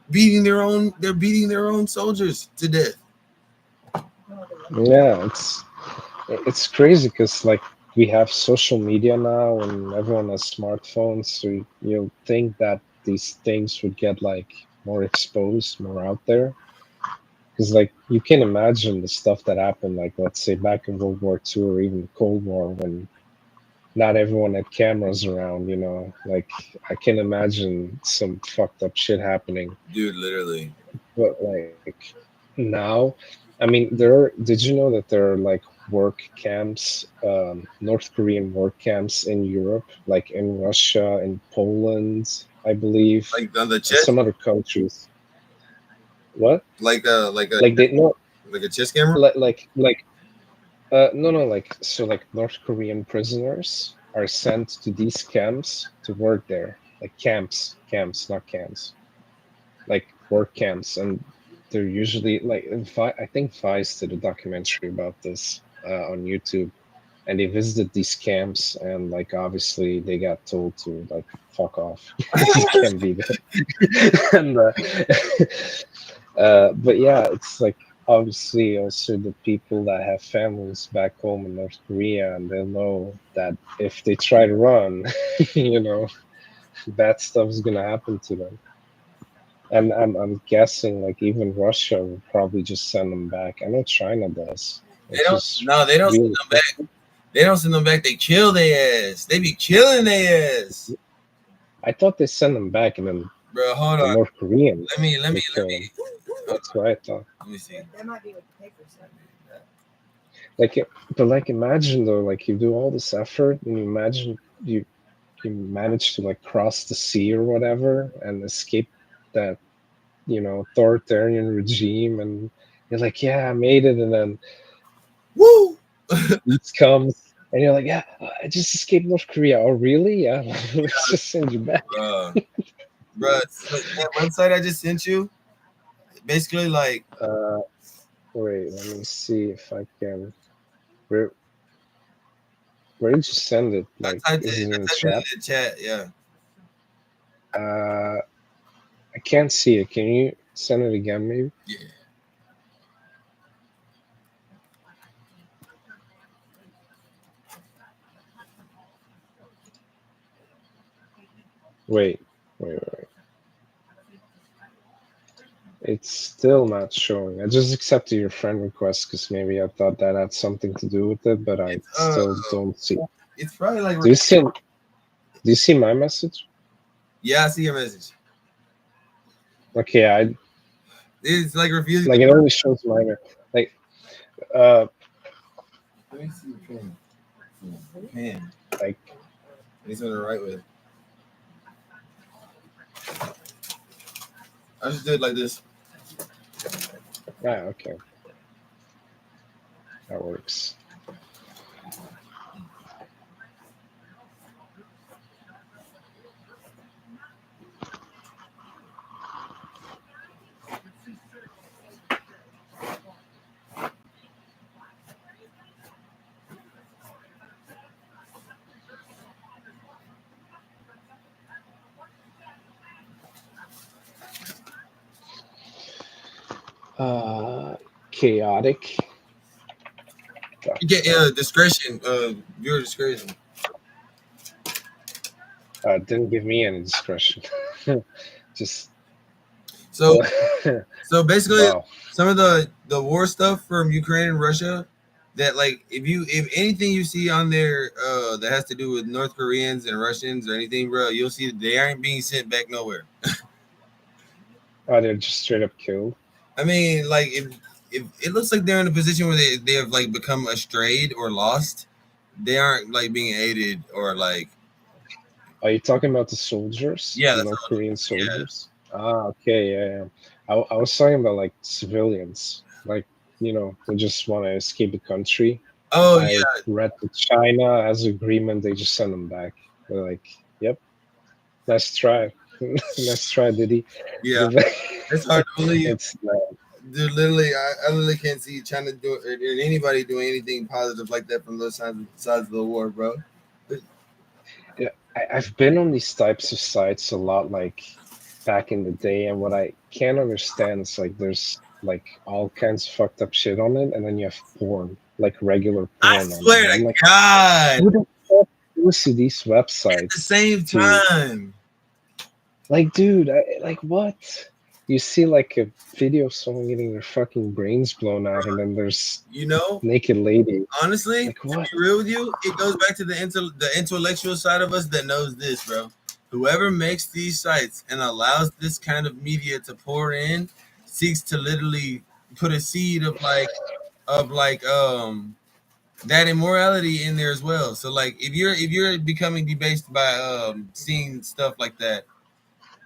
they're beating their own soldiers to death. Yeah, it's crazy because like we have social media now and everyone has smartphones, so you'll think that these things would get like more exposed, more out there. Because like you can imagine the stuff that happened, like let's say back in World War II or even Cold War, when not everyone had cameras around. Like I can imagine some fucked up shit happening. Dude, literally. But like now, I mean, did you know that there are like work camps, North Korean work camps in Europe, like in Russia, in Poland, I believe, Like on the and chest, some other countries. What? like a Like they no, like a chest camera. no, like so like North Korean prisoners are sent to these camps to work there, like camps, not camps, like work camps, and they're usually like I think Vice did a documentary about this on YouTube, and they visited these camps, and like obviously they got told to like fuck off, you can't be there, and but yeah, it's like obviously also the people that have families back home in North Korea, and they'll know that if they try to run, you know, bad stuff's gonna happen to them. And I'm guessing like even Russia will probably just send them back. I know China does, They which don't. is No, they don't send really them back. They don't send them back. They kill their ass. They be killing their ass. I thought they send them back, and then Bro, hold the on. North Koreans Let me would kill them. That's what I thought. let me see. That might be what the paper said. Like, but like, imagine though, like you do all this effort, and you imagine you manage to like cross the sea or whatever and escape that authoritarian regime, and you're like, yeah, I made it, and then Woo! peace comes, and you're like, yeah, I just escaped North Korea. Oh, really? Yeah, let's just send you back. Bro, so that website I just sent you, basically like Wait, let me see if I can. Where where did you send it? Like, is it in the I typed it in chat? the chat. Yeah. I can't see it. Can you send it again, maybe? Yeah. Wait. It's still not showing. I just accepted your friend request because maybe I thought that had something to do with it, but I still don't see. It's probably like. Do you see my message? Yeah, I see your message. Okay, It's like refusing. like it only shows mine. Like, Let me see your pen. Pen. like He's gonna write with. I just do it like this. okay, that works. Chaotic. You get discretion. Viewer discretion. Didn't give me any discretion. Just So basically, wow. some of the war stuff from Ukraine and Russia. That like if anything you see on there that has to do with North Koreans and Russians or anything, bro, you'll see that they aren't being sent back nowhere. Oh, they're just straight up killed. I mean, like if it looks like they're in a position where they have like become astrayed or lost, they aren't like being aided or like. Are you talking about the soldiers? Yeah, the that's North Korean soldiers. Yeah. Okay, yeah. I was talking about like civilians, like they just want to escape the country. Oh I yeah. read that China has an agreement; they just send them back. They're like, "Yep, nice try, nice try, Diddy." Yeah, it's hard to believe. It's dude, literally, I literally can't see China do or anybody doing anything positive like that from those sides of the war, bro. I've been on these types of sites a lot, like back in the day, and what I can't understand is like there's like all kinds of fucked up shit on it, and then you have porn, like regular I porn on it. swear And to I'm like, God. who the fuck goes to these At the websites same to time. like, dude, like what? You see like a video of someone getting their fucking brains blown out, and then there's You know, naked lady. honestly, Like to what? be real with you, it goes back to the intellectual side of us that knows this, bro. Whoever makes these sites and allows this kind of media to pour in seeks to literally put a seed of that immorality in there as well. So like if you're becoming debased by seeing stuff like that,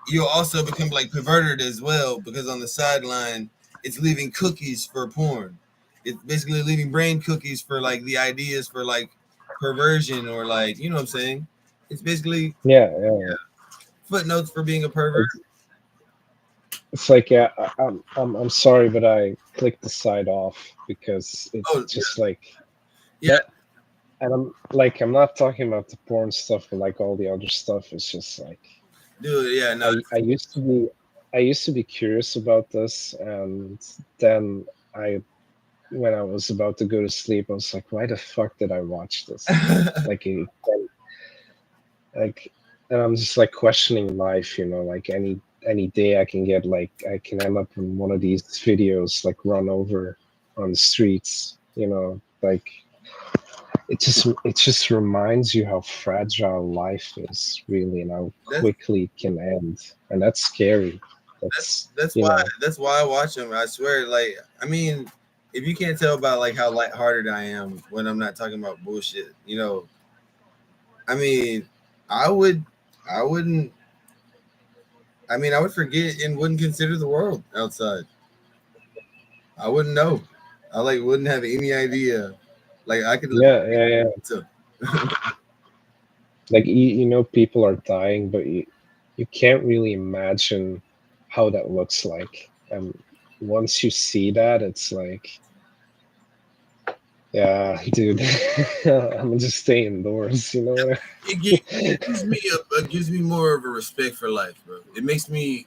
you'll also become like perverted as well because on the sideline it's leaving cookies for porn. It's basically leaving brain cookies for like the ideas for like perversion or like you know what I'm saying. It's basically Yeah. footnotes for being a pervert. It's like, yeah, I'm sorry, but I clicked the site off because it's Oh just like yeah, that. And I'm not talking about the porn stuff, but like all the other stuff is just like dude. Yeah, no. I used to be curious about this, and then I when I was about to go to sleep, I was like, why the fuck did I watch this? Like, like, and I'm just like questioning life, like any day I can get like I can end up in one of these videos like run over on the streets, like it just reminds you how fragile life is really and how that's quickly it can end, and that's scary. That's that's you why know that's why I watch them. I swear, like I mean, if you can't tell about like how lighthearted I am when I'm not talking about bullshit, I mean, I would, I wouldn't. I mean, I would forget and wouldn't consider the world outside. I wouldn't know. I like wouldn't have any idea. Like I could. yeah. So, Like people are dying, but you can't really imagine how that looks like. And once you see that, it's like, yeah, dude, I'm gonna just stay indoors. You know what? it gives me more of a respect for life, bro. It makes me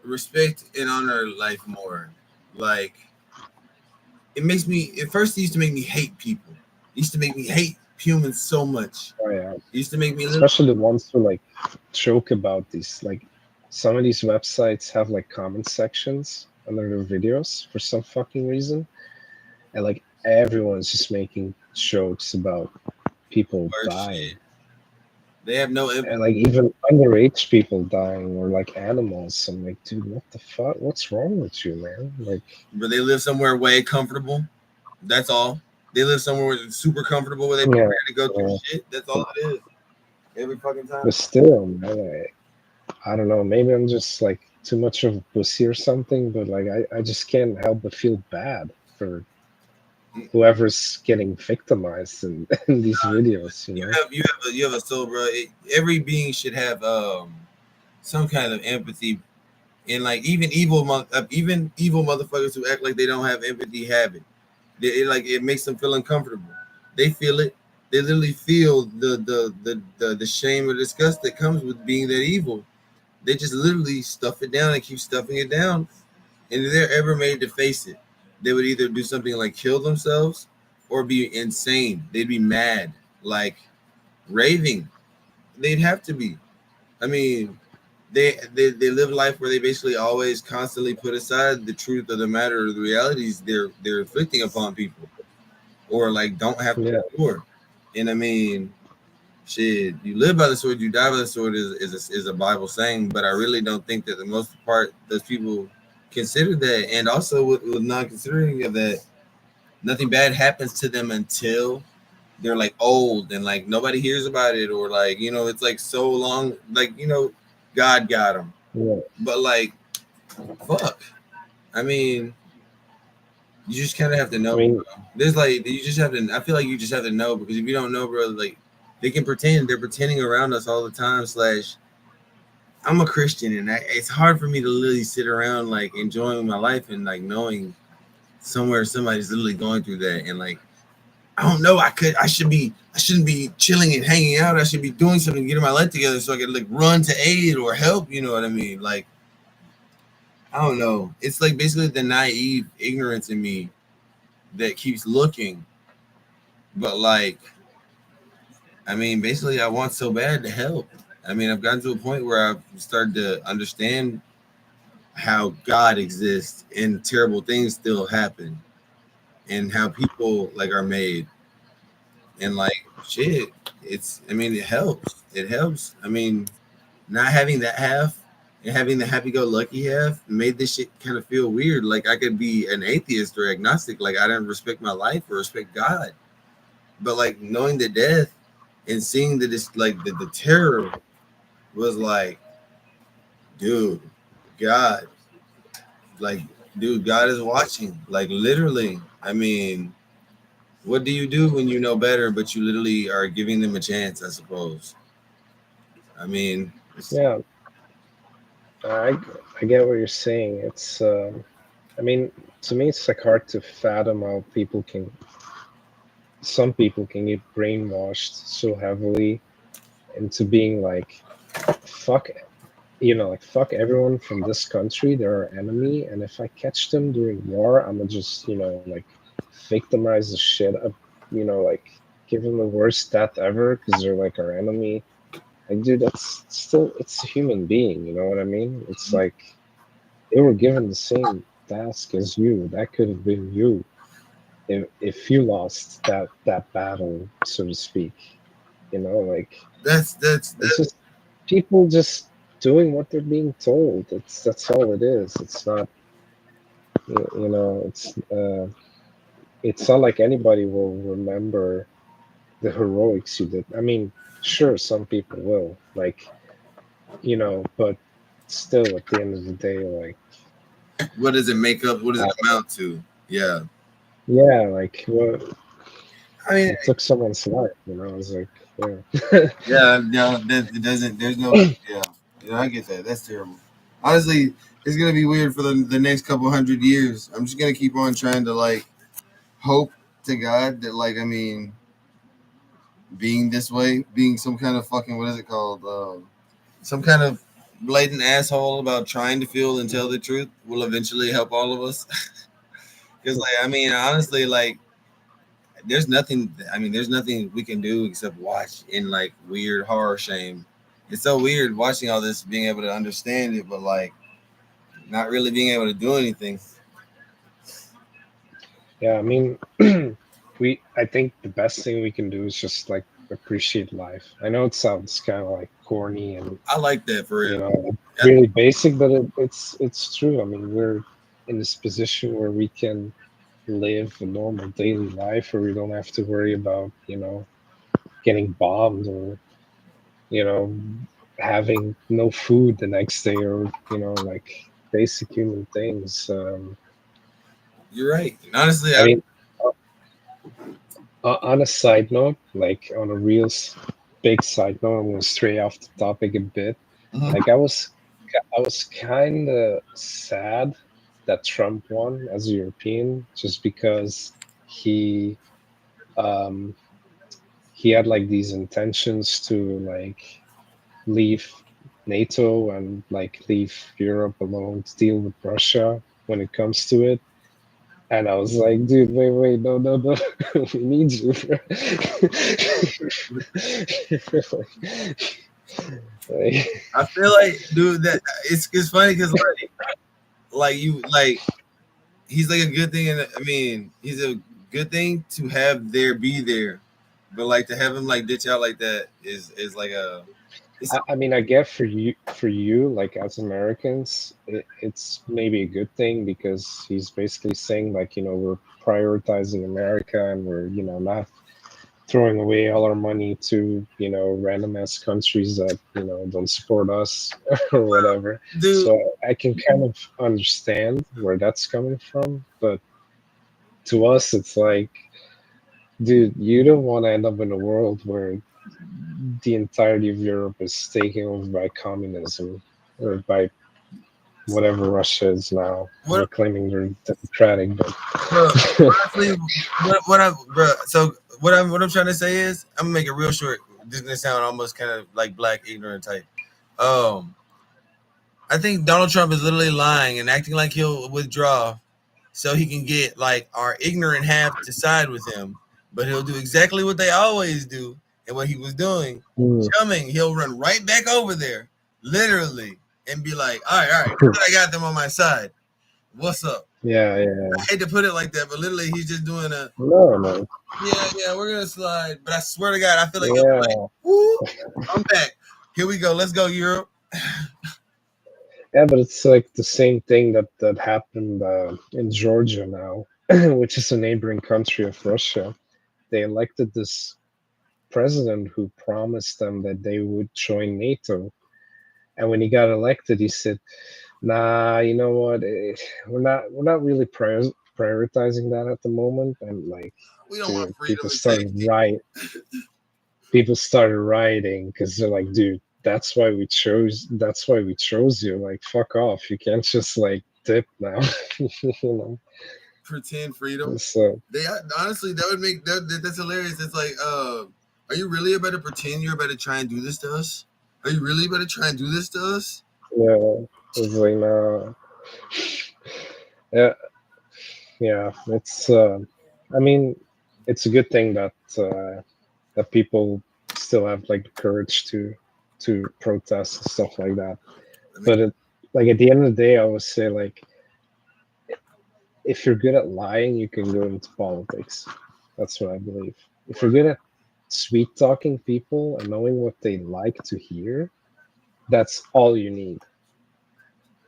respect and honor life more. Like it makes me. At first, it used to make me hate people. It used to make me hate humans so much. Oh yeah, It used to make me live. especially the ones who like joke about these. Like some of these websites have like comment sections under their videos for some fucking reason, and like everyone's just making jokes about people Worse dying. shit. They have no And empathy. like even underage people dying or like animals. I'm like, dude, what the fuck? What's wrong with you, man? Like, But they live somewhere way comfortable. That's all. They live somewhere where it's super comfortable where they yeah, prepare to go through yeah. shit. That's all it is. Every fucking time. But still, man, I don't know. Maybe I'm just like too much of a pussy or something. But like, I just can't help but feel bad for whoever's getting victimized in these videos. You have a soul, bro. Every being should have some kind of empathy, and like even evil motherfuckers who act like they don't have empathy have it. It makes them feel uncomfortable. They feel it. They literally feel the shame or disgust that comes with being that evil. They just literally stuff it down and keep stuffing it down. And if they're ever made to face it, they would either do something like kill themselves or be insane. They'd be mad, like raving. They'd have to be. I mean, they live life where they basically always constantly put aside the truth of the matter or the realities they're inflicting upon people or like don't have to Yeah, endure. And I mean, shit, you live by the sword, you die by the sword is a Bible saying, but I really don't think that the most part those people consider that. And also with not considering of that, nothing bad happens to them until they're like old and like nobody hears about it or like it's like so long like God got them, yeah. but like fuck. I mean, you just kind of have to I know, mean, bro. There's like you just have to. I feel like you just have to know because if you don't know, bro, like they can pretend. They're pretending around us all the time. Slash, I'm a Christian, and it's hard for me to literally sit around like enjoying my life and like knowing somewhere somebody's literally going through that, and like I don't know. I shouldn't be chilling and hanging out. I should be doing something, getting my life together so I can like run to aid or help. You know what I mean? Like I don't know. It's like basically the naive ignorance in me that keeps looking, but like I mean, basically, I want so bad to help. I mean, I've gotten to a point where I've started to understand how God exists and terrible things still happen, and how people like are made, and like shit. It's. I mean, it helps. It helps. I mean, not having that half and having the happy-go-lucky half made this shit kind of feel weird. Like I could be an atheist or agnostic. Like I didn't respect my life or respect God, but like knowing the death and seeing that it's like the terror was like, dude, God, like, dude, God is watching. Like, literally. I mean, what do you do when you know better, but you literally are giving them a chance? I suppose. I mean, Yeah, I I get what you're saying. It's I mean, to me, it's like hard to fathom how some people can get brainwashed so heavily into being like, fuck, like fuck everyone from this country. They're our enemy, and if I catch them during war, I'm gonna just, like victimize the shit up, like give them the worst death ever because they're like our enemy. Like, dude, that's still, it's a human being. You know what I mean? It's like they were given the same task as you. That could have been you if you lost that battle, so to speak. Like it's that's just people just doing what they're being told. That's all it is. It's not, it's not like anybody will remember the heroics you did. I mean, sure, some people will, like, but still, at the end of the day, like, what does it make up? What does it amount to? Yeah. yeah, like, what, I mean, it took someone's life. It's like, yeah. yeah, no, it doesn't. There's no. Yeah, I get that. That's terrible. Honestly, it's gonna be weird for the next couple hundred years. I'm just gonna keep on trying to like hope to God that like I mean being this way, being some kind of fucking what is it called? Some kind of blatant asshole about trying to feel and tell the truth will eventually help all of us. Because like I mean, honestly, like there's nothing. I mean, there's nothing we can do except watch in like weird horror shame. It's so weird watching all this, being able to understand it, but like not really being able to do anything. Yeah, I mean, I think the best thing we can do is just like appreciate life. I know it sounds kind of like corny and, I like that for real. really basic, but it's true. I mean, we're in this position where we can live a normal daily life where we don't have to worry about, getting bombed or, you know, having no food the next day or, like basic human things. You're right. And honestly, I mean, on a side note, like on a real big side note, I'm going to stray off the topic a bit. Mhm. Like I was kind of sad that Trump won as a European, just because he um he had like these intentions to like leave NATO and like leave Europe alone to deal with Russia when it comes to it. And I was like, dude, wait, no, no, no, we need you, bro. like, I feel like, dude, that it's funny because like you like he's like a good thing, and I mean he's a good thing to have there be there, but like to have him like ditch out like that is like a it's I mean, I get for you, like as Americans, it's maybe a good thing because he's basically saying like, we're prioritizing America and we're, not throwing away all our money to, random ass countries that, don't support us or whatever. dude. So I can kind of understand where that's coming from, but to us, it's like, dude, you don't want to end up in a world where the entirety of Europe is taken over by communism or by whatever Russia is now. What They're claiming they're democratic, but bro, honestly, what I bro, so what I'm trying to say is I'm gonna make it real short. This is gonna sound almost kind of like black ignorant type. Um, I think Donald Trump is literally lying and acting like he'll withdraw so he can get like our ignorant half to side with him. But he'll do exactly what they always do and what he was doing, chumming. He'll run right back over there, literally, and be like, all right, I got them on my side. What's up? Yeah. I hate to put it like that, but literally he's just doing a No. yeah, we're gonna slide. But I swear to God, I feel like Yeah. he'll be like, woo, I'm back. Here we go. Let's go, Europe. Yeah, but it's like the same thing that happened in Georgia now, which is a neighboring country of Russia. They elected this president who promised them that they would join NATO, and when he got elected, he said, "Nah, you know what? We're not really prioritizing that at the moment." And like, We don't want dude, freedom people started rioting because they're like, dude, that's why we chose you. Like, fuck off. You can't just like dip now. you know. pretend freedom. So They honestly that would make that's hilarious. It's like, are you really about to pretend you're about to try and do this to us? Are you really about to try and do this to us? yeah, it's like nah. Yeah. It's I mean, it's a good thing that people still have like the courage to protest and stuff like that. But like at the end of the day, I would say like if you're good at lying, you can go into politics. That's what I believe. If you're good at sweet talking people and knowing what they like to hear, that's all you need.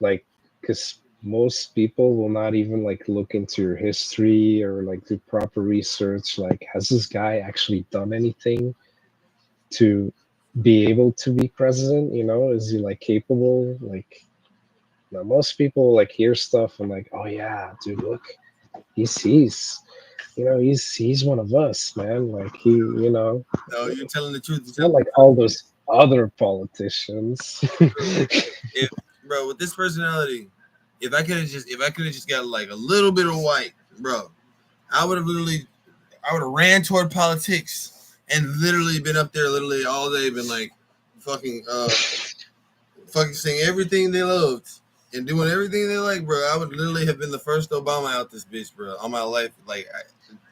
Like, because most people will not even like look into your history or like do proper research. Like, has this guy actually done anything to be able to be president? You know, is he like capable? Like, now most people like hear stuff and like, oh yeah, dude, look, he's he's one of us, man. Like No, you're telling the truth. it's not like all those other politicians. If bro, with this personality, if I could have just got like a little bit of white, bro, I would have ran toward politics and literally been up there literally all day, been like fucking saying everything they loved and doing everything they like, bro. I would literally have been the first Obama out this bitch, bro, all my life. Like,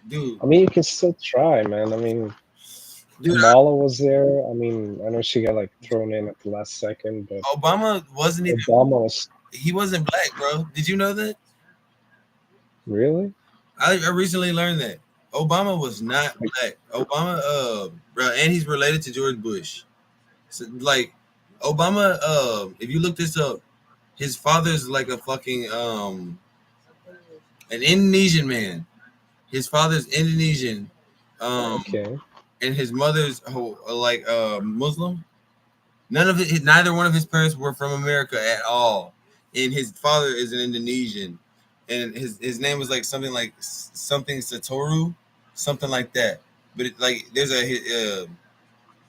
dude. I mean, you can still try, man. I mean, Kamala was there. I mean, I know she got like thrown in at the last second, but Obama wasn't even. Obama was He wasn't black, bro. Did you know that? Really? I recently learned that Obama was not black. Obama, bro, and he's related to George Bush. So, like, Obama, if you look this up, his father's like a fucking an Indonesian man. His father's Indonesian, okay, and his mother's like Muslim. Neither one of his parents were from America at all, and his father is an Indonesian, and his name was like something Satoru, something like that. But like there's a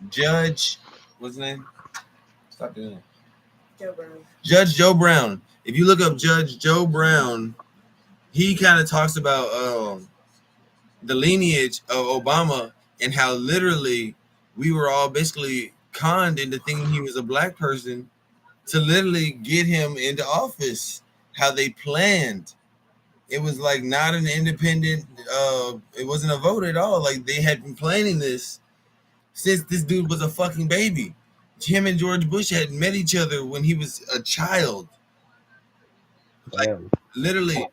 judge. What's his name? Stop doing it. Joe Brown. Judge Joe Brown. If you look up Judge Joe Brown, he kind of talks about the lineage of Obama and how literally we were all basically conned into thinking he was a black person to literally get him into office. How they planned. It was like not an independent, it wasn't a vote at all. Like they had been planning this since this dude was a fucking baby. Him and George Bush had met each other when he was a child. Like literally,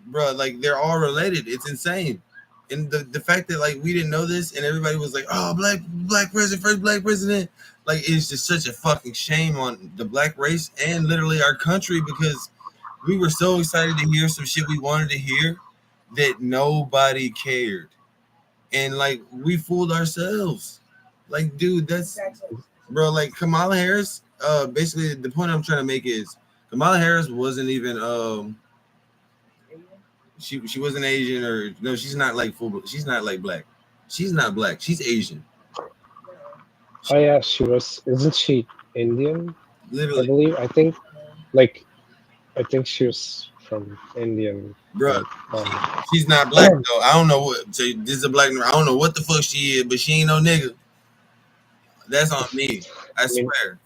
bro, like they're all related. It's insane. And the fact that like we didn't know this and everybody was like, oh, black president, first black president, like it's just such a fucking shame on the black race and literally our country because we were so excited to hear some shit we wanted to hear that nobody cared. And like we fooled ourselves. Like, dude, that's bro, like Kamala Harris, basically the point I'm trying to make is Kamala Harris wasn't even she wasn't Asian or no, she's not like she's not like black. She's not black. She's Asian. Oh yeah, she was. Isn't she Indian? Literally. I believe. I think she was from Indian. Bro, Like, she's not black though. I don't know what. So this is a black. I don't know what the fuck she is, but she ain't no nigga. That's on me. I mean, swear.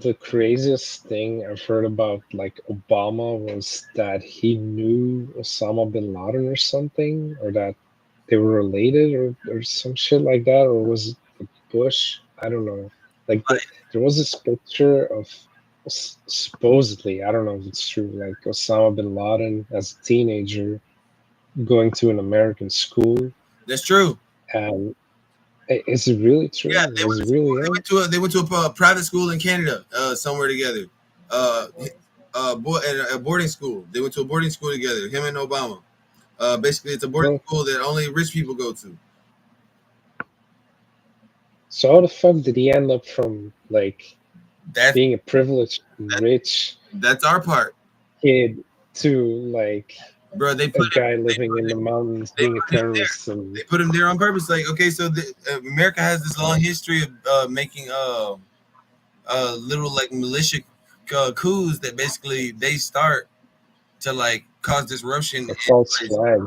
the craziest thing I've heard about like Obama was that he knew Osama bin Laden or something, or that they were related, or some shit like that, or was it like Bush? I don't know. Like there was this picture of supposedly, I don't know if it's true, like Osama bin Laden as a teenager going to an American school. That's true. And is it really true? Yeah, Was it really him? they went to a private school in Canada, somewhere together. At a boarding school. They went to a boarding school together. Him and Obama. Basically, it's a boarding school that only rich people go to. So how the fuck did he end up from like being a privileged, rich? That's our part. Kid to like bro. They put a guy living in the mountains being a terrorist, and they put him there on purpose. Like, okay, so America has this long history of making little like militia coups that basically they start to like cause disruption. False flag.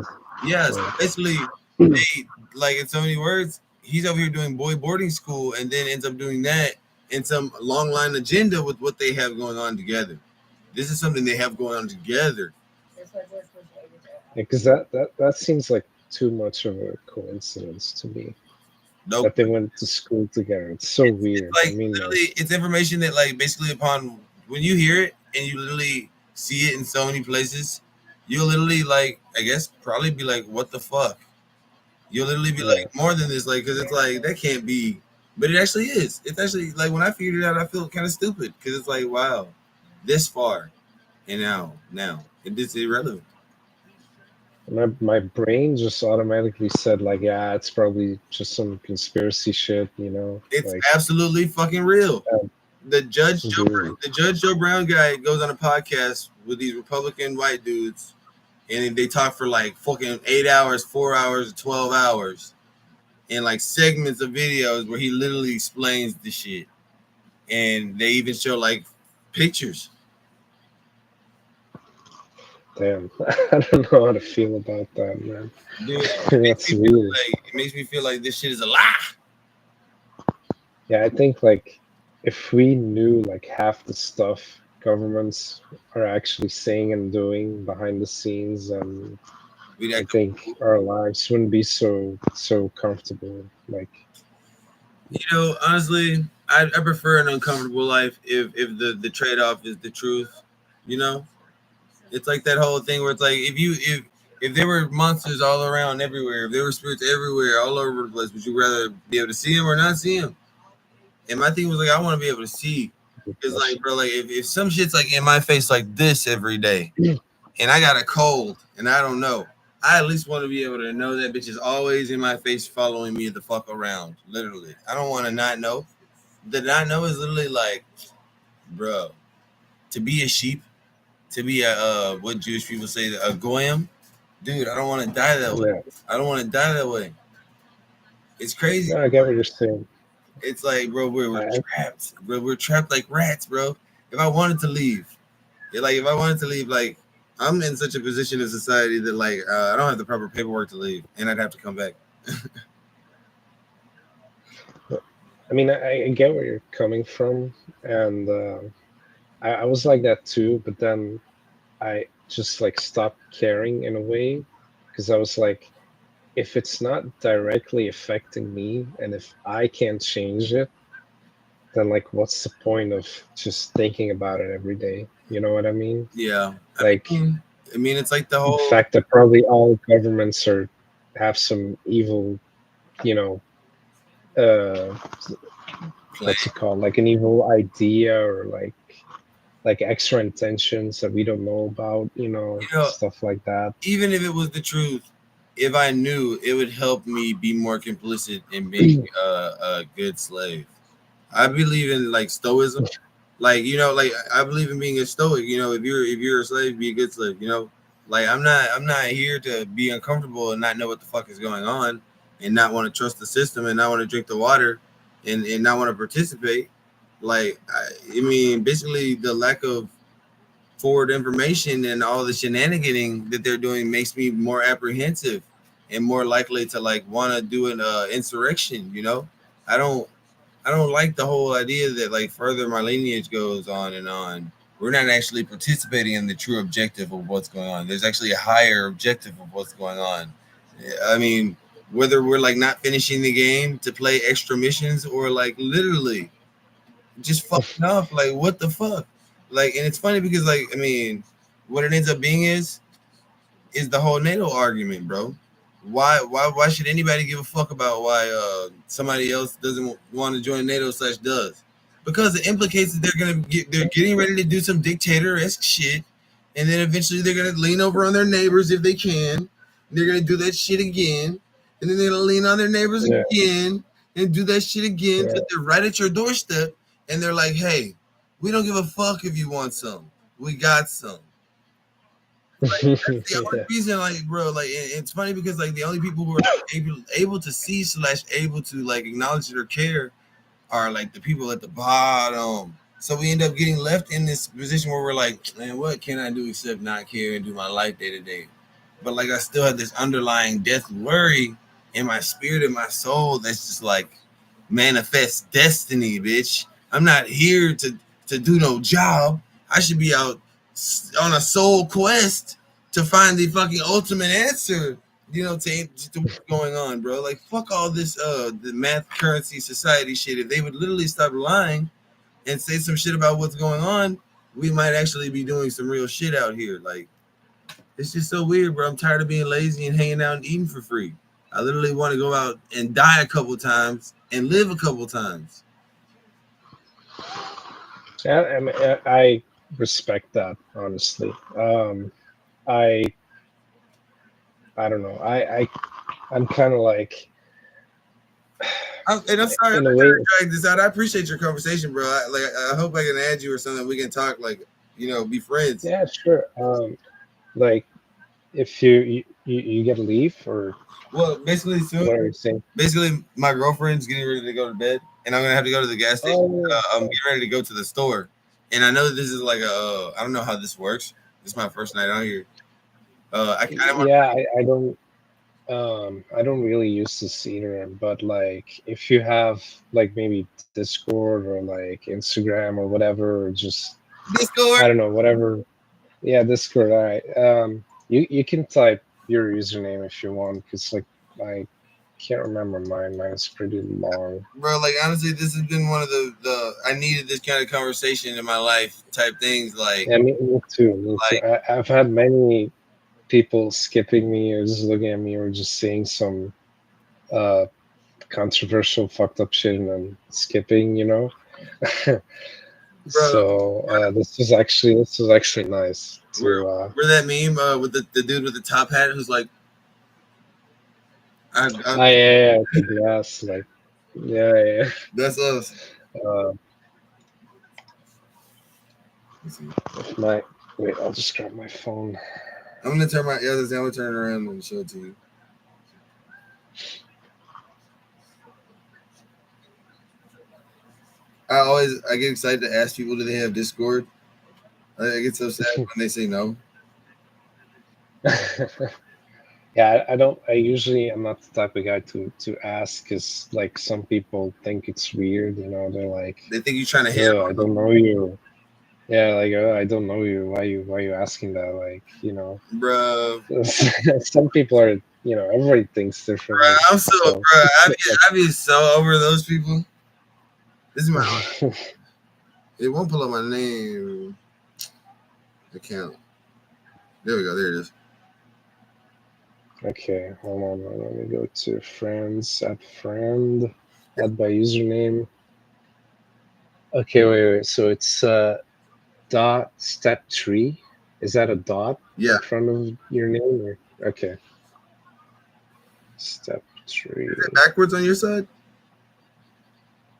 Yes, basically, they like in so many words. He's over here doing boarding school, and then ends up doing that in some long line agenda with what they have going on together. This is something they have going on together. Because that seems like too much of a coincidence to me. Nope. That they went to school together. It's so weird. Like, I mean, literally, it's information that like basically upon when you hear it and you literally see it in so many places, you'll literally like I guess probably be like, what the fuck? You'll literally be like more than this, like, because it's like that can't be, but it actually is. It's actually like when I figured it out, I feel kind of stupid because it's like, wow, this far, and now it's irrelevant. My brain just automatically said like, yeah, it's probably just some conspiracy shit, you know. It's like, absolutely fucking real. The Judge Joe Brown guy goes on a podcast with these Republican white dudes, and they talk for like fucking 8 hours, 4 hours, 12 hours, and like segments of videos where he literally explains the shit, and they even show like pictures. Damn, I don't know how to feel about that, man. Dude, that's weird. It makes me feel like this shit is a lie. Yeah, I think like if we knew like half the stuff governments are actually saying and doing behind the scenes, I think our lives wouldn't be so comfortable. Like, you know, honestly, I prefer an uncomfortable life if the trade off is the truth. You know, it's like that whole thing where it's like if there were monsters all around everywhere, if there were spirits everywhere, all over the place, would you rather be able to see them or not see them? And my thing was like, I want to be able to see. It's like, bro, like if some shit's like in my face like this every day, and I got a cold and I don't know, I at least want to be able to know that bitch is always in my face, following me the fuck around. Literally, I don't want to not know. The not know is literally like, bro, to be a sheep, to be a what Jewish people say, a goyim, dude. I don't want to die that way. I don't want to die that way. It's crazy. I get what you're saying. It's like, bro, we're trapped. Bro, we're trapped like rats, bro. If I wanted to leave, like, I'm in such a position in society that, like, I don't have the proper paperwork to leave, and I'd have to come back. I mean, I get where you're coming from, and I was like that too. But then I just like stopped caring in a way because I was like, if it's not directly affecting me and if I can't change it, then like what's the point of just thinking about it every day? You know what I mean? Yeah. Like, I mean, it's like the whole fact that probably all governments have some evil, you know, what's it called? Like an evil idea or like extra intentions that we don't know about, you know, stuff like that. Even if it was the truth, if I knew, it would help me be more complicit in being a good slave. I believe in like stoicism, like, you know, like I believe in being a stoic. You know, if you're a slave, be a good slave. You know, like I'm not here to be uncomfortable and not know what the fuck is going on, and not want to trust the system, and not want to drink the water, and not want to participate. Like I mean, basically the lack of forward information and all the shenaniganing that they're doing makes me more apprehensive and more likely to like want to do an insurrection. You know, I don't like the whole idea that like further my lineage goes on and on. We're not actually participating in the true objective of what's going on. There's actually a higher objective of what's going on. I mean, whether we're like not finishing the game to play extra missions or like literally just fucking up, like what the fuck? Like, and it's funny because like I mean, what it ends up being is the whole NATO argument, bro. Why should anybody give a fuck about why somebody else doesn't want to join NATO / does? Because it implicates that they're getting ready to do some dictator-esque shit, and then eventually they're gonna lean over on their neighbors if they can. They're gonna do that shit again, and then they're gonna lean on their neighbors again and do that shit again. But they're right at your doorstep, and they're like, "Hey, we don't give a fuck if you want some. We got some." Like, that's the only reason, like, bro, like, it's funny because, like, the only people who are able to see / able to, like, acknowledge it or care are, like, the people at the bottom. So we end up getting left in this position where we're like, man, what can I do except not care and do my life day to day? But, like, I still have this underlying death worry in my spirit and my soul that's just, like, manifest destiny, bitch. I'm not here to do no job. I should be out on a soul quest to find the fucking ultimate answer, you know, to what's going on, bro. Like, fuck all this the math currency society shit. If they would literally stop lying and say some shit about what's going on, we might actually be doing some real shit out here. Like, it's just so weird, bro. I'm tired of being lazy and hanging out and eating for free. I literally want to go out and die a couple times and live a couple times. Yeah, I mean, I respect that, honestly. I don't know. I'm kind of like. And I'm sorry, in I'm a not way, trying to drag this out. I appreciate your conversation, bro. I hope I can add you or something. We can talk, like, you know, be friends. yeah, sure. Like, if you get to leave, or Well, basically soon. What are you saying? Basically, my girlfriend's getting ready to go to bed, and I'm gonna have to go to the gas station. I'm getting ready to go to the store, and I know that this is like a I don't know how this works. This is my first night out here. I don't really use this either, but like if you have like maybe Discord or like Instagram or whatever, or just Discord, I don't know, whatever. Yeah, Discord. All right. You can type your username if you want, because like I can't remember mine. Mine's pretty long. bro. Like, honestly, this has been one of the I needed this kind of conversation in my life type things. Like, Yeah, me too. I've had many people skipping me or just looking at me or just saying some controversial fucked up shit and then skipping, you know. So this was actually nice to Remember that meme with the dude with the top hat who's like, yeah, the glass, like, yeah. That's us. Wait, I'll just grab my phone. I'm gonna turn I'm gonna turn it around and show it to you. I get excited to ask people, do they have Discord? I get so sad when they say no. Yeah, I'm not the type of guy to ask, because like some people think it's weird, you know. They're like, they think you're trying to hit. I don't know you. Yeah, like, I don't know you. Why you asking that? Like, you know, bro. Some people are, you know, everybody thinks different. Bro, I'm so bro. I be so over those people. This is my. It won't pull up my name account. There we go. There it is. Okay, hold on. Let me go to friends, add friend, add by username. Okay, wait. So it's dot step 3. Is that a dot in front of your name? Or? Okay. Step 3. Is it backwards on your side?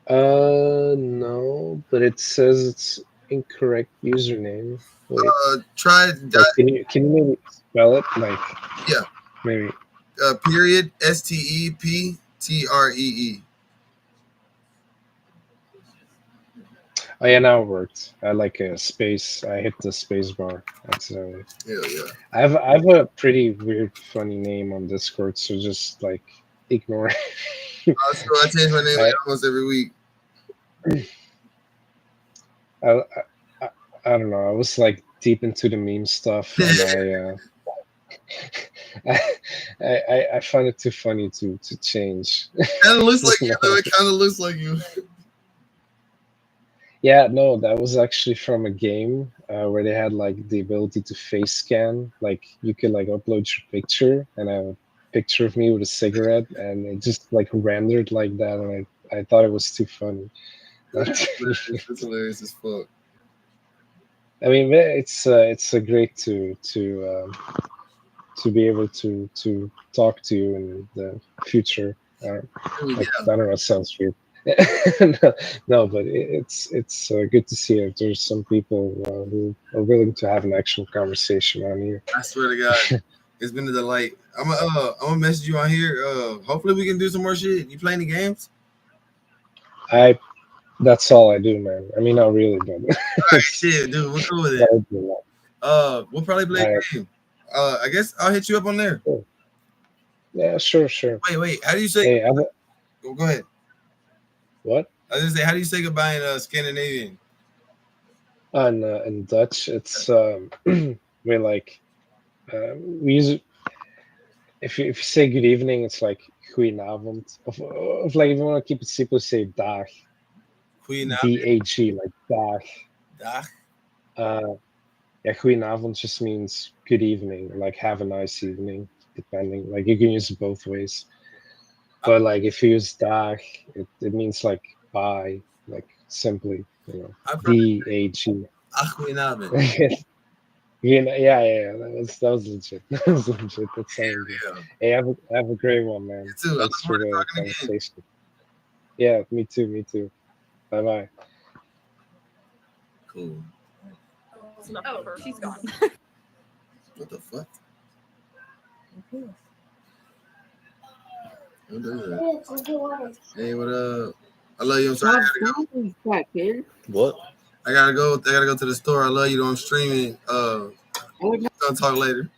No, but it says it's incorrect username. Wait. Try. Can you maybe spell it? Like, yeah. Maybe. Period. STEPTREE. Oh yeah, now it worked. I like a space. I hit the space bar accidentally. Hell yeah. I have a pretty weird, funny name on Discord, so just like ignore it. I change my name like almost every week. I, I, I don't know. I was like deep into the meme stuff, and I find it too funny to change. Kind of looks like you though. It kind of looks like you. Yeah, no, that was actually from a game where they had like the ability to face scan. Like you could like upload your picture and have a picture of me with a cigarette, and it just like rendered like that, and I thought it was too funny. That's hilarious as fuck. I mean, it's great to be able to talk to you in the future. Like, I don't know, it sounds weird. No, but it's good to see that there's some people who are willing to have an actual conversation on here. I swear to God, it's been a delight. I'm gonna message you on here. Hopefully we can do some more shit. You play any games? That's all I do, man. I mean, not really, but Alright, shit, dude, we're cool with it. We'll probably play a game. I guess I'll hit you up on there. Cool. Yeah, sure. Wait. How do you say? Hey, go ahead. What? I was gonna say, how do you say goodbye in Scandinavian? In Dutch, it's we like we use it. If you say good evening, it's like goedenavond. Of like if you want to keep it simple, say dag. DAG, like dag. Dag. Yeah, goedenavond just means good evening, like have a nice evening, depending. Like you can use it both ways. But like if you use dag, it means like bye, like simply, DAG. Goedenavond. Yeah. That was legit. That was legit. That sounded good. Hey, have a great one, man. You too. Thanks for the conversation. Yeah, me too. Bye bye. Cool. Oh, she's gone. What the fuck? Who does that? Hey, what up? I love you. I'm sorry. I gotta go. What? I gotta go to the store. I love you. I'm streaming. Gonna talk later.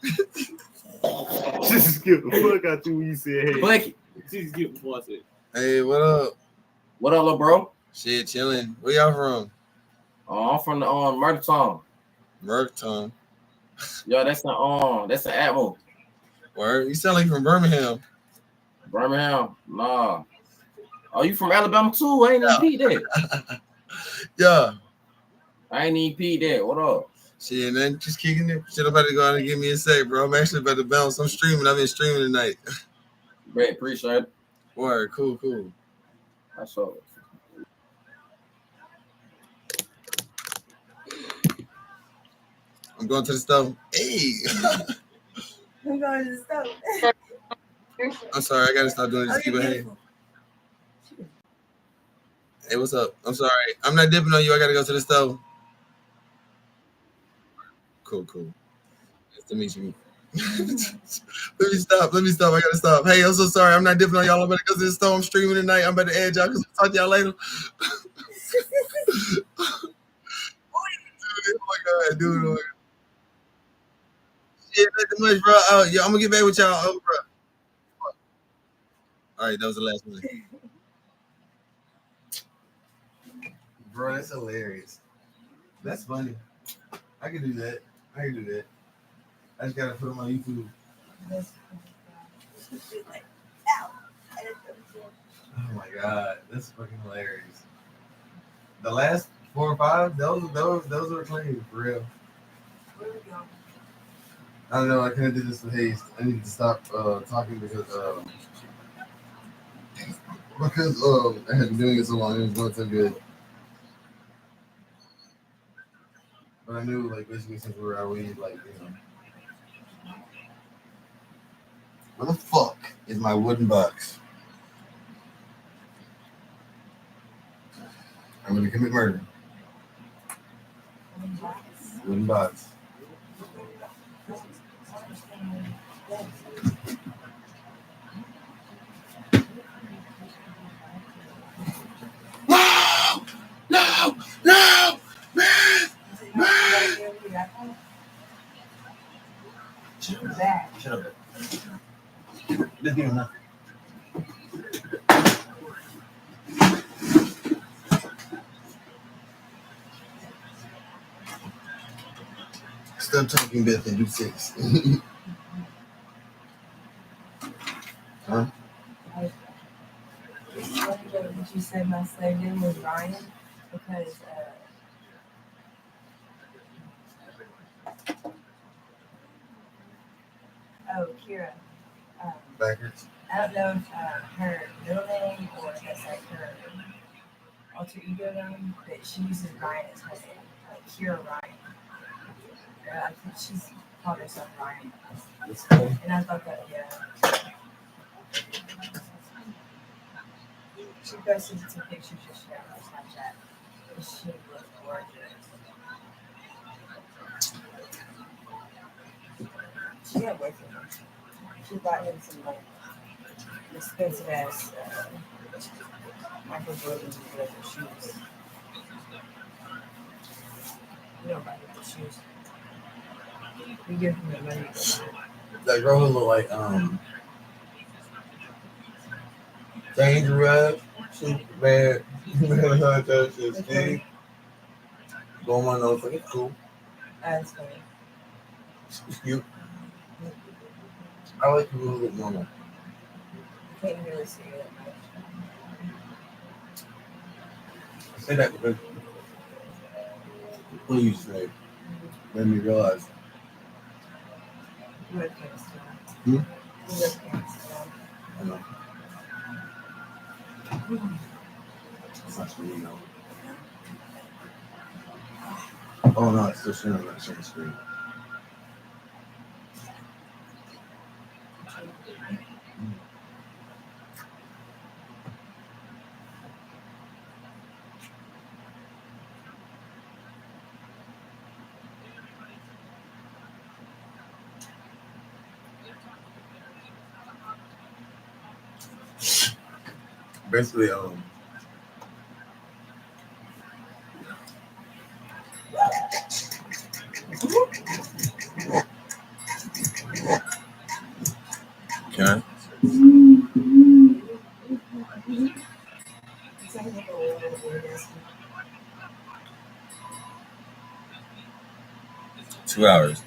Just get the fuck out you when you said hey. Blackie. Just get before I said. Hey, what up? What up, little bro? Shit, chilling. Where y'all from? I'm from the Merton. Merton. Yo, that's the Atmo. Word? You sound like you from Birmingham. Birmingham? Nah. Oh, you from Alabama too? I ain't even peed that. Yeah. I ain't even peed that. What up? Shit, man, just kicking it. Shit, about to go out and give me a sec, bro. I'm actually about to bounce. I'm streaming. I've been streaming tonight. Great, appreciate it. Word, cool. I saw it. I'm going to the stove. Hey. I'm going to the stove. I'm sorry, I gotta stop doing this. Keep it hey. Hey, what's up? I'm sorry. I'm not dipping on you. I gotta go to the stove. Cool. Nice to meet you. Let me stop. I gotta stop. Hey, I'm so sorry. I'm not dipping on y'all. I'm about to go to the stove. I'm streaming tonight. I'm about to edge y'all because I'll talk to y'all later. Oh my God, dude. Yeah, not too much, bro. I'm gonna get back with y'all, bro. All right, that was the last one. Bro, that's hilarious. That's funny. I can do that. I just gotta put them on YouTube. Oh my God, that's fucking hilarious. The last 4 or 5, those were clean for real. I don't know. I couldn't do this with haste. I need to stop talking because I had been doing it so long. It was going so good. But I knew, like, basically since we were out, we like, where the fuck is my wooden box? I'm gonna commit murder. Wooden box. No! Back. Shut up. Let's give him that. Stop talking, Beth, and do six. Huh? What you said my slave name was Ryan because Kira. Backwards. I don't know if her middle name or that's like her alter ego name, but she uses Ryan as her name, like Kira Ryan. I think she's called herself Ryan. And I thought that, yeah. She posted some pictures yesterday on Snapchat. And she looked gorgeous. She got away from him. She bought him some like expensive ass Michael Jordan shoes. You don't buy him the shoes. We give him the money. That girl who look like Dangerous, Superman, Steve. Going on those, it's cool. That's funny. It's cute. I like people who look normal. You can't really see it. I say that because please, Dave, made me realize. Hmm? I know. That's what you know. Oh no, it's still showing on that same screen. Basically, okay. 2 hours.